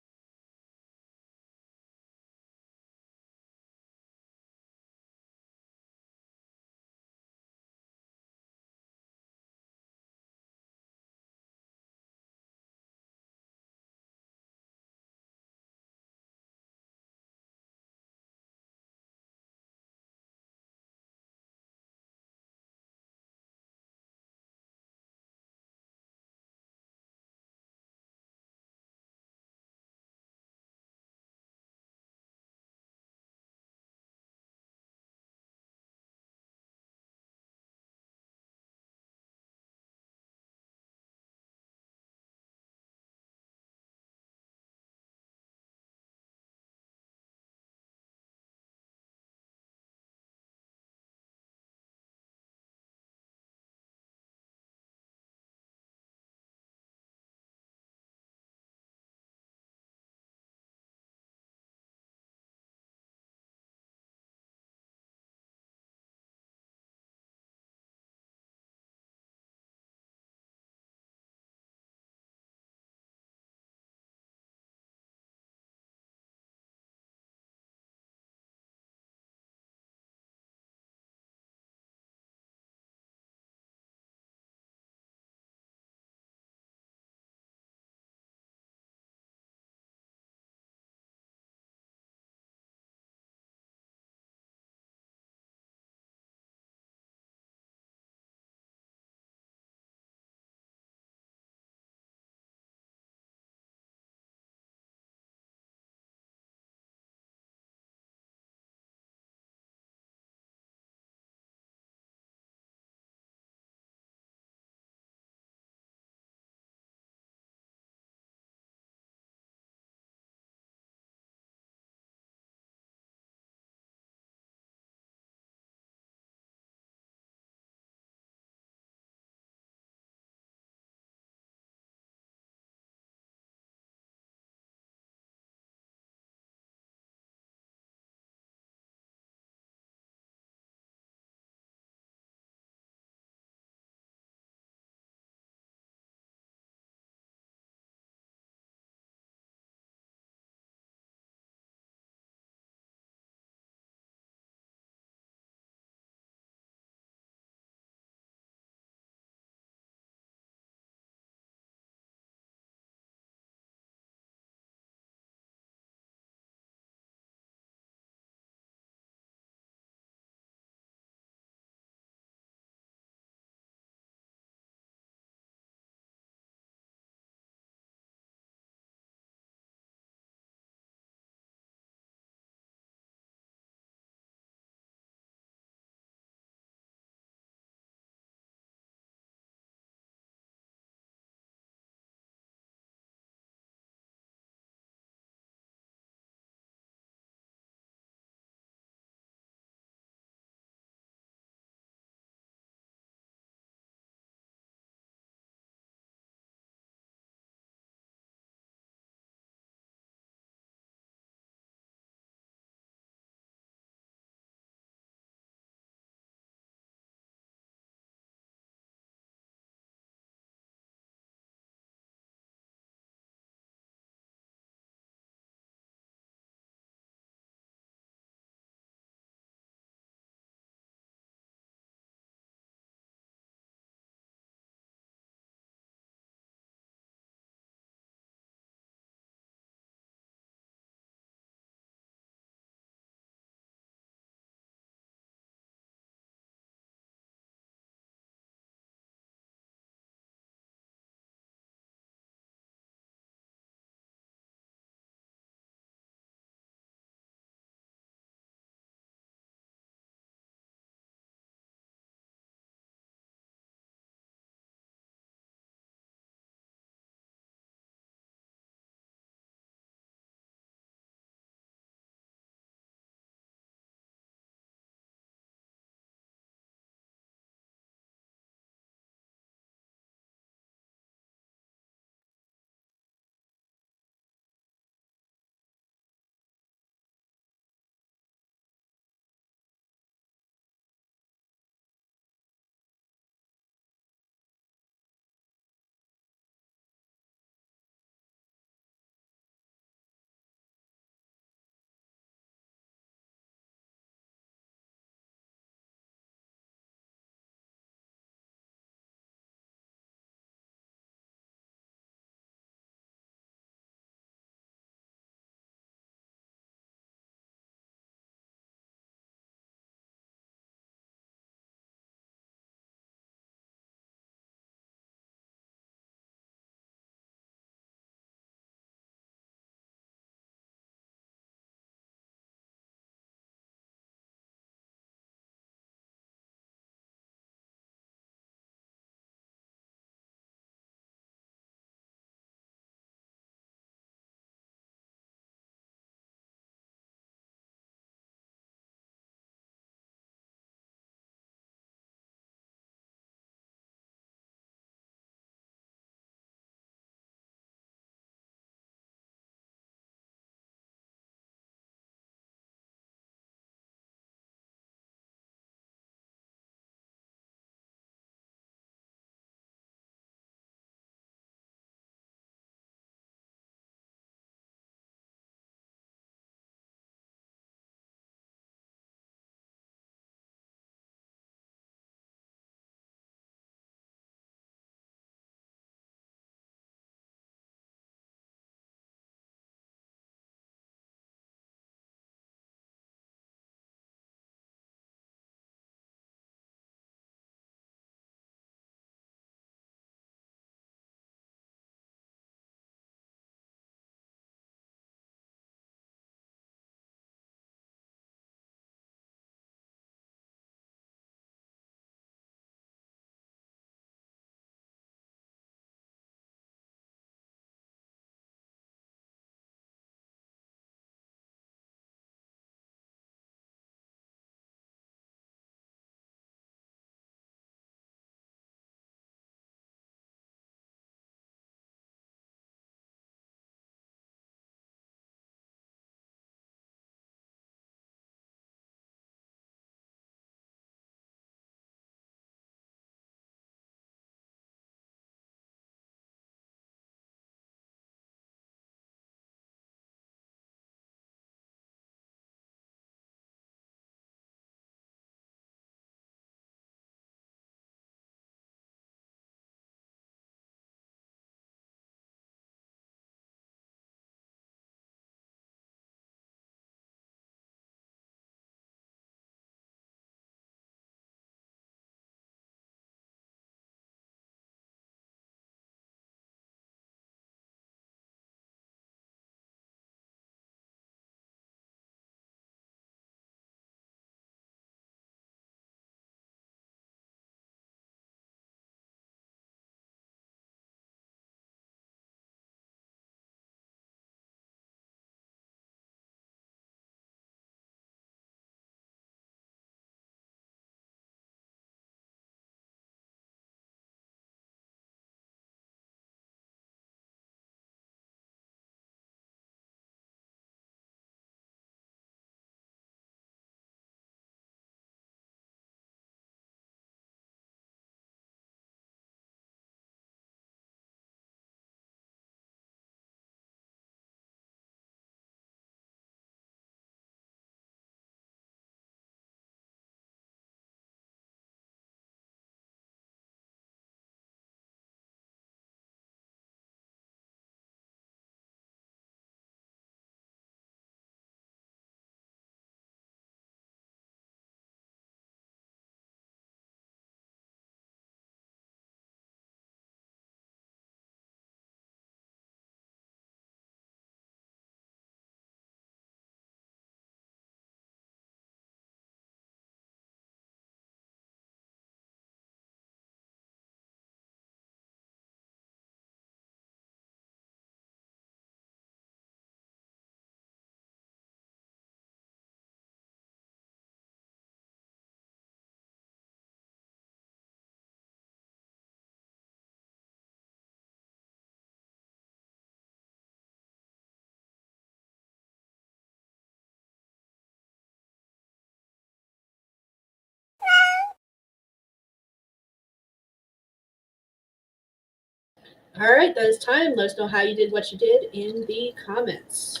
All right, that is time. Let us know how you did what you did in the comments.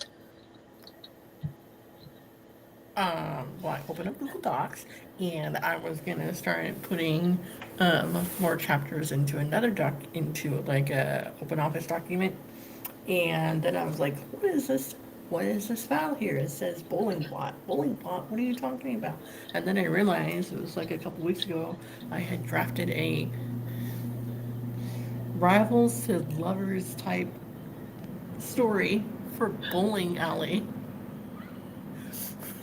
Well, I opened up Google Docs and I was gonna start putting more chapters into another doc into like a open office document. And then I was like, what is this? What is this file here? It says bowling plot. Bowling plot? What are you talking about? And then I realized it was like a couple weeks ago I had drafted a rivals to lovers type story for bowling alley.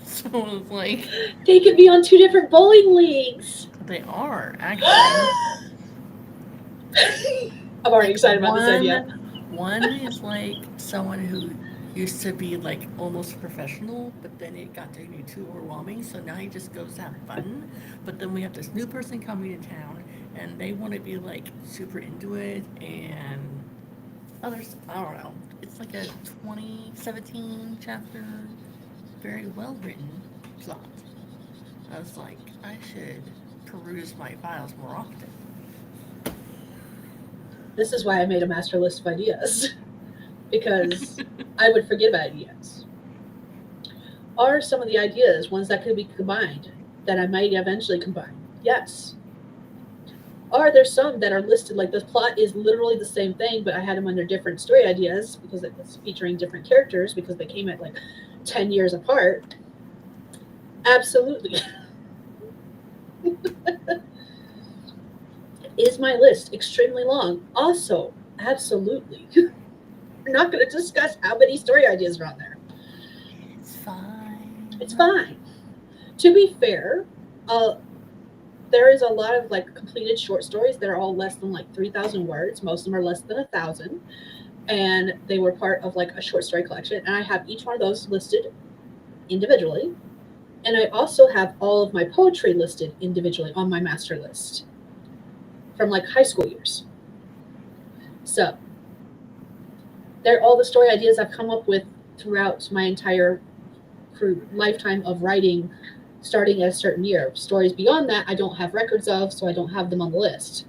So it was like, They could be on two different bowling leagues. they are actually. I'm already Like excited about this idea. one is like someone who used to be like almost professional, but then it got to be too overwhelming, so now he just goes to have fun. But then we have this new person coming to town and they want to be like super into it, and others, I don't know. It's like a 2017 chapter, very well written plot. I was like, I should peruse my files more often. This is why I made a master list of ideas because I would forget about ideas. Are some of the ideas ones that could be combined that I might eventually combine? Yes. Are there some that are listed like the plot is literally the same thing, but I had them under different story ideas because it was featuring different characters because they came at like 10 years apart? Absolutely. Is my list extremely long? Also, absolutely. We're not going to discuss how many story ideas are on there. It's fine. It's fine. To be fair, uh, there is a lot of like completed short stories that are all less than like 3,000 words. Most of them are less than 1,000, and they were part of like a short story collection. And I have each one of those listed individually, and I also have all of my poetry listed individually on my master list from like high school years. So they're all the story ideas I've come up with throughout my entire lifetime of writing, starting at a certain year. Stories beyond that, I don't have records of, so I don't have them on the list.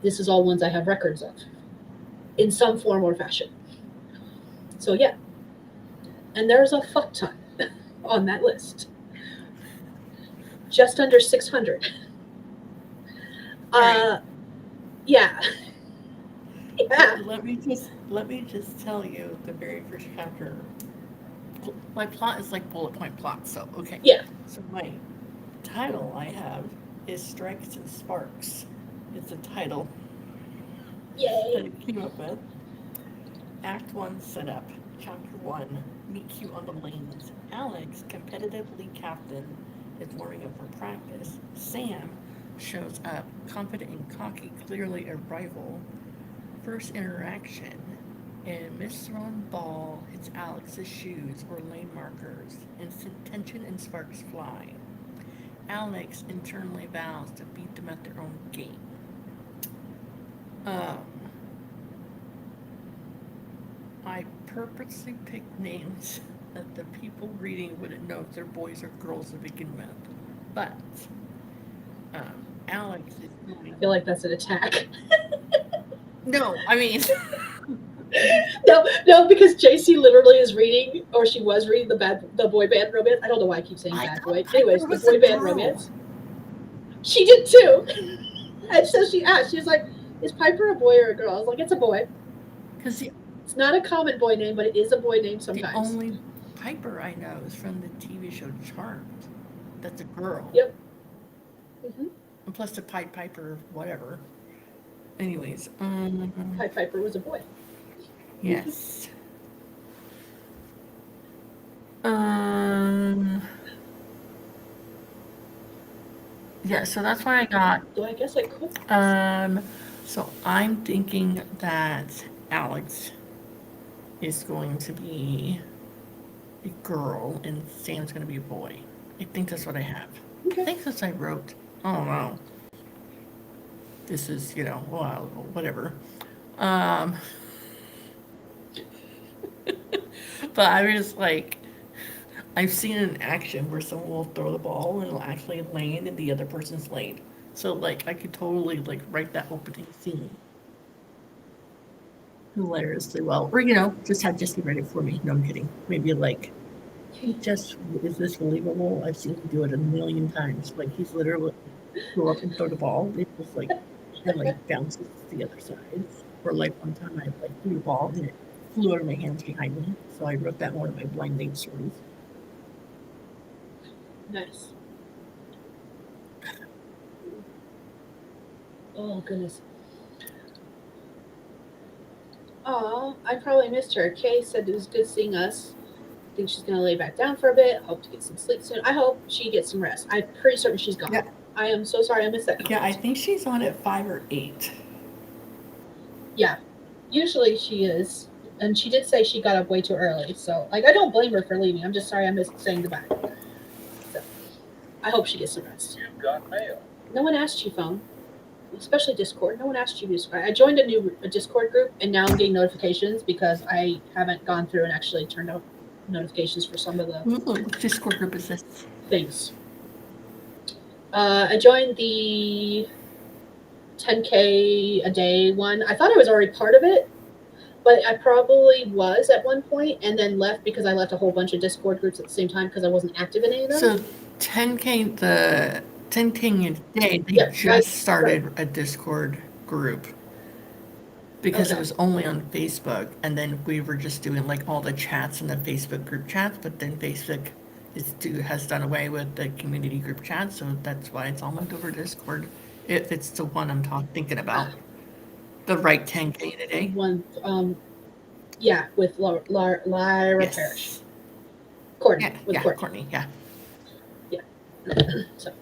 This is all ones I have records of in some form or fashion. So, yeah. And there's a fuck ton on that list. Just under 600. Right. Yeah. Yeah. Let me just tell you the very first chapter. My plot is like bullet point plot, so okay. Yeah. So my title I have is Strikes and Sparks. It's a title that Yay. I came up with. Act 1 setup. Chapter 1. Meet cute on the lanes. Alex, competitively captain, is warming up for practice. Sam shows up, confident and cocky, clearly a rival. First interaction. And Miss Ron Ball hits Alex's shoes or lane markers. Instant tension and sparks fly. Alex internally vows to beat them at their own game. Um, I purposely picked names that the people reading wouldn't know if they're boys or girls to begin with. But Alex is I going. feel like that's an attack. No, I mean, No, no, because JC literally is reading, or she was reading the boy band romance. I don't know why I keep saying I bad thought boy. Piper Anyways, the was a boy band girl. romance. She did too. And so she asked, she was like, "Is Piper a boy or a girl?" I was like, "It's a boy. Because It's not a common boy name, but it is a boy name the sometimes." only Piper I know is from the TV show Charmed. That's a girl. Yep. Mm-hmm. And plus the Pied Piper, whatever. Anyways, Pied Piper was a boy. yes. Um, yeah, so that's why I got. So I guess I could. Um, so I'm thinking that Alex is going to be a girl and Sam's going to be a boy. I think that's what I have. I Okay. think that's what I wrote. I don't know. This is, well, whatever. Um, but I was like, I've seen it in action where someone will throw the ball and it'll actually land in the other person's lane. So like I could totally like write that opening scene. hilariously well. Or, just have Jesse write it for me. No, I'm kidding. Maybe like, hey, Jess, is this believable? I've seen him do it a million times. Like, he's literally go up and throw the ball. It just like, and like bounces to the other side. Or like one time I like threw a ball and it flew out of my hands behind me. So I wrote that in one of my blind date stories. Nice. Oh, goodness. Aw, I probably missed her. Kay said it was good seeing us. I think she's going to lay back down for a bit. Hope to get some sleep soon. I hope she gets some rest. I'm pretty certain she's gone. Yeah. I am so sorry I missed that. Yeah, I think she's on at 5 or 8. Yeah, usually she is. And she did say she got up way too early. So, like, I don't blame her for leaving. I'm just sorry I missed saying goodbye. So, I hope she gets some rest. You've got mail. No one asked you, phone. Especially Discord. No one asked you to subscribe. I joined a Discord group, and now I'm getting notifications because I haven't gone through and actually turned out notifications for some of the Which Discord group is this? things. I joined the 10K a day one. I thought I was already part of it, but I probably was at one point and then left because I left a whole bunch of Discord groups at the same time because I wasn't active in any of them. So 10K, the 10K a day, they Yeah, just started a Discord group because Okay. it was only on Facebook, and then we were just doing like all the chats in the Facebook group chats, but then Facebook has done away with the community group chat, so that's why it's all moved over to Discord. If it's the one I'm thinking about, the right 10K in a day. One, yeah, with Lyra Parrish. Yes. Courtney. Yeah, With yeah, Courtney. Courtney, yeah. So,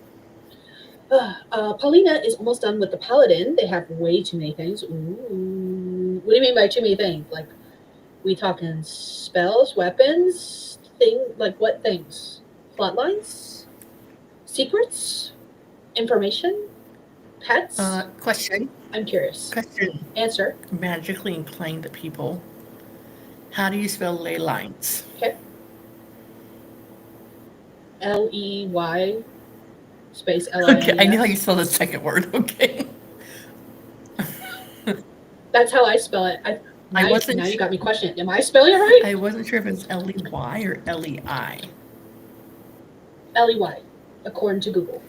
Paulina is almost done with the Paladin. They have way too many things. Ooh. What do you mean by too many things? Like, we talking spells, weapons, like what things? Plot lines? Secrets? Information? Pets? Question. I'm curious. Question. Answer. Magically inclined people. How do you spell ley lines? Okay. Ley space Lines. Okay, I know how you spell the second word. Okay. That's how I spell it. I wasn't now you sure. got me questioning. Am I spelling it right? I wasn't sure if it's Ley or Lei. Ley, according to Google.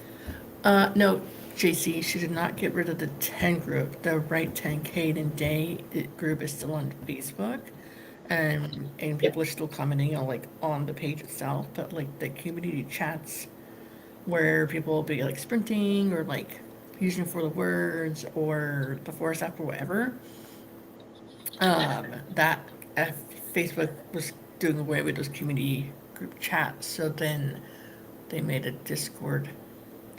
No, JC, she did not get rid of the 10 group. The right 10K in day group is still on Facebook, and people are still commenting on on the page itself. But like the community chats, where people will be like sprinting or like using for the words or the forest app or whatever. That Facebook was doing away with those community group chats, so then they made a Discord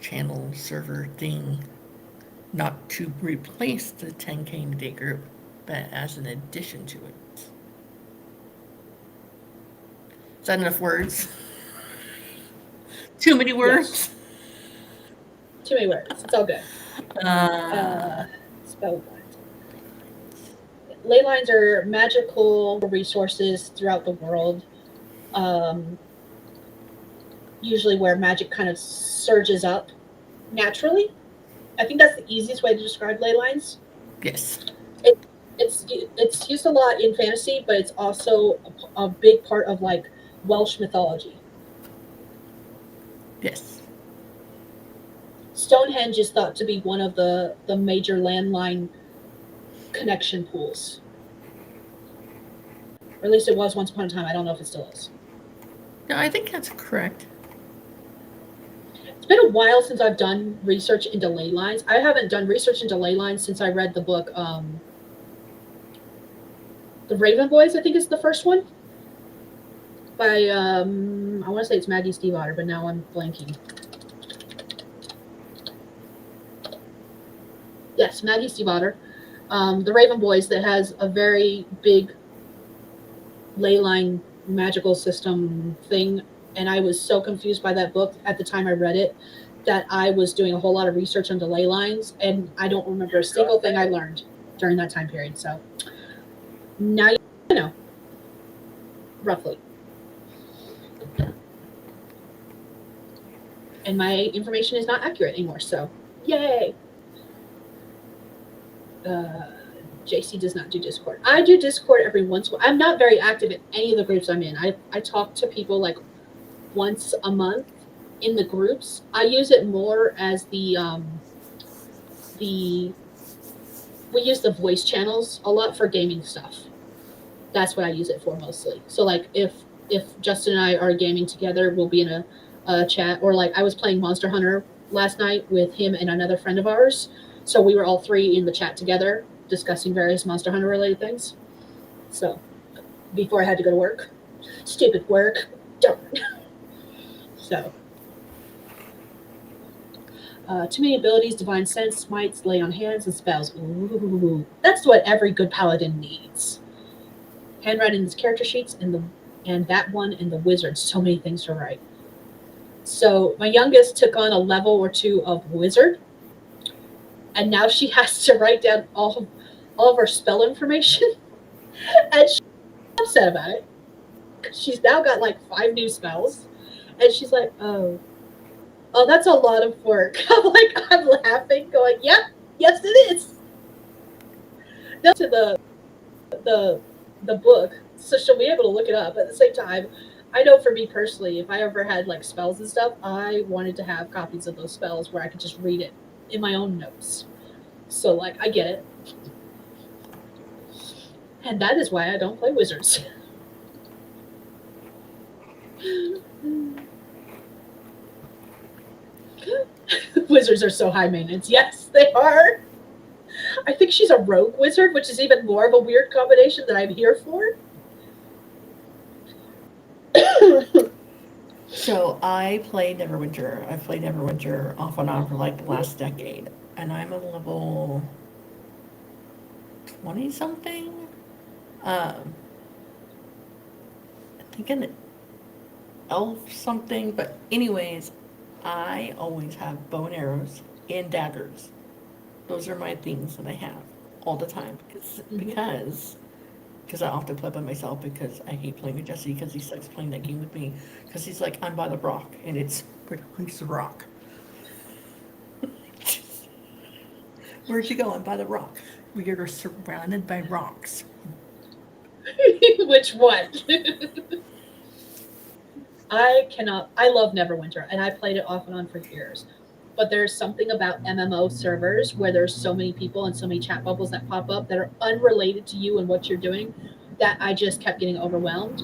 channel server thing, not to replace the 10K in a day group, but as an addition to it. Is that enough words? Too many words? Yes. Too many words. It's all good. Spell lines. Ley lines are magical resources throughout the world. Usually where magic kind of surges up naturally. I think that's the easiest way to describe ley lines. Yes. It's used a lot in fantasy, but it's also a big part of like Welsh mythology. Yes. Stonehenge is thought to be one of the major landline connection pools. Or at least it was once upon a time. I don't know if it still is. No, I think that's correct. It's been a while since I've done research into ley lines. I haven't done research into ley lines since I read the book, The Raven Boys, I think is the first one. By, I want to say it's Maggie Stiefvater, but now I'm blanking. Yes, Maggie Stiefvater. The Raven Boys, that has a very big ley line magical system thing, and I was so confused by that book at the time I read it that I was doing a whole lot of research into ley lines, and I don't remember a single thing I learned during that time period. So now you know, roughly. And my information is not accurate anymore, so yay. JC does not do Discord. I do Discord every once in a while. I'm not very active in any of the groups I'm in. I talk to people like once a month in the groups. I use it more as the we use the voice channels a lot for gaming stuff. That's what I use it for mostly. So like if Justin and I are gaming together, we'll be in a chat, or like I was playing Monster Hunter last night with him and another friend of ours. So we were all three in the chat together discussing various Monster Hunter related things. So before I had to go to work, stupid work, darn. So too many abilities, divine sense, smites, lay on hands, and spells. Ooh, that's what every good paladin needs. Handwriting these character sheets and that one and the wizard. So many things to write. So my youngest took on a level or two of wizard, and now she has to write down all of her spell information, and she's upset about it. She's now got like 5 new spells, and she's like, oh, that's a lot of work. I'm laughing, going, yep, yes, it is. Now to the the book, so she'll be able to look it up. At the same time, I know for me personally, if I ever had like spells and stuff, I wanted to have copies of those spells where I could just read it in my own notes. So like I get it. And that is why I don't play wizards. Wizards are so high maintenance. Yes, they are. I think she's a rogue wizard, which is even more of a weird combination that I'm here for. So I played Neverwinter. I've played Neverwinter off and on for like the last decade, and I'm a level 20 something. I think an elf something, but anyways, I always have bow and arrows and daggers. Those are my things that I have all the time because I often play by myself because I hate playing with Jesse because he sucks playing that game with me because he's like, I'm by the rock, and it's, where's the rock? Where'd you go? I'm by the rock. We are surrounded by rocks. Which one? I love Neverwinter, and I played it off and on for years. But there's something about MMO servers where there's so many people and so many chat bubbles that pop up that are unrelated to you and what you're doing that I just kept getting overwhelmed.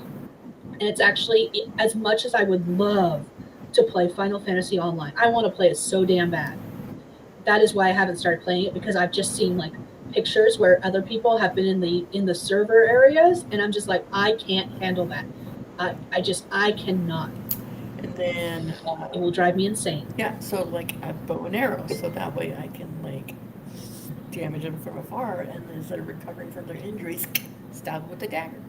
And it's actually, as much as I would love to play Final Fantasy Online, I want to play it so damn bad. That is why I haven't started playing it, because I've just seen like pictures where other people have been in the server areas, and I'm just like, I can't handle that. I cannot. And then It will drive me insane. yeah, so like I have bow and arrow, so that way I can like damage them from afar, and then instead of recovering from their injuries, stab them with a dagger.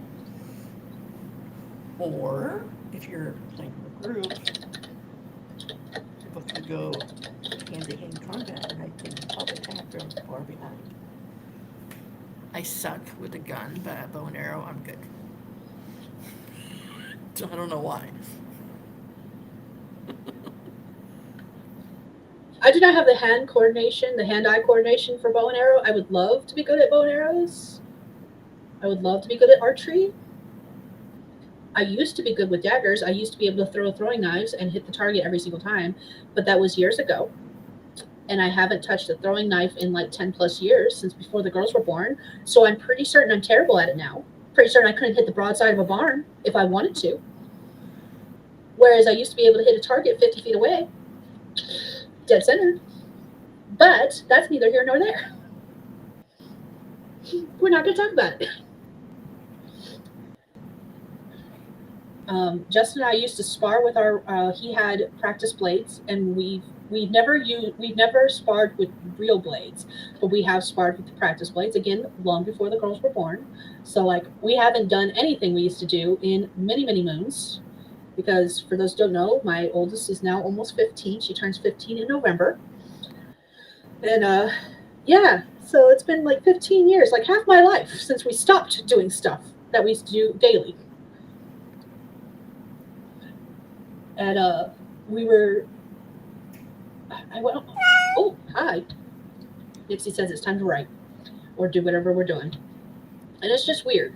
Or if you're playing in a group, both can go hand-to-hand combat, and I can probably attack from far behind. I suck with a gun, but at bow and arrow, I'm good. So I don't know why. I do not have the hand-eye coordination for bow and arrow. I would love to be good at bow and arrows. I would love to be good at archery. I used to be good with daggers. I used to be able to throw throwing knives and hit the target every single time, but that was years ago. And I haven't touched a throwing knife in like 10 plus years, since before the girls were born. So I'm pretty certain I'm terrible at it now. Pretty certain I couldn't hit the broadside of a barn if I wanted to. Whereas I used to be able to hit a target 50 feet away, dead center. But that's neither here nor there. We're not going to talk about it. Justin and I used to spar with our. He had practice blades, and we've never sparred with real blades, but we have sparred with the practice blades again long before the girls were born. So like we haven't done anything we used to do in many moons, because for those who don't know, my oldest is now almost 15. She turns 15 in November, and yeah, so it's been like 15 years, like half my life since we stopped doing stuff that we used to do daily. And we were. I went. Oh, hi. Nixie says it's time to write. or do whatever we're doing. And it's just weird.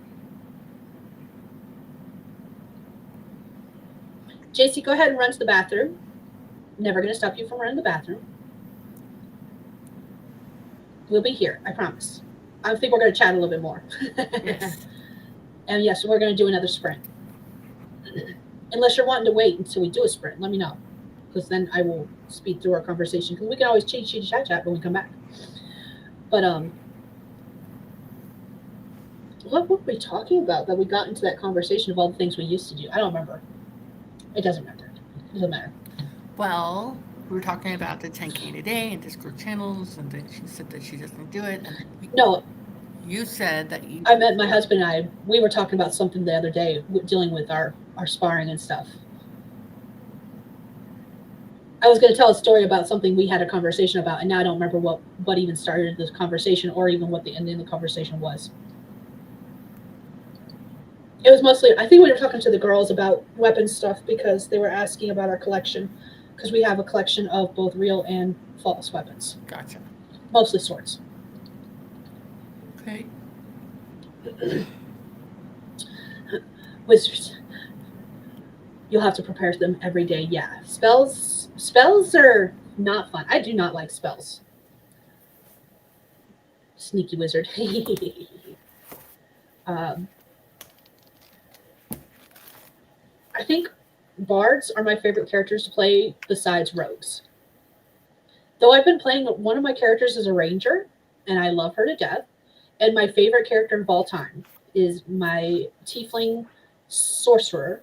JC, go ahead and run to the bathroom. Never going to stop you from running to the bathroom. We'll be here, I promise. I think we're going to chat a little bit more. Yes. And yes, we're going to do another sprint. Unless you're wanting to wait until we do a sprint, let me know. Because then I will speed through our conversation. Because we can always cheat, chat when we come back. But what were we talking about that we got into that conversation of all the things we used to do? I don't remember. It doesn't matter. It doesn't matter. Well, we were talking about the 10K a day and Discord channels, and then she said that she doesn't do it. And No, you said that you. I met my husband and I. We were talking about something the other day, dealing with our sparring and stuff. I was going to tell a story about something we had a conversation about, and now I don't remember what even started this conversation, or even what the ending of the conversation was. It was mostly, I think we were talking to the girls about weapon stuff because they were asking about our collection, because we have a collection of both real and false weapons. Gotcha. Mostly swords. Okay. Wizards. You'll have to prepare them every day. Yeah. Spells are not fun. I do not like spells. Sneaky wizard. I think bards are my favorite characters to play besides rogues. Though I've been playing, one of my characters is a ranger, and I love her to death. And my favorite character of all time is my tiefling sorcerer.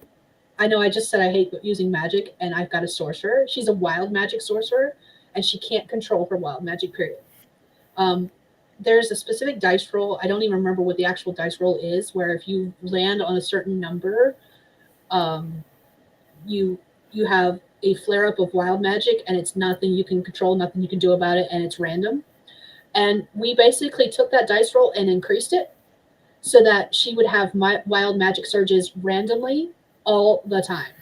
I know I just said I hate using magic, and I've got a sorcerer. She's a wild magic sorcerer, and she can't control her wild magic, period. There's a specific dice roll. I don't even remember what the actual dice roll is, where if you land on a certain number, you have a flare up of wild magic, and it's nothing you can control, nothing you can do about it, and it's random. And we basically took that dice roll and increased it so that she would have wild magic surges randomly all the time,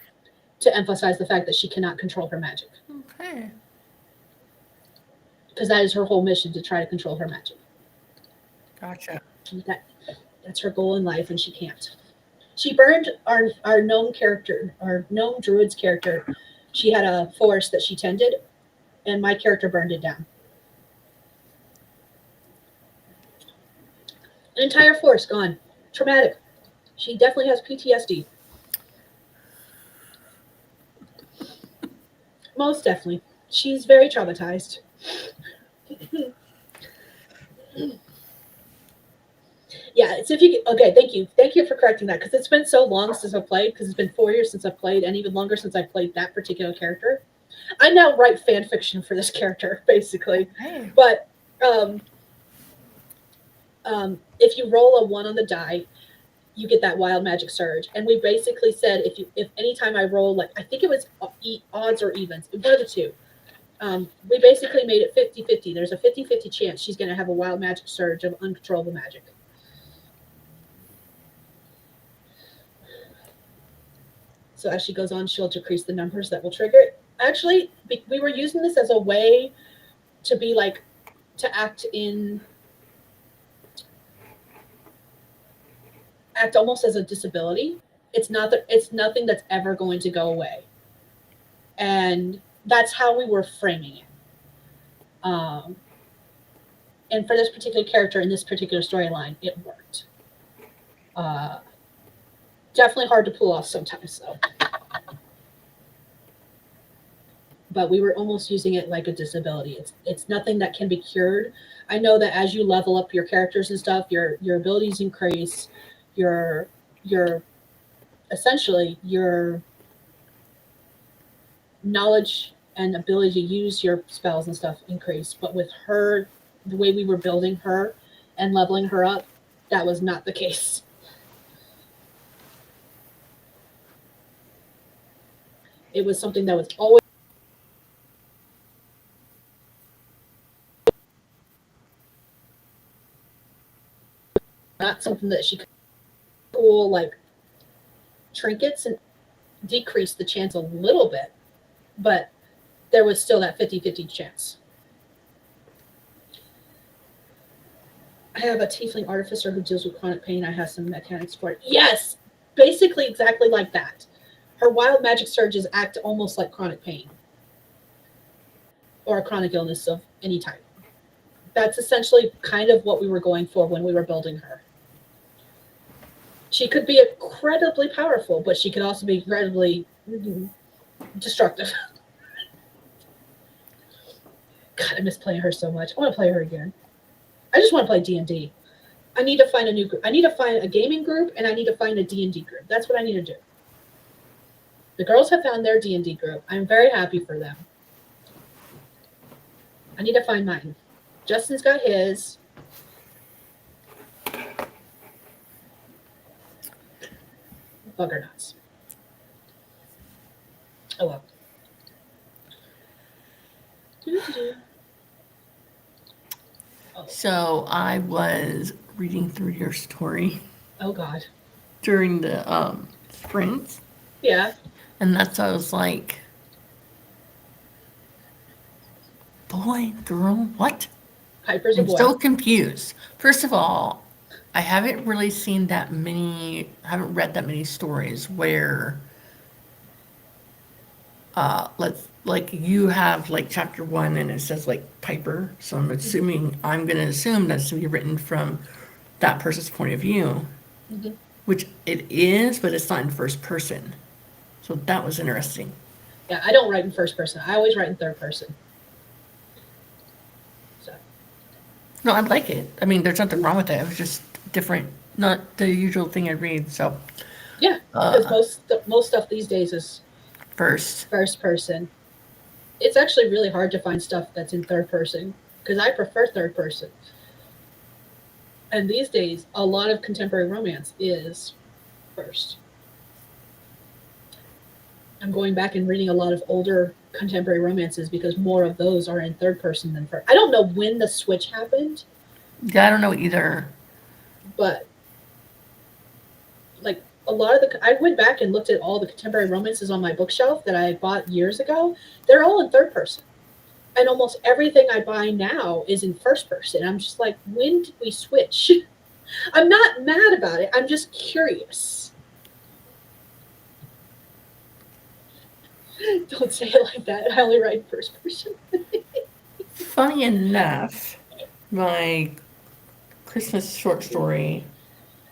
to emphasize the fact that she cannot control her magic. Okay. Because that is her whole mission, to try to control her magic. Gotcha. That's her goal in life, and she can't. She burned our gnome character, our gnome druid's character. She had a forest that she tended, and my character burned it down. An entire forest gone. Traumatic. She definitely has PTSD. Most definitely. She's very traumatized. Yeah, it's if you okay. Thank you for correcting that, because it's been so long since I've played. Because it's been 4 years since I've played, and even longer since I played that particular character. I now write fan fiction for this character, basically. Hey. But if you roll a 1 on the die, you get that wild magic surge. And we basically said if anytime I roll, like, I think it was odds or evens, one of the two. We basically made it 50-50. There's a 50-50 chance she's going to have a wild magic surge of uncontrollable magic. So as she goes on, she'll decrease the numbers that will trigger it. Actually, we were using this as a way to be like, to act almost as a disability. It's nothing that's ever going to go away. And that's how we were framing it. And for this particular character in this particular storyline, it worked. Definitely hard to pull off sometimes, though. But we were almost using it like a disability. It's nothing that can be cured. I know that as you level up your characters and stuff, your abilities increase, your essentially your knowledge and ability to use your spells and stuff increase. But with her, the way we were building her and leveling her up, that was not the case. It was something that was always not something that she could cool, like trinkets, and decrease the chance a little bit, but there was still that 50-50 chance. I have a tiefling artificer who deals with chronic pain. I have some mechanics for it. Yes, basically exactly like that. Her wild magic surges act almost like chronic pain or a chronic illness of any type. That's essentially kind of what we were going for when we were building her. She could be incredibly powerful, but she could also be incredibly destructive. God, I miss playing her so much. I want to play her again. I just want to play D&D. I need to find a new group. I need to find a gaming group, and I need to find a D&D group. That's what I need to do. The girls have found their D&D group. I'm very happy for them. I need to find mine. Justin's got his. Bugger nuts. Oh well. Oh. So I was reading through your story Oh God. during the sprints, Yeah. and that's I was like, boy, girl, what? Piper's a I'm boy. so confused. First of all, I haven't really seen that many, I haven't read that many stories where, like you have like chapter 1 and it says like Piper. So I'm going to assume that's to be written from that person's point of view, which it is, but it's not in first person. So that was interesting. Yeah, I don't write in first person. I always write in third person. So. No, I like it. I mean, there's nothing wrong with it. It was just different, not the usual thing I read. So Yeah, because most stuff these days is first person. It's actually really hard to find stuff that's in third person because I prefer third person. And these days, a lot of contemporary romance is first. I'm going back and reading a lot of older contemporary romances because more of those are in third person than first. I don't know when the switch happened. Yeah, I don't know either. But like a lot of I went back and looked at all the contemporary romances on my bookshelf that I bought years ago. They're all in third person. And almost everything I buy now is in first person. I'm just like, when did we switch? I'm not mad about it. I'm just curious. Don't say it like that. I only write in first person. Funny enough, my Christmas short story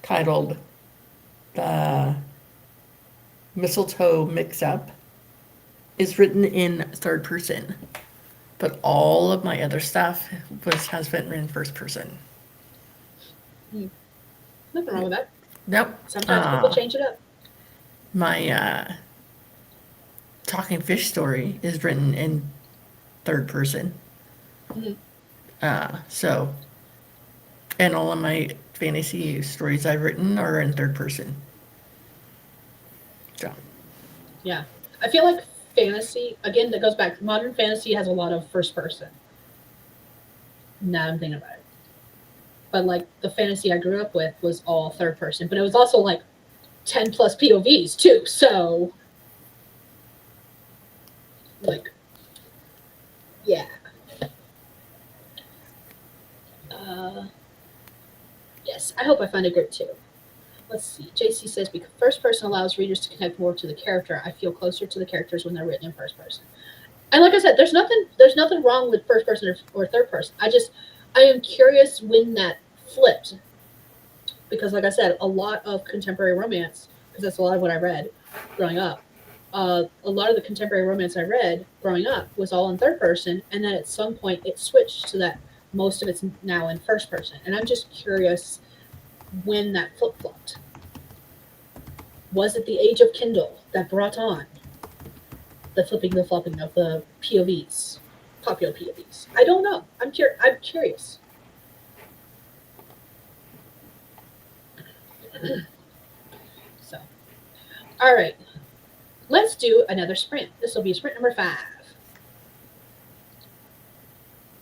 titled The Mistletoe Mix-Up is written in third person, but all of my other stuff has been written in first person. Nothing wrong with that. Nope. Sometimes people change it up. My Talking Fish story is written in third person. So, and all of my fantasy stories I've written are in third person. So. Yeah. I feel like fantasy, again, that goes back. Modern fantasy has a lot of first person. Now I'm thinking about it. But like the fantasy I grew up with was all third person. But it was also like 10 plus POVs too. So, like, yeah. Yes, I hope I find a group too. Let's see. JC says because first person allows readers to connect more to the character. I feel closer to the characters when they're written in first person. And like I said, there's nothing wrong with first person or third person. I am curious when that flipped. Because like I said, a lot of contemporary romance, because that's a lot of what I read growing up. A lot of the contemporary romance I read growing up was all in third person, and then at some point it switched to that most of it's now in first person. And I'm just curious when that flip-flopped. Was it the age of Kindle that brought on the flopping of the POVs, popular POVs? I don't know. I'm curious. So, all right. Let's do another sprint. This will be sprint number 5.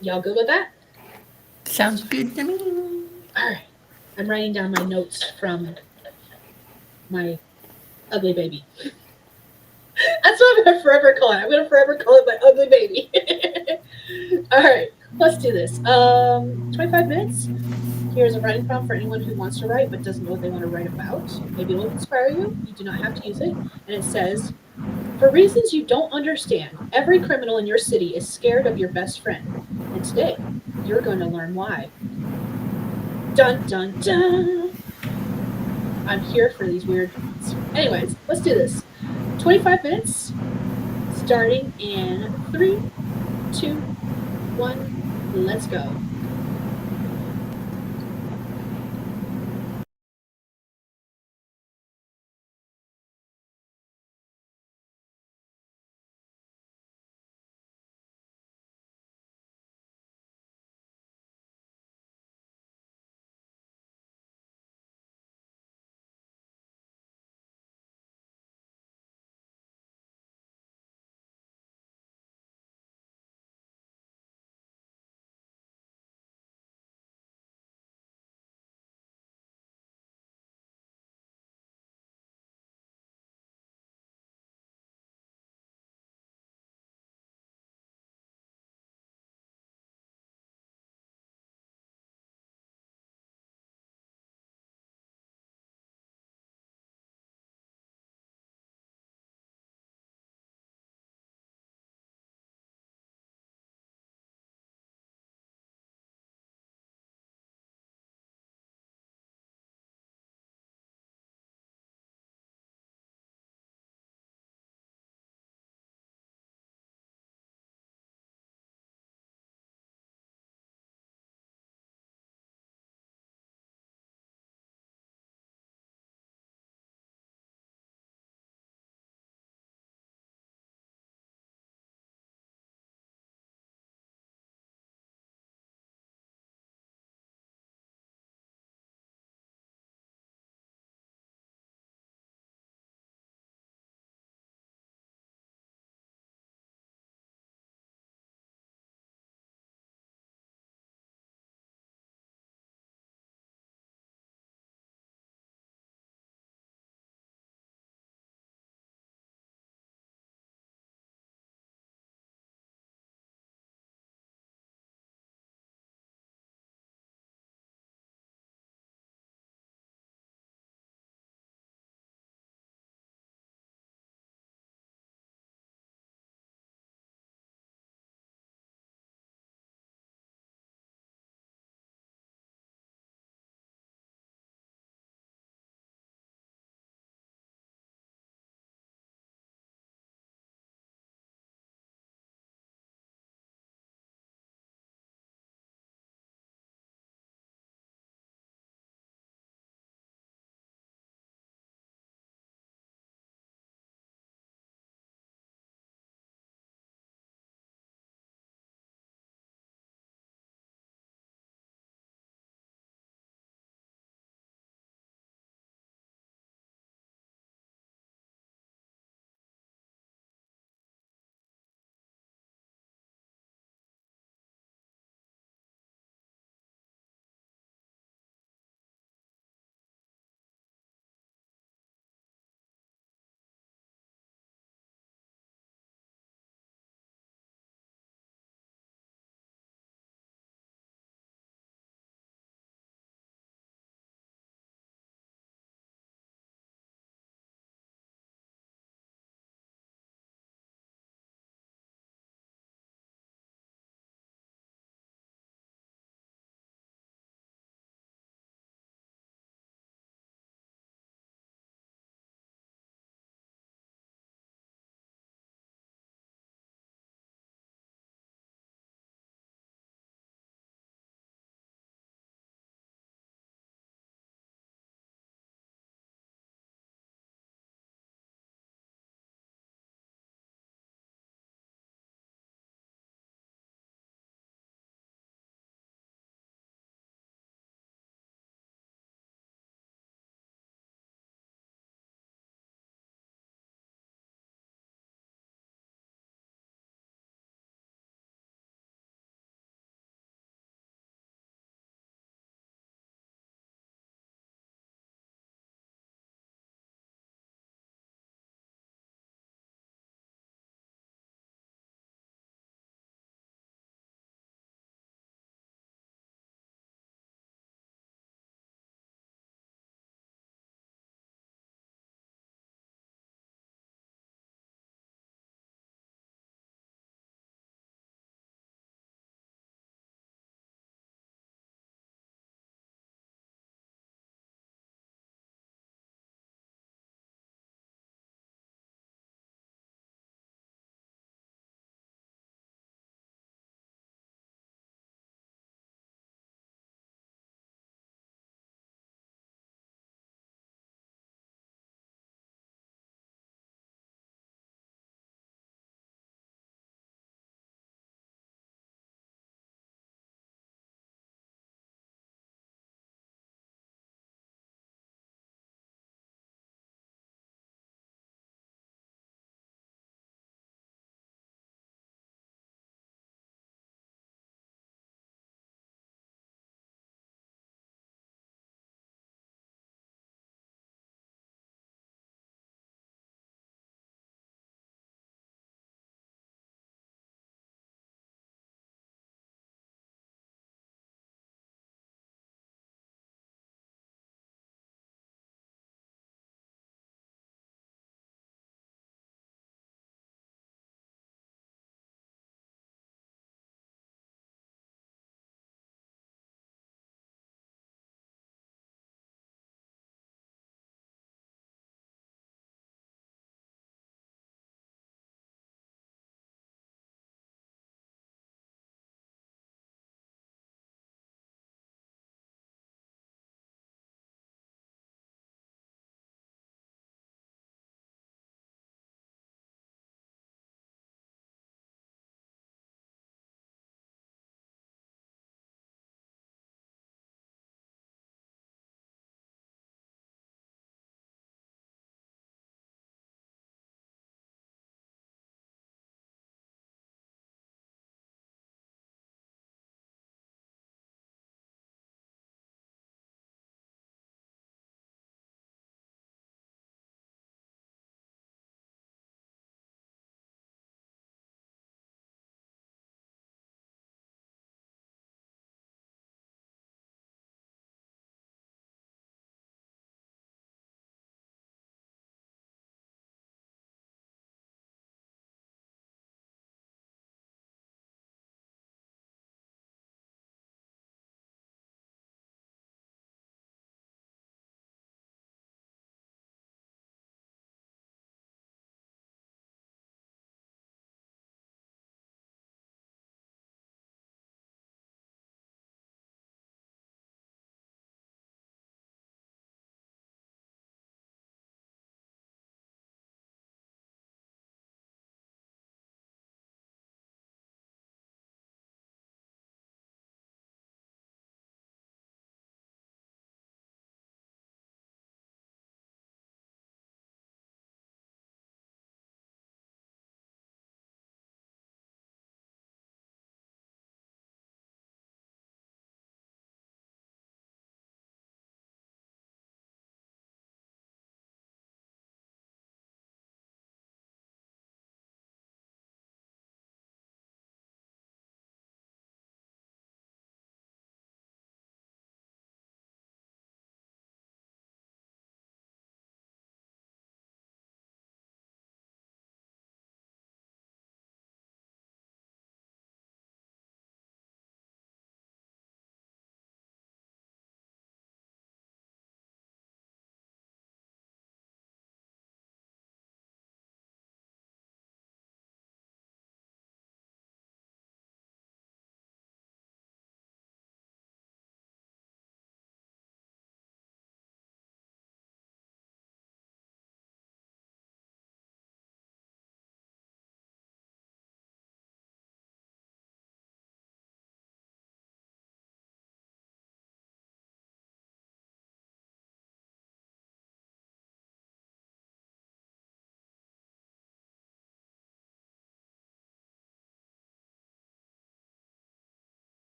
Y'all good with that? Sounds good to me. All right. I'm writing down my notes from my ugly baby. That's what I'm going to forever call it. I'm going to forever call it my ugly baby. All right. Let's do this. 25 minutes. Here's a writing prompt for anyone who wants to write but doesn't know what they want to write about. Maybe it'll inspire you. You do not have to use it. And it says, for reasons you don't understand, every criminal in your city is scared of your best friend. And today, you're going to learn why. Dun dun dun! I'm here for these weird prompts. Anyways, let's do this. 25 minutes, starting in 3, 2, 1. Let's go.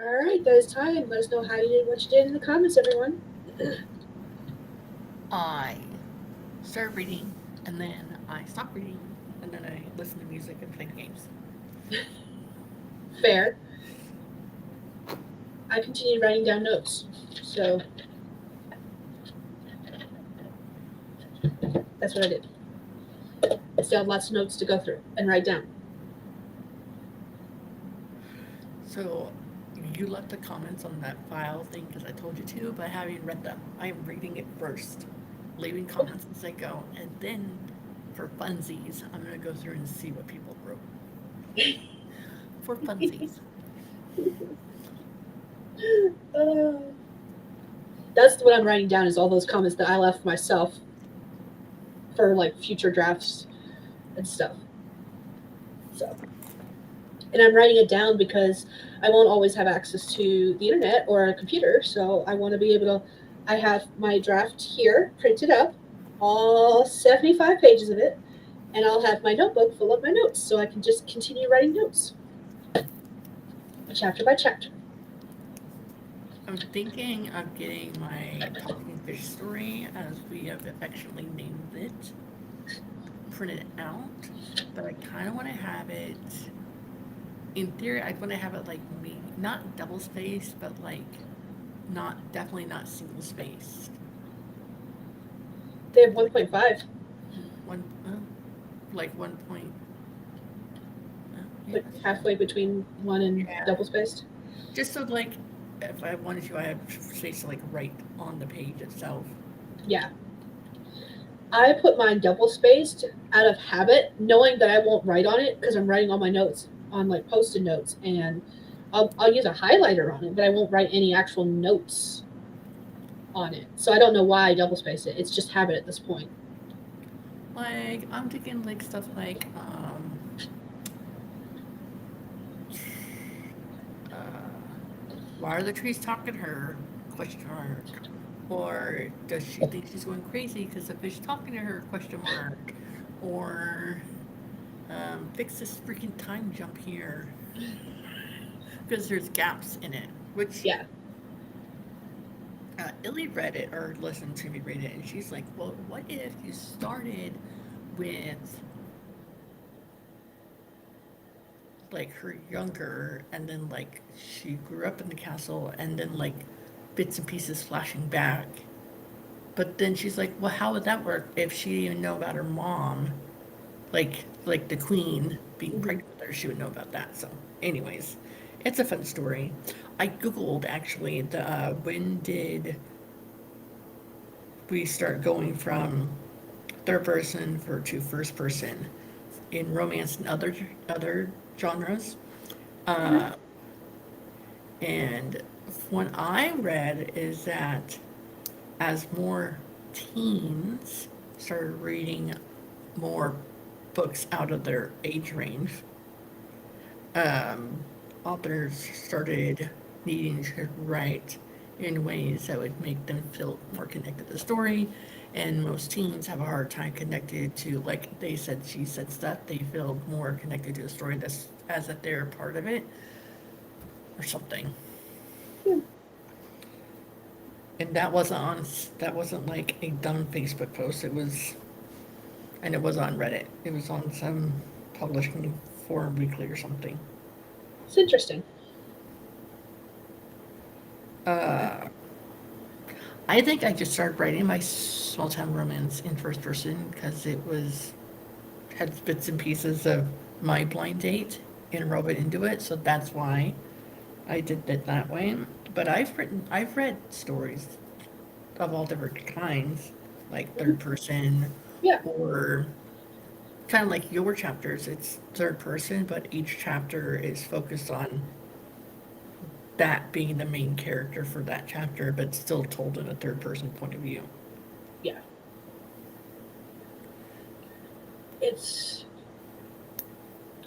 All right, that is time. Let us know how you did, what you did in the comments, everyone. I start reading, and then I stop reading, and then I listen to music and play games. Fair. I continued writing down notes. So that's what I did. I still have lots of notes to go through and write down. So you left the comments on that file thing because I told you to, but I haven't read them. I'm reading it first, leaving comments as I go, and then for funsies, I'm gonna go through and see what people wrote. For funsies. Uh, that's what I'm writing down is all those comments that I left myself for like future drafts and stuff. So, and I'm writing it down because I won't always have access to the internet or a computer. So I want to be able to. I have my draft here printed up, all 75 pages of it, and I'll have my notebook full of my notes, so I can just continue writing notes, chapter by chapter. I'm thinking of getting my talking fish story, as we have affectionately named it, printed out, but I kind of want to have it. In theory, I want to have it like me, not double spaced, but like not definitely not single spaced. They have 1.5, One, like 1 point. Yeah. like halfway between one and Yeah. double spaced. Just so like, if I wanted to, I have space to like write on the page itself. Yeah. I put mine double spaced out of habit, knowing that I won't write on it because I'm writing all my notes on like post-it notes, and I'll use a highlighter on it, but I won't write any actual notes on it. So I don't know why I double space it. It's just habit at this point. Like I'm thinking like stuff like why are the trees talking to her? Question mark. Or does she think she's going crazy because the fish talking to her? Question mark. Or fix this freaking time jump here because there's gaps in it. Which Yeah. Illy read it or listened to me read it, and she's like, "Well, what if you started with like her younger, and then like she grew up in the castle, and then like bits and pieces flashing back. But then she's like, well, how would that work if she didn't even know about her mom? Like the queen being Mhm. pregnant with her, she would know about that. So, anyways, it's a fun story. I googled actually the when did we start going from third person to first person in romance and other genres. Mhm. Uh, and what I read is that as more teens started reading more books out of their age range, um, authors started needing to write in ways that would make them feel more connected to the story. And most teens have a hard time connected to, like they said, she said stuff. They feel more connected to the story that's as if they're a part of it or something. Hmm. And that wasn't like a done Facebook post. It was, and it was on Reddit. It was on some publishing forum weekly or something. It's interesting. Uh, I think I just started writing my small town romance in first person because it was had bits and pieces of my blind date and wrote it into it. So that's why I did it that way. But I've read stories of all different kinds, like Mhm. third person Yeah. or kind of like your chapters. It's third person, but each chapter is focused on that being the main character for that chapter, but still told in a third person point of view. Yeah. It's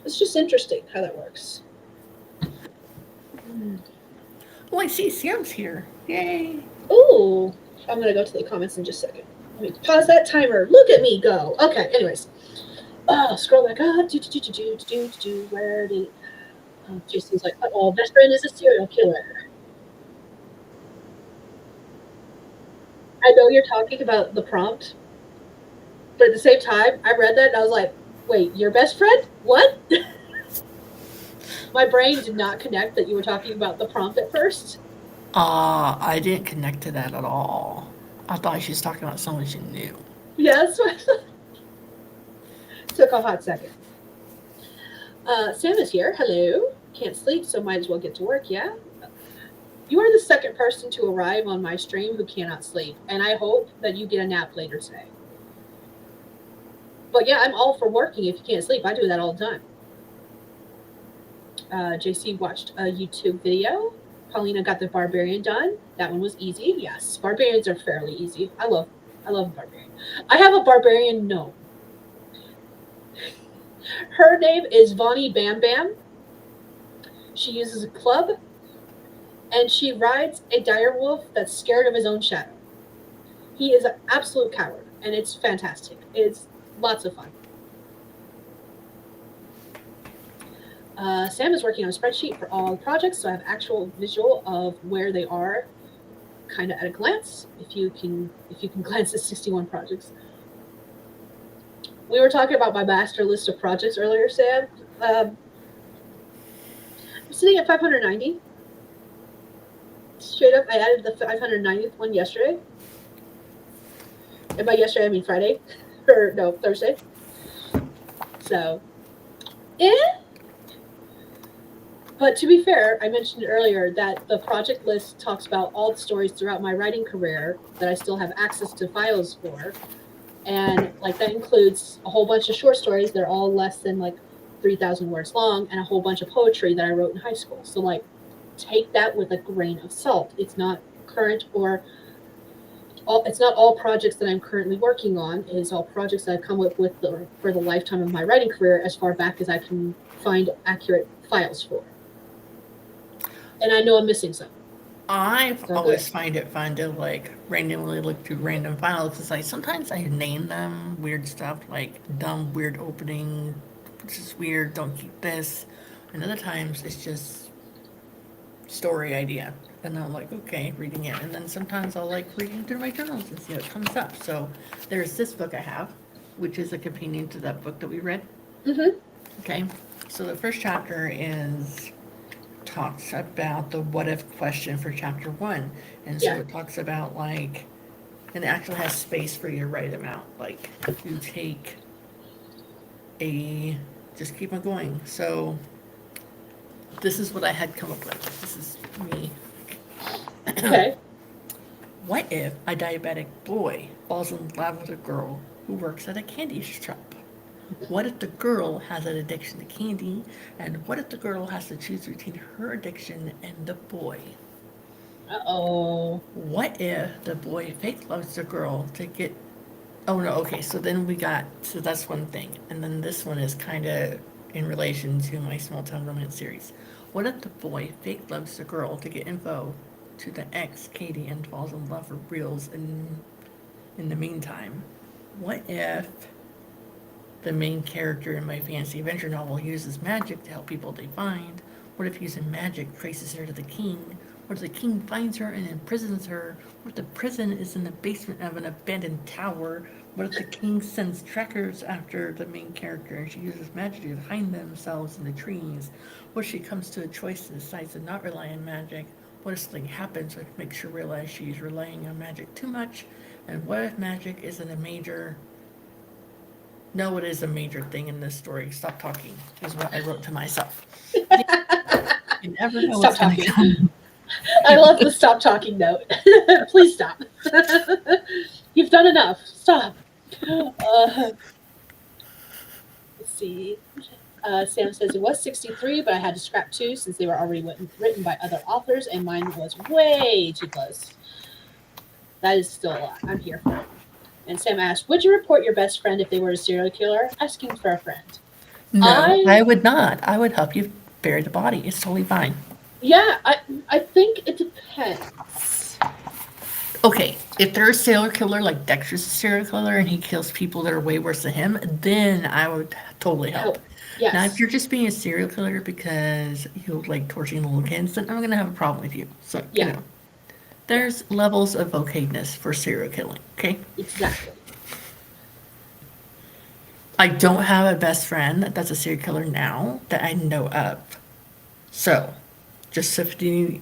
it's just interesting how that works. Mm. Oh, I see Sam's here. Yay. Ooh, I'm gonna go to the comments in just a second. Let me pause that timer. Look at me go. Okay. Anyways, scroll back up. Do. Where did? JC's like, oh, best friend is a serial killer. I know you're talking about the prompt, but at the same time, I read that and I was like, wait, your best friend? What? My brain did not connect that you were talking about the prompt at first. I didn't connect to that at all. I thought she was talking about someone she knew. Yes, took a hot second. Sam is here. Hello. Can't sleep, so might as well get to work. Yeah. You are the second person to arrive on my stream who cannot sleep, and I hope that you get a nap later today. But yeah, I'm all for working if you can't sleep. I do that all the time. JC watched a YouTube video. Paulina got the barbarian done. That one was easy. Yes, barbarians are fairly easy. I love a barbarian. I have a barbarian gnome. Her name is Vonnie Bam Bam. She uses a club, and she rides a dire wolf that's scared of his own shadow. He is an absolute coward, and it's fantastic. It's lots of fun. Sam is working on a spreadsheet for all projects, so I have actual visual of where they are, kind of at a glance. If you can glance at 61 projects. We were talking about my master list of projects earlier, Sam. I'm sitting at 590. Straight up, I added the 590th one yesterday. And by yesterday, I mean Friday. Or, no, Thursday. So, eh. But to be fair, I mentioned earlier that the project list talks about all the stories throughout my writing career that I still have access to files for. And, like, that includes a whole bunch of short stories that are all less than, like, 3,000 words long, and a whole bunch of poetry that I wrote in high school. So, like, take that with a grain of salt. It's not current or it's not all projects that I'm currently working on. It is all projects that I've come up with for the lifetime of my writing career, as far back as I can find accurate files for. And I know I'm missing some. I So always good. find it fun to like randomly look through random files. It's like sometimes I name them weird stuff like dumb, weird opening, this is weird, don't keep this. And other times it's just story idea. And I'm like, okay, reading it. And then sometimes I'll like reading through my journals and see what comes up. So there's this book I have, which is a companion to that book that we read. Mm-hmm. Okay. So the first chapter is talks about the what if question for chapter one. And so Yeah. it talks about like, and it actually has space for you to write them out. Like you take just keep on going. So this is what I had come up with. This is me. Okay. What if a diabetic boy falls in love with a girl who works at a candy shop? What if the girl has an addiction to candy? And what if the girl has to choose between her addiction and the boy? Uh-oh. What if the boy fake loves the girl to get. Oh no, okay, so then we got. So that's one thing. And then this one is kind of in relation to my small town romance series. What if the boy fake loves the girl to get info to the ex, Katie, and falls in love for reals in the meantime? What if the main character in my fantasy adventure novel uses magic to help people they find? What if using magic traces her to the king? What if the king finds her and imprisons her? What if the prison is in the basement of an abandoned tower? What if the king sends trackers after the main character and she uses magic to hide themselves in the trees? What if she comes to a choice and decides to not rely on magic? What if something happens which makes her realize she's relying on magic too much? And what if magic isn't a major. No, it is a major thing in this story. Stop talking, is what I wrote to myself. You never know Stop what's going to talking. come. I love the stop talking note. Please stop. You've done enough. Stop. Let's see. Sam says it was 63, but I had to scrap two since they were already written by other authors, and mine was way too close. That is still a lot. I'm here for it. And Sam asked, would you report your best friend if they were a serial killer? Asking for a friend. No, I, I would not. I would help you bury the body. It's totally fine. yeah, I think it depends. Okay, if they're a serial killer, like Dexter's a serial killer and he kills people that are way worse than him, then I would totally help. Help. Now, if Yes. you're just being a serial killer because you like torturing little kids, then I'm gonna have a problem with you. So, Yeah. Yeah. there's levels of okayness for serial killing, okay? Exactly. I don't have a best friend that's a serial killer now that I know of. So, just if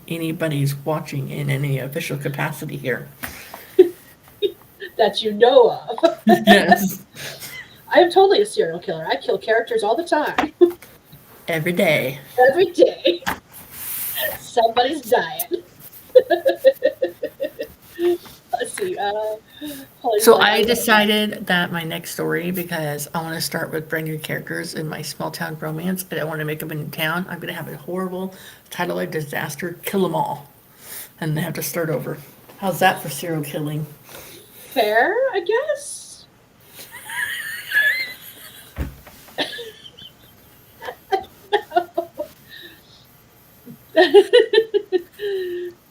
anybody's watching in any official capacity here. That you know of. Yes. I am totally a serial killer. I kill characters all the time. Every day. Every day. Somebody's dying. Let's see. Holly's So like, I I love. decided that my next story, because I want to start with brand new characters in my small town romance, but I want to make them in town. I'm going to have a horrible title like disaster, kill them all, and they have to start over. How's that for serial killing? Fair, I guess.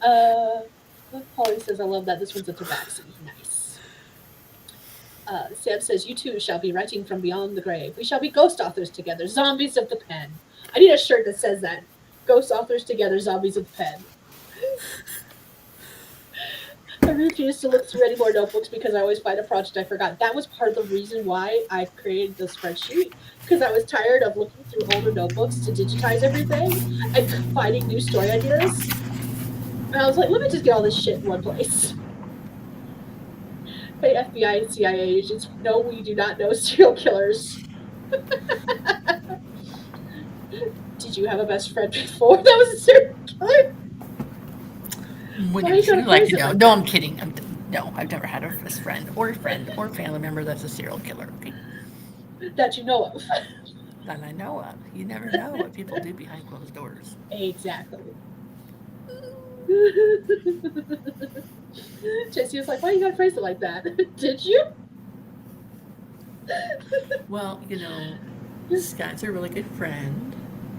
uh, Polly says, I love that. This one's a tabaxi. Nice. Sam says, you two shall be writing from beyond the grave. We shall be ghost authors together, zombies of the pen. I need a shirt that says that. Ghost authors together, zombies of the pen. I refuse to look through any more notebooks because I always find a project I forgot. That was part of the reason why I created the spreadsheet because I was tired of looking through older notebooks to digitize everything and finding new story ideas. And I was like, let me just get all this shit in one place. Hey, FBI and CIA agents, no, we do not know serial killers. Did you have a best friend before that was a serial killer? Why are you Wouldn't trying you to like phrase to it know? like No, that? I'm kidding. No, I've never had a best friend or family member that's a serial killer. Okay, That you know of. that I know of. You never know what people do behind closed doors. Exactly. Jesse was like, why you gotta phrase it like that? Did you? Well, Skye's a really good friend,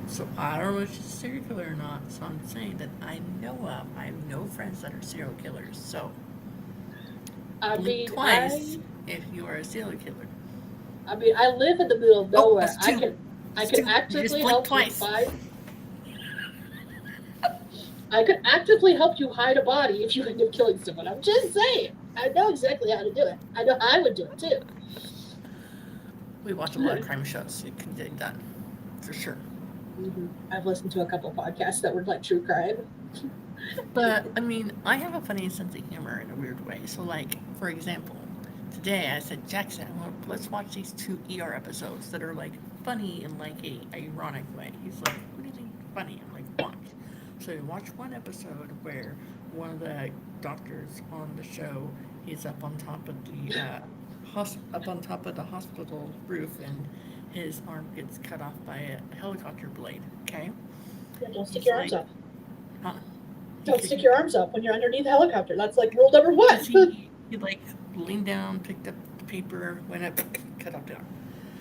so I don't know if she's a serial killer or not. So I'm saying that I know of. I have no friends that are serial killers. So I blink mean, twice if you are a serial killer. I live in the middle of Oh, nowhere. that's two. I That's can two. You just actively blink help you twice. find. I could actively help you hide a body if you end up killing someone. I'm just saying. I know exactly how to do it. I know I would do it too. We watch a lot of crime shows. It can get done for sure. I've listened to a couple podcasts that were like true crime. But I mean, I have a funny sense of humor in a weird way. So, like, for example, today I said, Jackson, let's watch these two ER episodes that are like funny in like a ironic way. He's like, what do you think is funny? I'm like, watch. So we watch one episode where one of the doctors on the show, he's up on top of the up on top of the hospital roof, and his arm gets cut off by a helicopter blade. Okay, Yeah, don't stick he's your arms like, up. huh? Don't stick your arms up when you're underneath a helicopter. That's like rule number one. Because he like leaned down, picked up the paper, went up, cut off the arm.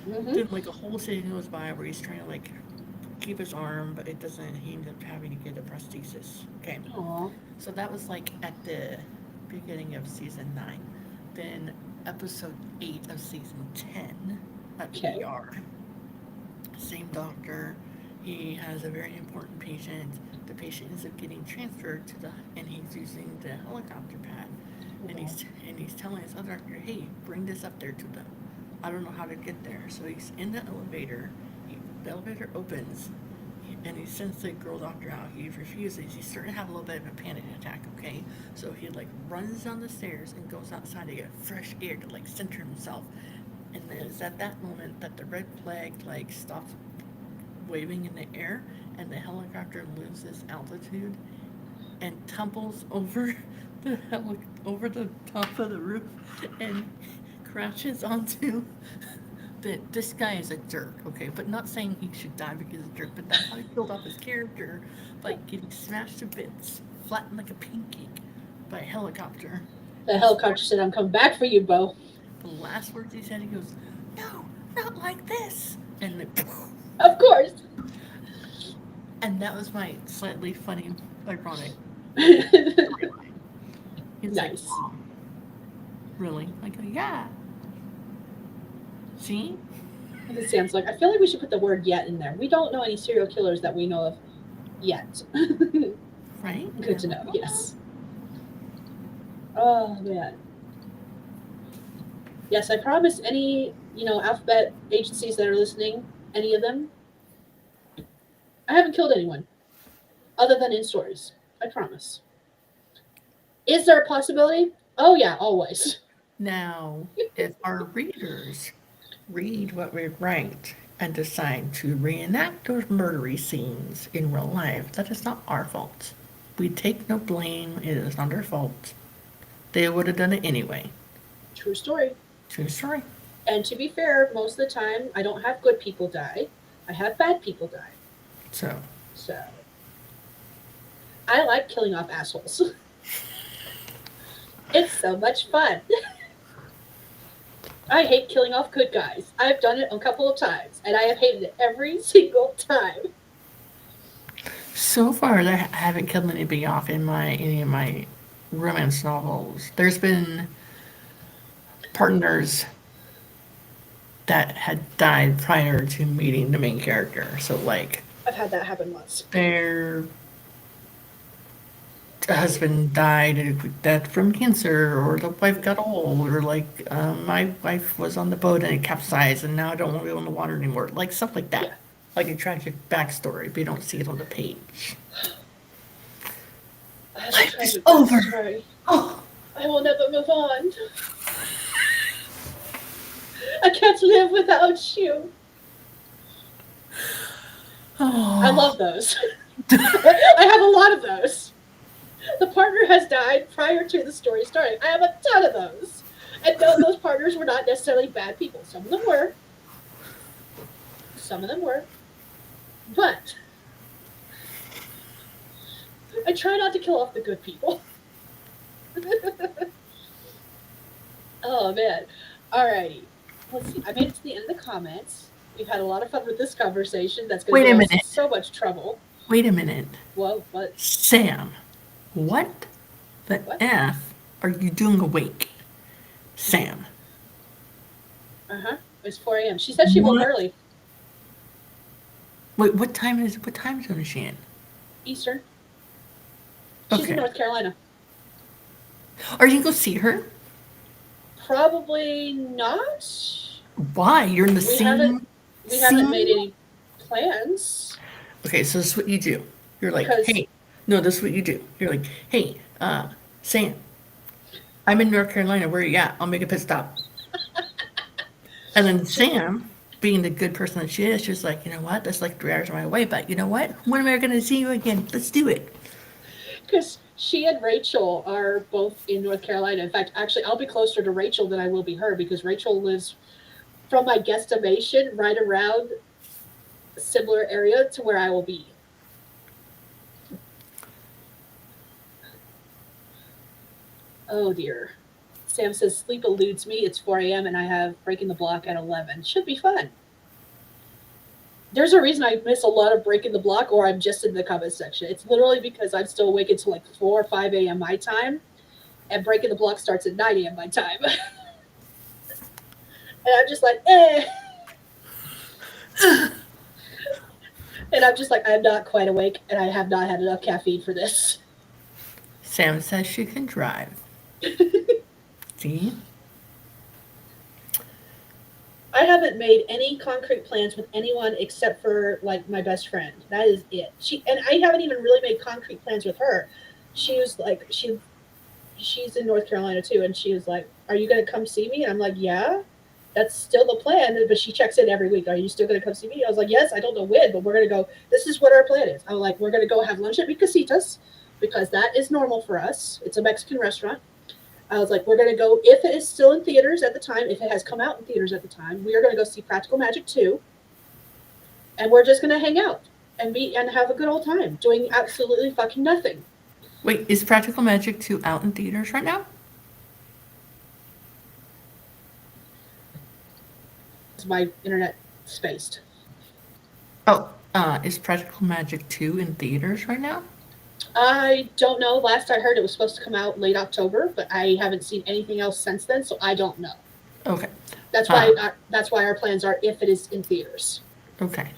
Mm-hmm. Then like a whole scene goes by where he's trying to like keep his arm, but it doesn't. He ends up having to get a prosthesis. Okay, Aw. so that was like at the beginning of season 9. Then episode 8 of season 10 of Okay. ER. Same doctor. He has a very important patient. The patient ends up getting transferred to and he's using the helicopter pad, and he's telling his other doctor, "Hey, bring this up there to them. I don't know how to get there." So he's in the elevator. The elevator opens, and he sends the girl doctor out. He refuses. He's starting to have a little bit of a panic attack. Okay, so he like runs down the stairs and goes outside to get fresh air to like center himself. And then it's at that moment that the red flag like stops waving in the air, and the helicopter loses altitude and tumbles over over the top of the roof and crashes onto this guy is a jerk, okay, but not saying he should die because he's a jerk, but that's how he killed off his character by getting smashed to bits, flattened like a pancake by a helicopter. The His helicopter said, I'm coming back for you, Bo. the last words he said, he goes, "No, not like this," and then, Of course. and that was my slightly funny, ironic storyline. He's like, Nice. "Really?" I go, "Yeah. See?" And then Sam's like, I feel like we should put the word yet in there. We don't know any serial killers that we know of yet. Right? Good to know, yes. Oh, man. Yes, I promise any, alphabet agencies that are listening, any of them, I haven't killed anyone other than in stories. I promise. Is there a possibility? Oh, yeah, always. Now, if our readers read what we write and decide to reenact those murdery scenes in real life, that is not our fault. We take no blame. It is not their fault. They would have done it anyway. True story. True story. And to be fair, most of the time, I don't have good people die. I have bad people die. So, So, I like killing off assholes. It's so much fun. I hate killing off good guys. I've done it a couple of times, and I have hated it every single time. so far, I haven't killed anybody off in any of my romance novels. There's been partners that had died prior to meeting the main character. So, like, I've had that happen once. their husband died a quick death from cancer, or the wife got old, or like my wife was on the boat and it capsized, and now I don't want to be on the water anymore. Like stuff like that. Yeah. Like a tragic backstory, but you don't see it on the page. Life is over. Story. Oh, I will never move on. I can't live without you. oh. I love those. I have a lot of those. The partner has died prior to the story starting. I have a ton of those. And no, those partners were not necessarily bad people. Some of them were. Some of them were. But I try not to kill off the good people. Oh, man. Alrighty. Let's see. I made it to the end of the comments. We've had a lot of fun with this conversation. That's going Wait to a give us minute. so much trouble. Wait a minute. Whoa, what? Sam, what the What? F are you doing awake? Sam. Uh-huh. It's 4 a.m. She said she woke What? early. Wait, what time zone is she in? Eastern. She's in Okay. North Carolina. Are you going to see her? Probably not. Why? You're in the We same haven't made scene? any plans Okay, so this is what you do. You're like, because hey, no, this is what you do. You're like, hey, Sam, I'm in North Carolina. Where are you at? I'll make a pit stop. And then Sam, being the good person that she is, she's like, you know what? That's like 3 hours of my way, but you know what? When am I going to see you again? Let's do it. she and Rachel are both in North Carolina. In fact, actually, I'll be closer to Rachel than I will be her because Rachel lives, from my guesstimation, right around a similar area to where I will be. Oh dear. Sam says sleep eludes me. It's 4 a.m. and I have breaking the block at 11. Should be fun. There's a reason I miss a lot of breaking the block or I'm just in the comment section. It's literally because I'm still awake until like 4 or 5 a.m. my time, and breaking the block starts at 9 a.m. my time. And I'm just like, eh. And I'm just like, I'm not quite awake and I have not had enough caffeine for this. Sam says she can drive. See? I haven't made any concrete plans with anyone except for like my best friend. That is it. And I haven't even really made concrete plans with her. She was like, she's in North Carolina too, and she was like, "Are you going to come see me?" And I'm like, "Yeah, that's still the plan." But she checks in every week. "Are you still going to come see me?" I was like, "Yes, I don't know when, but we're going to go. This is what our plan is." I'm like, "We're going to go have lunch at Mi Casitas because that is normal for us. It's a Mexican restaurant." I was like, "We're going to go, if it is still in theaters at the time, if it has come out in theaters at the time, we are going to go see Practical Magic 2. And we're just going to hang out and meet and have a good old time doing absolutely fucking nothing." Wait, is Practical Magic 2 out in theaters right now? My internet spaced. Oh, is Practical Magic 2 in theaters right now? I don't know. Last I heard, it was supposed to come out late October, but I haven't seen anything else since then, so I don't know. Okay. Ah, That's why our plans are if it is in theaters. okay.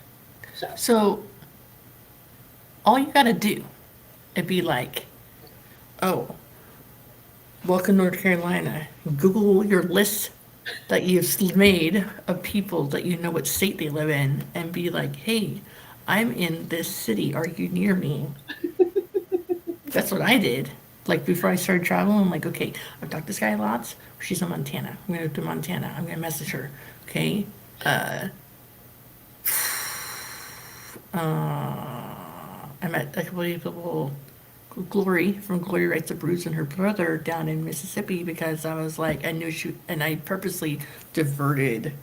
So So all you gotta do, it'd be like, oh, welcome North Carolina. Google your list that you've made of people that you know what state they live in and be like, hey, I'm in this city. Are you near me? That's what I did. Like before I started traveling, I'm like, okay, I've talked to Skye lots. She's in Montana. I'm gonna go to Montana. I'm gonna message her. Okay. I met a couple of people, Glory from Glory Writes the Brews and her brother down in Mississippi because I was like, I knew she, and I purposely diverted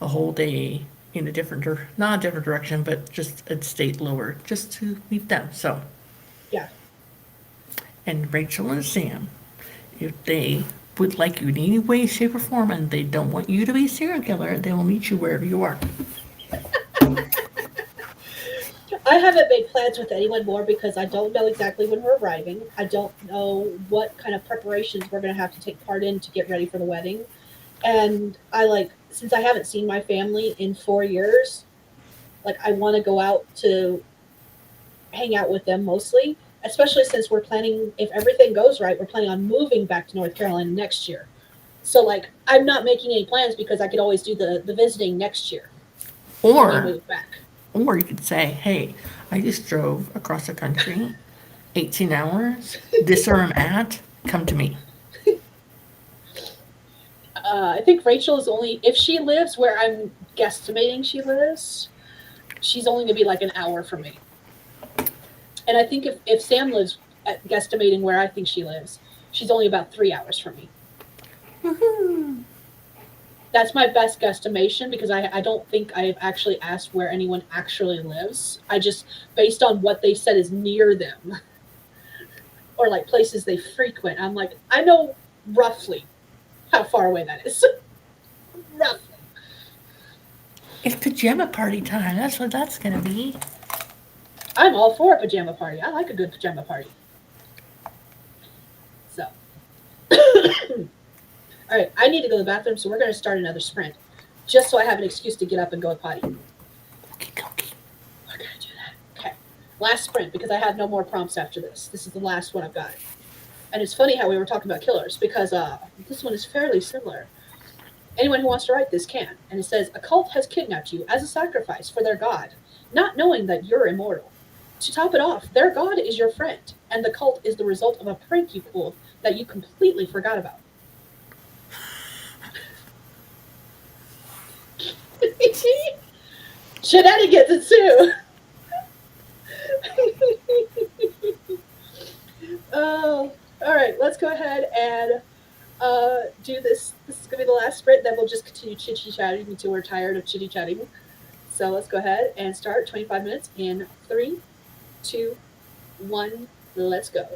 a whole day in a different, not a different direction, but just a state lower, just to meet them. So, yeah. and Rachel and Sam, if they would like you in any way, shape, or form, and they don't want you to be a serial killer, they will meet you wherever you are. I haven't made plans with anyone more because I don't know exactly when we're arriving. I don't know what kind of preparations we're going to have to take part in to get ready for the wedding. And I like, since I haven't seen my family in 4 years, like I want to go out to hang out with them mostly, especially since we're planning, if everything goes right, we're planning on moving back to North Carolina next year. So like I'm not making any plans because I could always do the visiting next year when we Or, move back. or you could say, hey, I just drove across the country 18 hours. This is where I'm at. Come to me. I think Rachel is only if she lives where I'm guesstimating she lives, she's only gonna be like an hour from me. And I think if Sam lives at guesstimating where I think she lives, she's only about 3 hours from me. That's my best guesstimation because I don't think I've actually asked where anyone actually lives. I just based on what they said is near them or like places they frequent. I'm like, I know roughly how far away that is. Roughly. It's pajama party time. That's what that's gonna be. I'm all for a pajama party. I like a good pajama party. So, all right, I need to go to the bathroom, so we're going to start another sprint just so I have an excuse to get up and go potty. Okie dokie. We're going to do that. Okay. Last sprint because I have no more prompts after this. This is the last one I've got. And it's funny how we were talking about killers because this one is fairly similar. Anyone who wants to write this can. And it says, a cult has kidnapped you as a sacrifice for their god, not knowing that you're immortal. To top it off, their god is your friend, and the cult is the result of a prank you pulled that you completely forgot about. Shenanigans ensue. Oh, all right. Let's go ahead and do this. This is gonna be the last sprint. Then we'll just continue chitty chatting until we're tired of chitty chatting. So let's go ahead and start 25 minutes in 3, 2, 1. Let's go.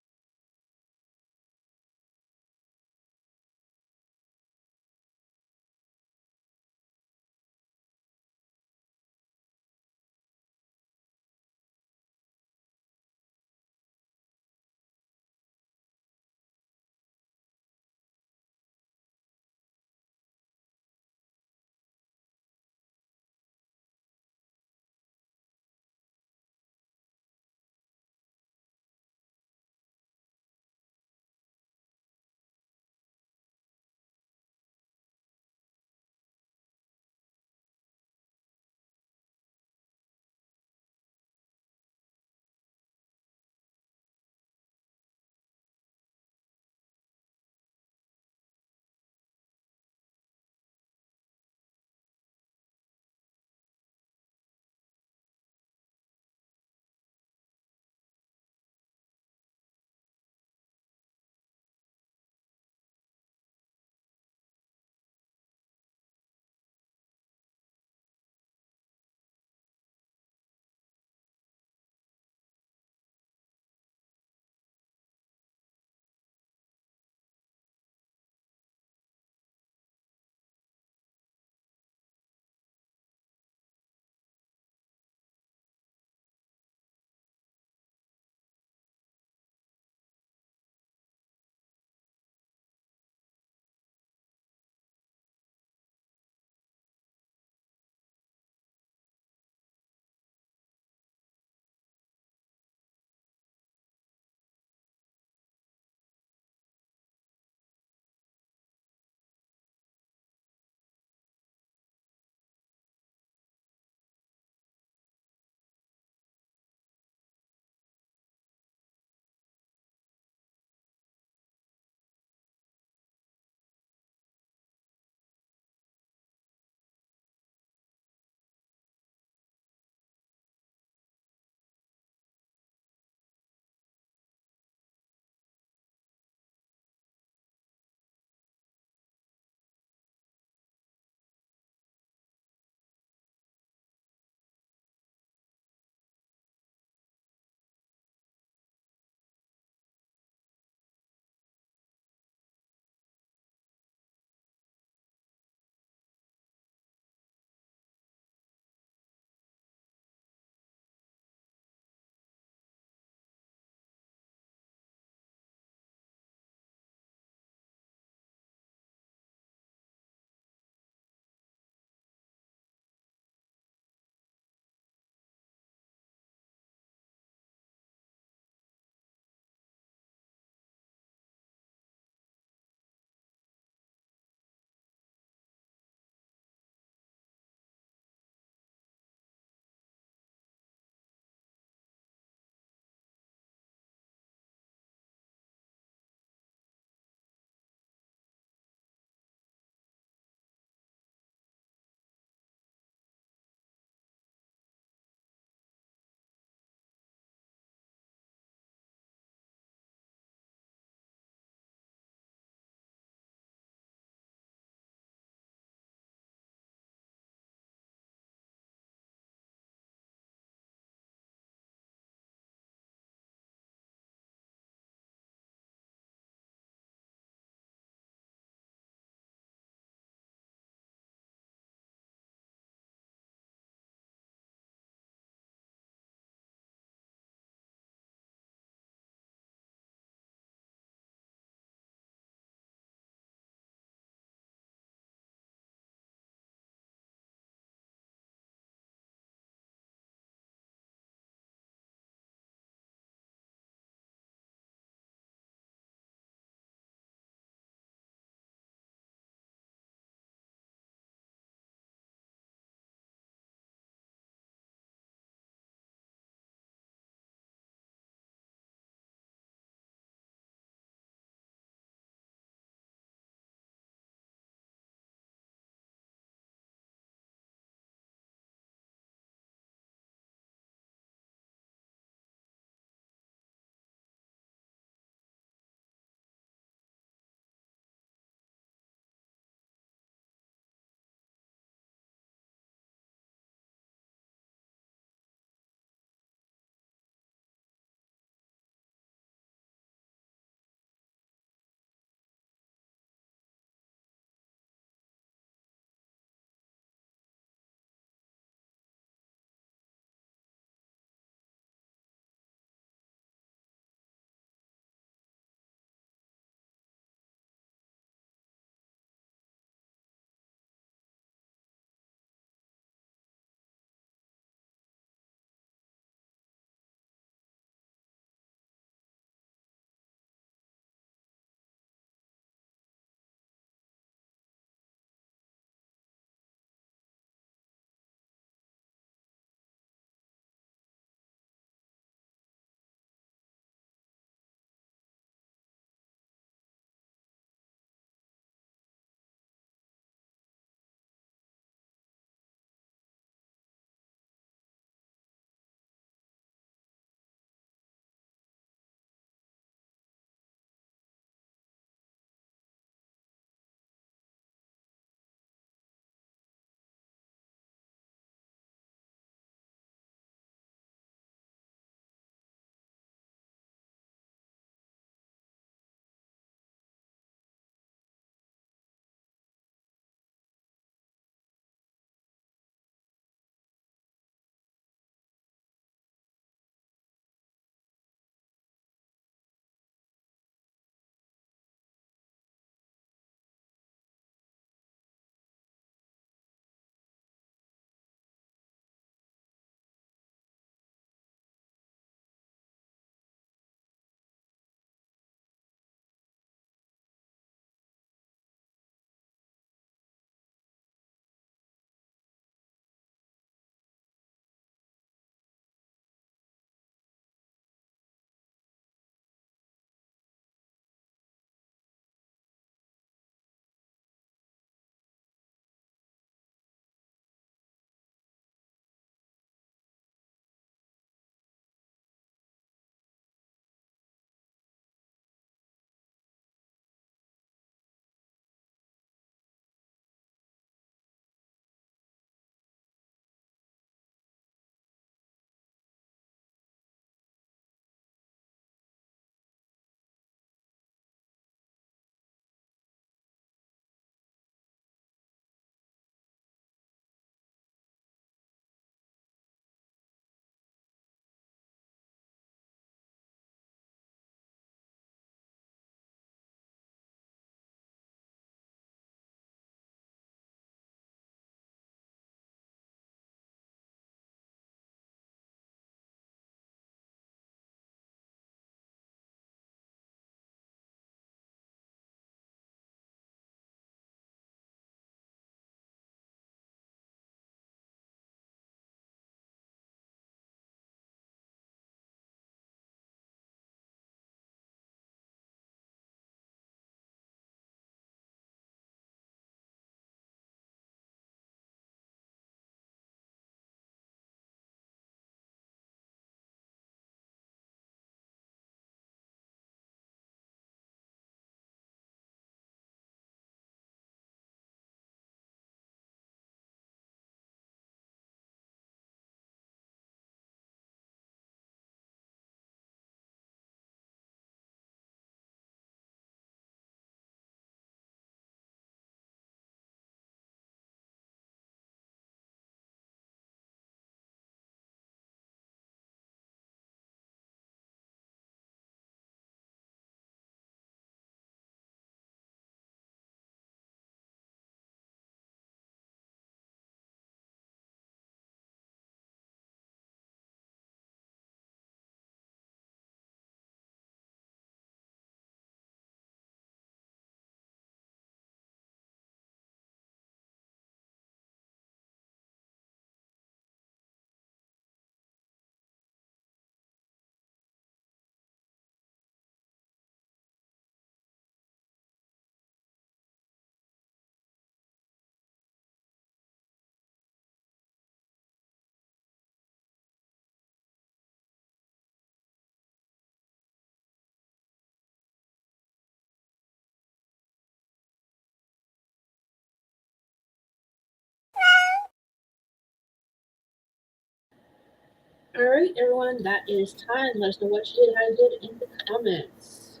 All right, everyone, that is time. Let us know what you did, how you did in the comments.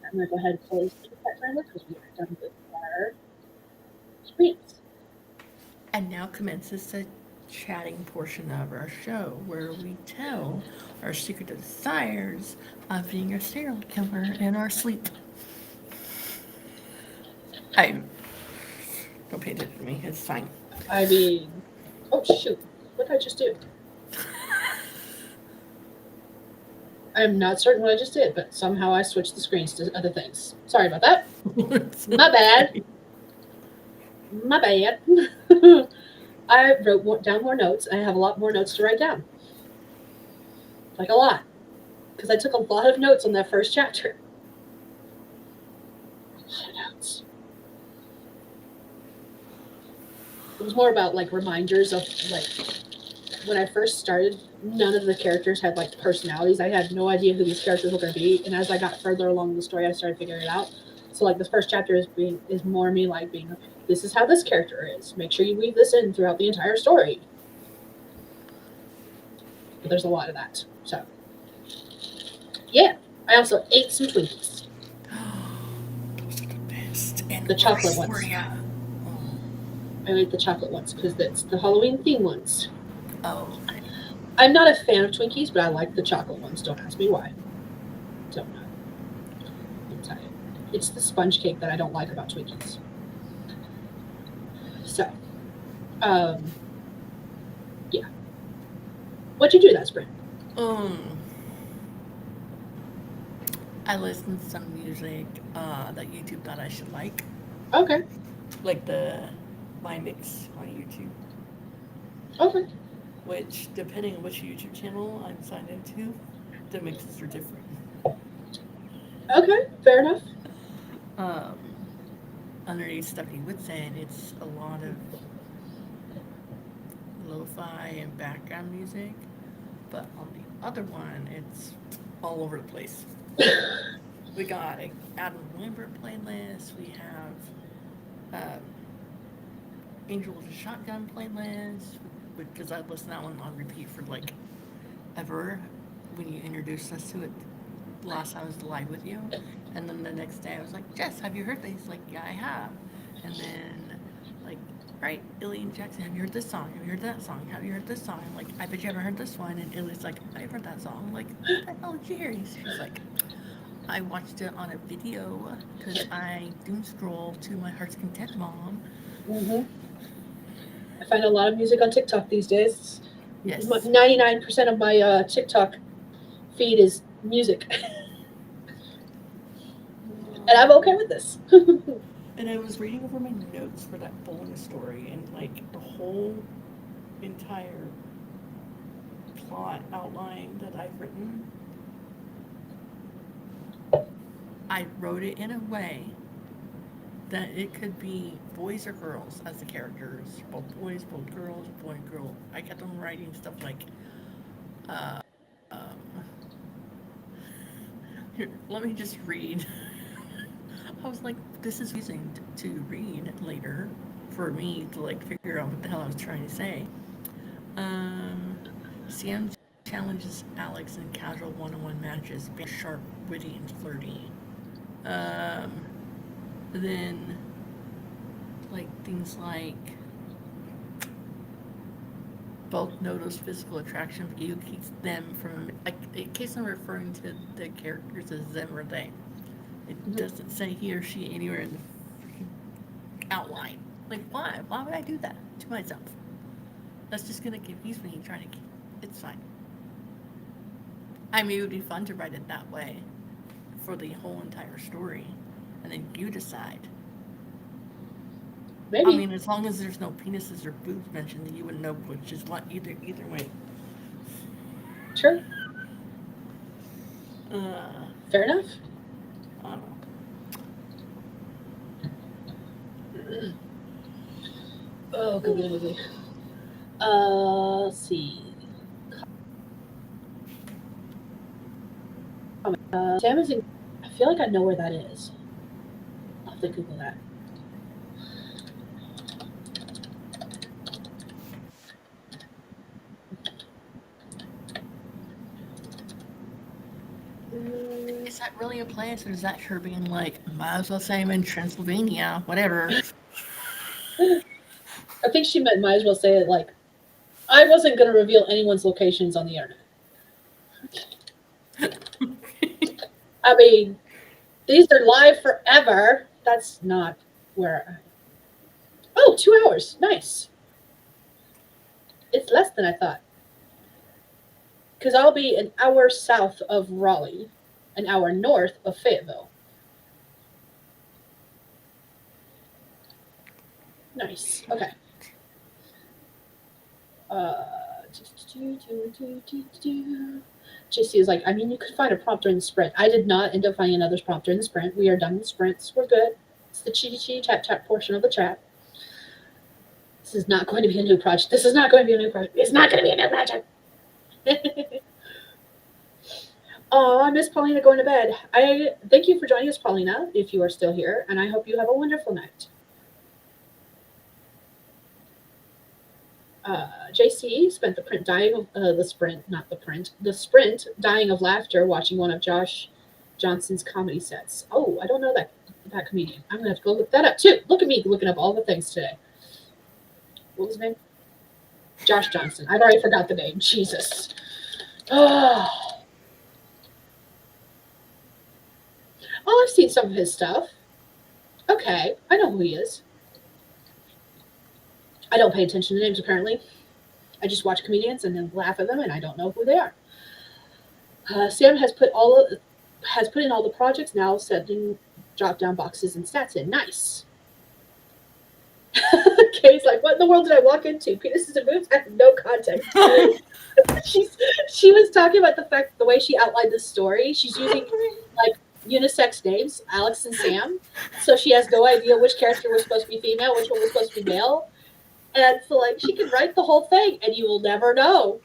I'm gonna go ahead and close the pet timer because we are done with our screens. And now commences the chatting portion of our show where we tell our secret desires of being a serial killer in our sleep. I don't pay attention to me. It's fine. I mean, oh shoot, what did I just do? I'm not certain what I just did, but somehow I switched the screens to other things. Sorry about that. My bad. My bad. I wrote down more notes. I have a lot more notes to write down. Like a lot. Because I took a lot of notes on that first chapter. A lot of notes. It was more about like reminders of like when I first started, none of the characters had like personalities. I had no idea who these characters were going to be, and as I got further along in the story, I started figuring it out. So like this first chapter is more me like being okay, this is how this character is. Make sure you weave this in throughout the entire story. But there's a lot of that. So yeah, I also ate some Twinkies, Those are the best. And the chocolate were ones. ya? I ate the chocolate ones because that's the Halloween theme ones. Oh, okay. I'm not a fan of Twinkies, but I like the chocolate ones. Don't ask me why. Don't know. I'll tell you. It's the sponge cake that I don't like about Twinkies. So, um, yeah. What'd you do that spring? Um, I listened to some music that YouTube thought I should Okay. like the My Mix on YouTube, Okay. which, depending on which YouTube channel I'm signed into, the mixes are different. Okay. Fair enough. Um, Underneath Stephanie Woodson, it's a lot of lo-fi and background music, but on the other one, it's all over the place. We got an Adam Lambert playlist. We have Angel with a Shotgun playlist because I listened to that one on repeat for like ever when you introduced us to it last time I was live with you. And then the next day I was like, Jess, have you heard this? He's like, yeah, I have. And then, like, right, Illy and Jackson, have you heard this song? Have you heard that song? Have you heard this song? I'm like, I bet you haven't heard this one. And Illy's like, I've heard that song. I'm like, what the hell did you hear? She's like, I watched it on a video because I doom scroll to my heart's content mom. Mm-hmm. I find a lot of music on TikTok these days. Yes. 99% of my TikTok feed is music, and I'm okay with this. And I was reading over my notes for that bowling story, and like the whole entire plot outline that I've written, I wrote it in a way that it could be boys or girls as the characters, both boys, both girls, boy and girl. I kept on writing stuff like, um, here, let me just read. I was like, this is using to read later for me to like figure out what the hell I was trying to say. Um, Sam challenges Alex in casual one-on-one matches, being sharp, witty, and flirty. Um, then, like things like both notice physical attraction, but you keeps them from like in case I'm referring to the characters as them or they. It doesn't say he or she anywhere in the outline. Like why? Why would I do that to myself? That's just gonna confuse me trying to keep it's fine. I mean it would be fun to write it that way for the whole entire story. And then you decide. I Maybe. mean, as long as there's no penises or boobs mentioned, then you would know which is what either way. Sure. Uh, Fair enough. I don't know. Oh, good. Let's see. Sam is in. I feel like I know where that is. I'll have to Google that. that really a place, or is that her being like, might as well say I'm in Transylvania, whatever? I think she might as well say it like, I wasn't going to reveal anyone's locations on the internet. I mean, these are live forever. That's not where. Oh, 2 hours. Nice. It's less than I thought. Because I'll be an hour south of Raleigh, an hour north of Fayetteville. Nice. Okay. Uh, JC is like, I mean, you could find a prompt during the sprint. I did not end up finding another prompt during the sprint. We are done with sprints. We're good. It's the cheaty tap tap portion of the chat. This is not going to be a new project. This is not going to be a new project. It's not going to be a new project. Oh, I miss Paulina going to bed. I thank you for joining us, Paulina, if you are still here, and I hope you have a wonderful night. JC spent the print dying of the sprint, not the print, the sprint dying of laughter watching one of Josh Johnson's comedy sets. Oh, I don't know that comedian. I'm gonna have to go look that up too. Look at me looking up all the things today. What was his name? Josh Johnson. I've already forgot the name. Jesus. Oh, I've seen some of his stuff. Okay, I know who he is. I don't pay attention to names apparently. I just watch comedians and then laugh at them, and I don't know who they are. Sam has put in all the projects now, setting drop down boxes and stats in. Nice. Kay's like, what in the world did I walk into? Penises and boobs? I have no context. She was talking about the way she outlined the story. She's using like unisex names, Alex and Sam. So she has no idea which character was supposed to be female, which one was supposed to be male. And so like she can write the whole thing and you will never know.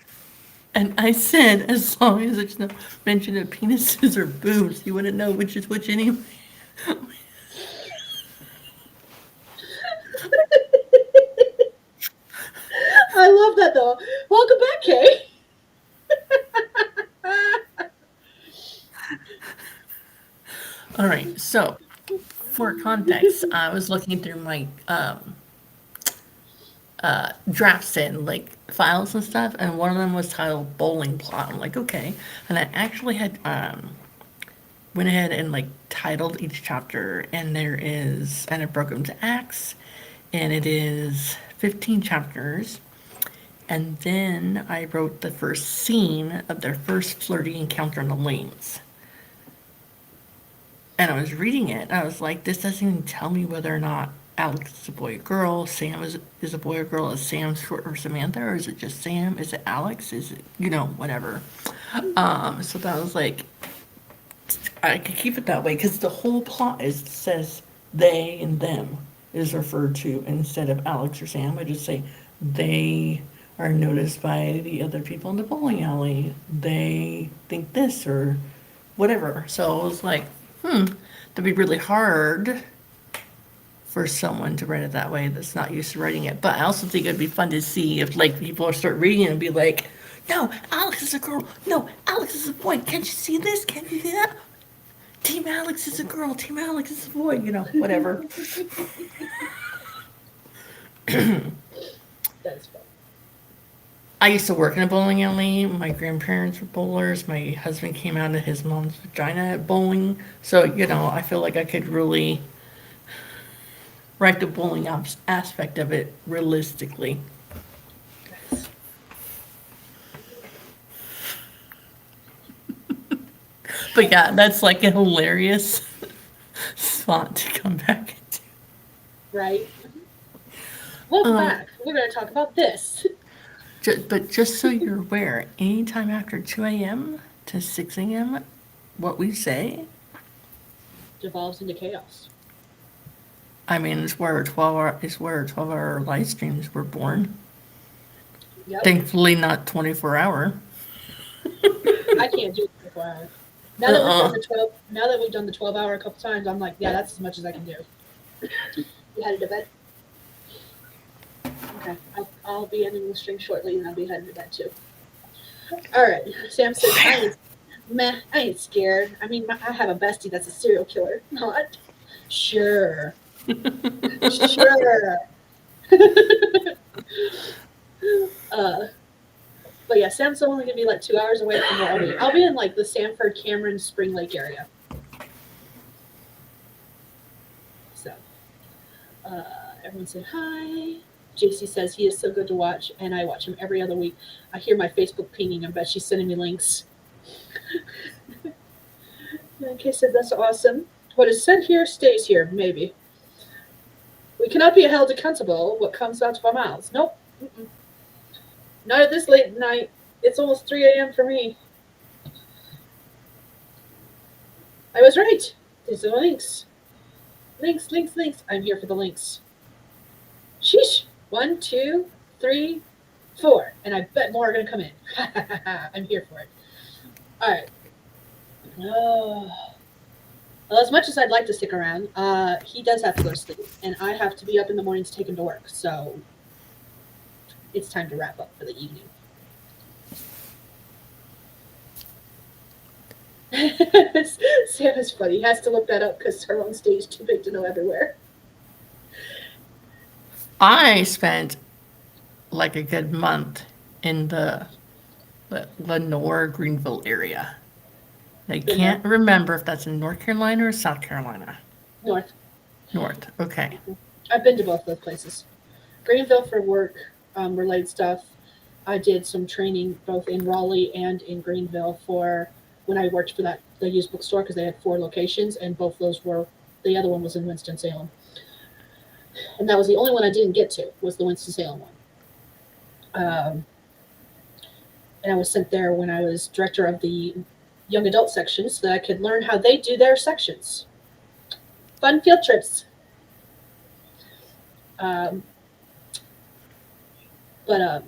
And I said, as long as it's not mention of penises or boobs, you wouldn't know which is which anyway. I love that though. Welcome back, Kay. All right, so for context, I was looking through my drafts and like files and stuff, and one of them was titled Bowling Plot. I'm like, okay, and I actually had went ahead and like titled each chapter, and I broke them to acts, and it is 15 chapters. And then I wrote the first scene of their first flirty encounter in the lanes. And I was reading it, and I was like, this doesn't even tell me whether or not Alex is a boy or girl, Sam is a boy or girl, is Sam short for Samantha, or is it just Sam? Is it Alex? Is it, whatever. So that was like, I could keep it that way, because the whole plot says they and them is referred to instead of Alex or Sam. I just say they are noticed by the other people in the bowling alley. They think this or whatever. So I was like, that'd be really hard for someone to write it that way that's not used to writing it. But I also think it'd be fun to see if like people start reading it and be like, no, Alex is a girl. No, Alex is a boy. Can't you see this? Can't you see that? Team Alex is a girl. Team Alex is a boy. Whatever. That's fun. I used to work in a bowling alley. My grandparents were bowlers. My husband came out of his mom's vagina at bowling. So, I feel like I could really write the bowling aspect of it realistically. But yeah, that's like a hilarious spot to come back into. Right. Welcome back. We're going to talk about this. But just so you're aware, anytime after 2 a.m. to 6 a.m., what we say Devolves into chaos. I mean, it's where 12-hour live streams were born. Yep. Thankfully, not 24-hour. I can't do 24 hours. Now that we've done the 12-hour a couple times, I'm like, yeah, that's as much as I can do. You headed to bed? Okay, I'll be ending the stream shortly, and I'll be heading to bed too. All right, Sam says, Meh, I ain't scared. I mean, I have a bestie that's a serial killer. Not sure, sure. uh, but yeah, Sam's only gonna be like 2 hours away from where I'll be. I'll be in like the Sanford, Cameron, Spring Lake area. So, uh, everyone said hi. JC says he is so good to watch, and I watch him every other week. I hear my Facebook pinging. I bet she's sending me links. Okay, said that's awesome. What is said here stays here, maybe. We cannot be held accountable what comes out of our mouths. Nope. Mm-mm. Not at this late at night. It's almost 3 a.m. for me. I was right. These are the links. Links, links, links. I'm here for the links. Sheesh. 1, 2, 3, 4. And I bet more are going to come in. I'm here for it. All right. Oh. Well, as much as I'd like to stick around, he does have to go to sleep. And I have to be up in the morning to take him to work. So it's time to wrap up for the evening. Sam is funny. He has to look that up because her own stage too big to know everywhere. I spent like a good month in the Lenore, Greenville area. I Been there. can't remember if that's in North Carolina or South Carolina. North. North, okay. I've been to both those places. Greenville for work related stuff. I did some training both in Raleigh and in Greenville for when I worked for that the used bookstore because they had 4 locations and both those were the other one was in Winston Salem, and that was the only one I didn't get to was the Winston Salem one. And I was sent there when I was director of the young adult section so that I could learn how they do their sections. Fun field trips. Um, but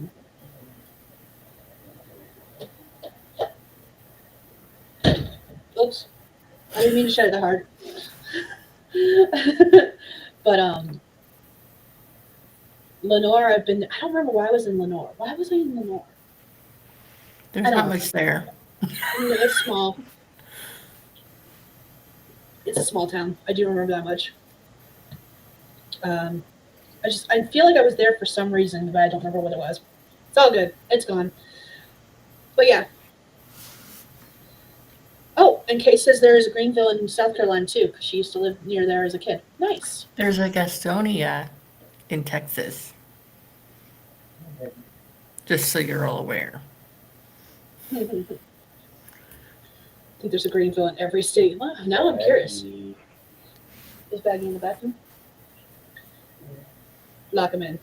oops, I didn't mean to shut it that hard. But Lenore, I've been. I don't remember why I was in Lenore. Why was I in Lenore? I There's don't not know. much there. It's small. It's a small town. I do remember that much. Um, I feel like I was there for some reason, but I don't remember what it was. It's all good. It's gone. But yeah. Oh, and Kay says there is a Greenville in South Carolina too, because she used to live near there as a kid. Nice. There's a Gastonia in Texas, just so you're all aware. I think there's a Greenville in every state. Wow, now I'm curious. Is Baggy in the bathroom? Lock him in.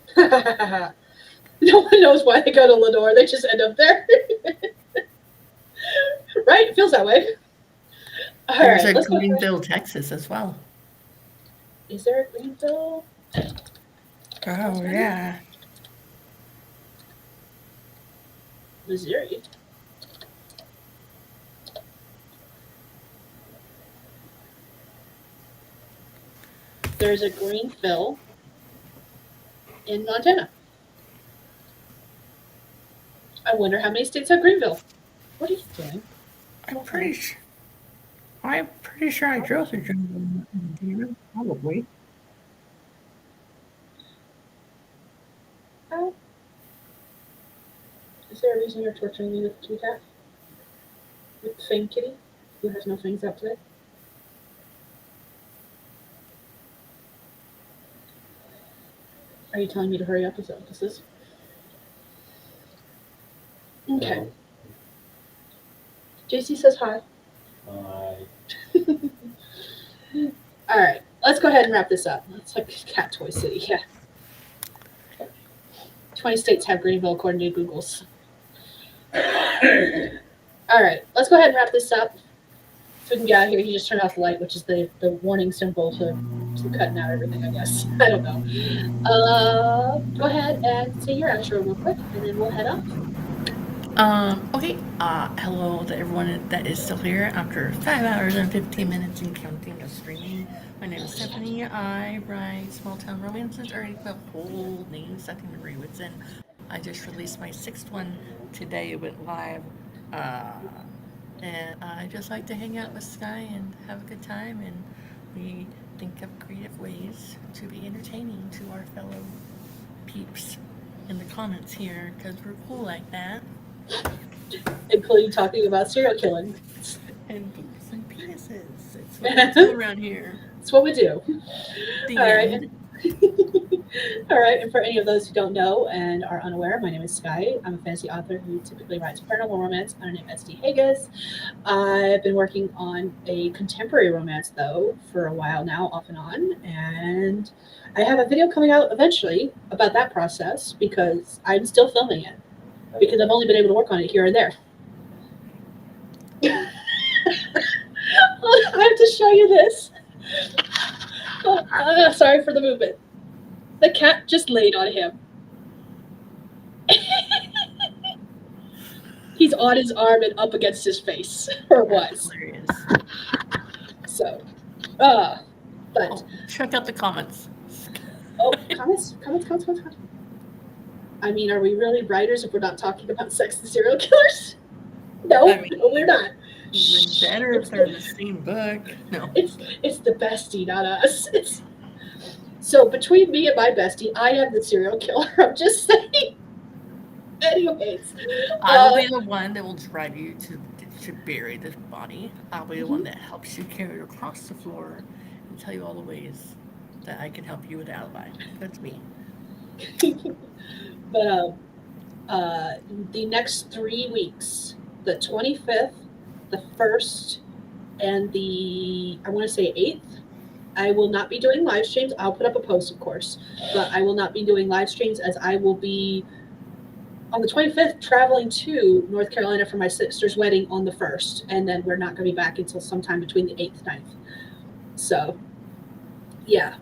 No one knows why they go to Lenore. They just end up there. Right? It feels that way. All There's right, a let's go. Greenville, Texas as well. Is there a Greenville? Oh, yeah. Missouri. There's a Greenville in Montana. I wonder how many states have Greenville. What are you doing? I'm pretty sure. I'm pretty sure I drove through Greenville. Probably. How? Is there a reason you're torturing me with the kitty cat? With the fang kitty? Who has no fangs out today? Are you telling me to hurry up? Is that what this is? Okay. JC says hi. All right. Let's go ahead and wrap this up. It's like Cat Toy City. Yeah. 20 states have Greenville according to Google's. All right. Let's go ahead and wrap this up. So we can get out of here. He just turned off the light, which is the warning symbol to cutting out everything, I guess. I don't know. Go ahead and say your outro real quick, and then we'll head off. Okay. Hello to everyone that is still here after 5 hours and 15 minutes and counting of streaming. My name is Stephanie. I write small town romances, already the whole name, Second Degree Whitson. I just released my 6th one today. It went live And I just like to hang out with Skye and have a good time, and we think of creative ways to be entertaining to our fellow peeps in the comments here because we're cool like that. including talking about serial killing. And boobs and penises. It's what we do That's around here. what we do. The All right. end. All right. And for any of those who don't know and are unaware, my name is Skye. I'm a fantasy author who typically writes paranormal romance under the name SD Hegyes. I've been working on a contemporary romance, though, for a while now, off and on. And I have a video coming out eventually about that process because I'm still filming it because I've only been able to work on it here and there. I have to show you this. Sorry for the movement. The cat just laid on him. He's on his arm and up against his face, or That's was. hilarious. So, uh, but Oh, check out the comments. comments. I mean, are we really writers if we're not talking about sex and serial killers? No, I mean, no, we're not. even better if they're in the same book. No. It's the bestie, not us. So between me and my bestie, I am the serial killer. I'm just saying. Anyways, I will be the one that will drive you to bury the body. I'll be the one that helps you carry it across the floor and tell you all the ways that I can help you with the alibi. That's me. but the next 3 weeks, the 25th, the 1st, and the I want to say 8th, I will not be doing live streams. I'll put up a post, of course, but I will not be doing live streams as I will be on the 25th traveling to North Carolina for my sister's wedding on the 1st, and then we're not going to be back until sometime between the 8th and 9th. So, yeah.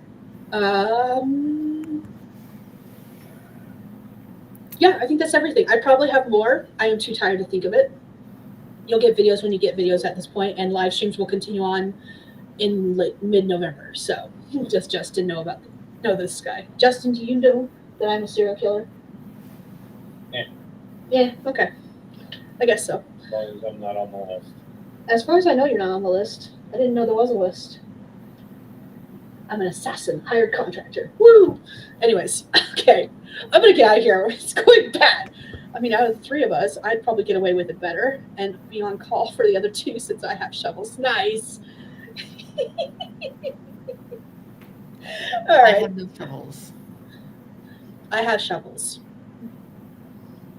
Yeah, I think that's everything. I probably have more. I am too tired to think of it. You'll get videos when you get videos at this point, and live streams will continue on in mid-November. So just Justin know this guy. Justin, do you know that I'm a serial killer? Yeah. Yeah. Okay. I guess so. As long as I'm not on the list. As far as I know, you're not on the list. I didn't know there was a list. I'm an assassin, hired contractor. Woo! Anyways, okay. I'm gonna get out of here. It's going bad. I mean, out of the three of us, I'd probably get away with it better and be on call for the other two since I have shovels. Nice. All I right. have no shovels. I have shovels.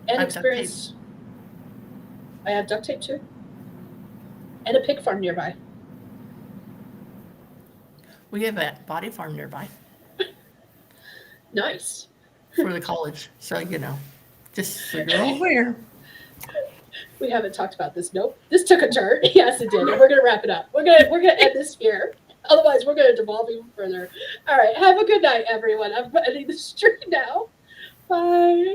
And I have duct experience. I have duct tape too. And a pig farm nearby. We have a body farm nearby Nice. for the college, so just so you're aware. We haven't talked about this. Nope. This took a turn. Yes, it did. And we're gonna wrap it up. We're gonna end this here. Otherwise, we're gonna devolve even further. All right. Have a good night, everyone. I'm ending the stream now. Bye.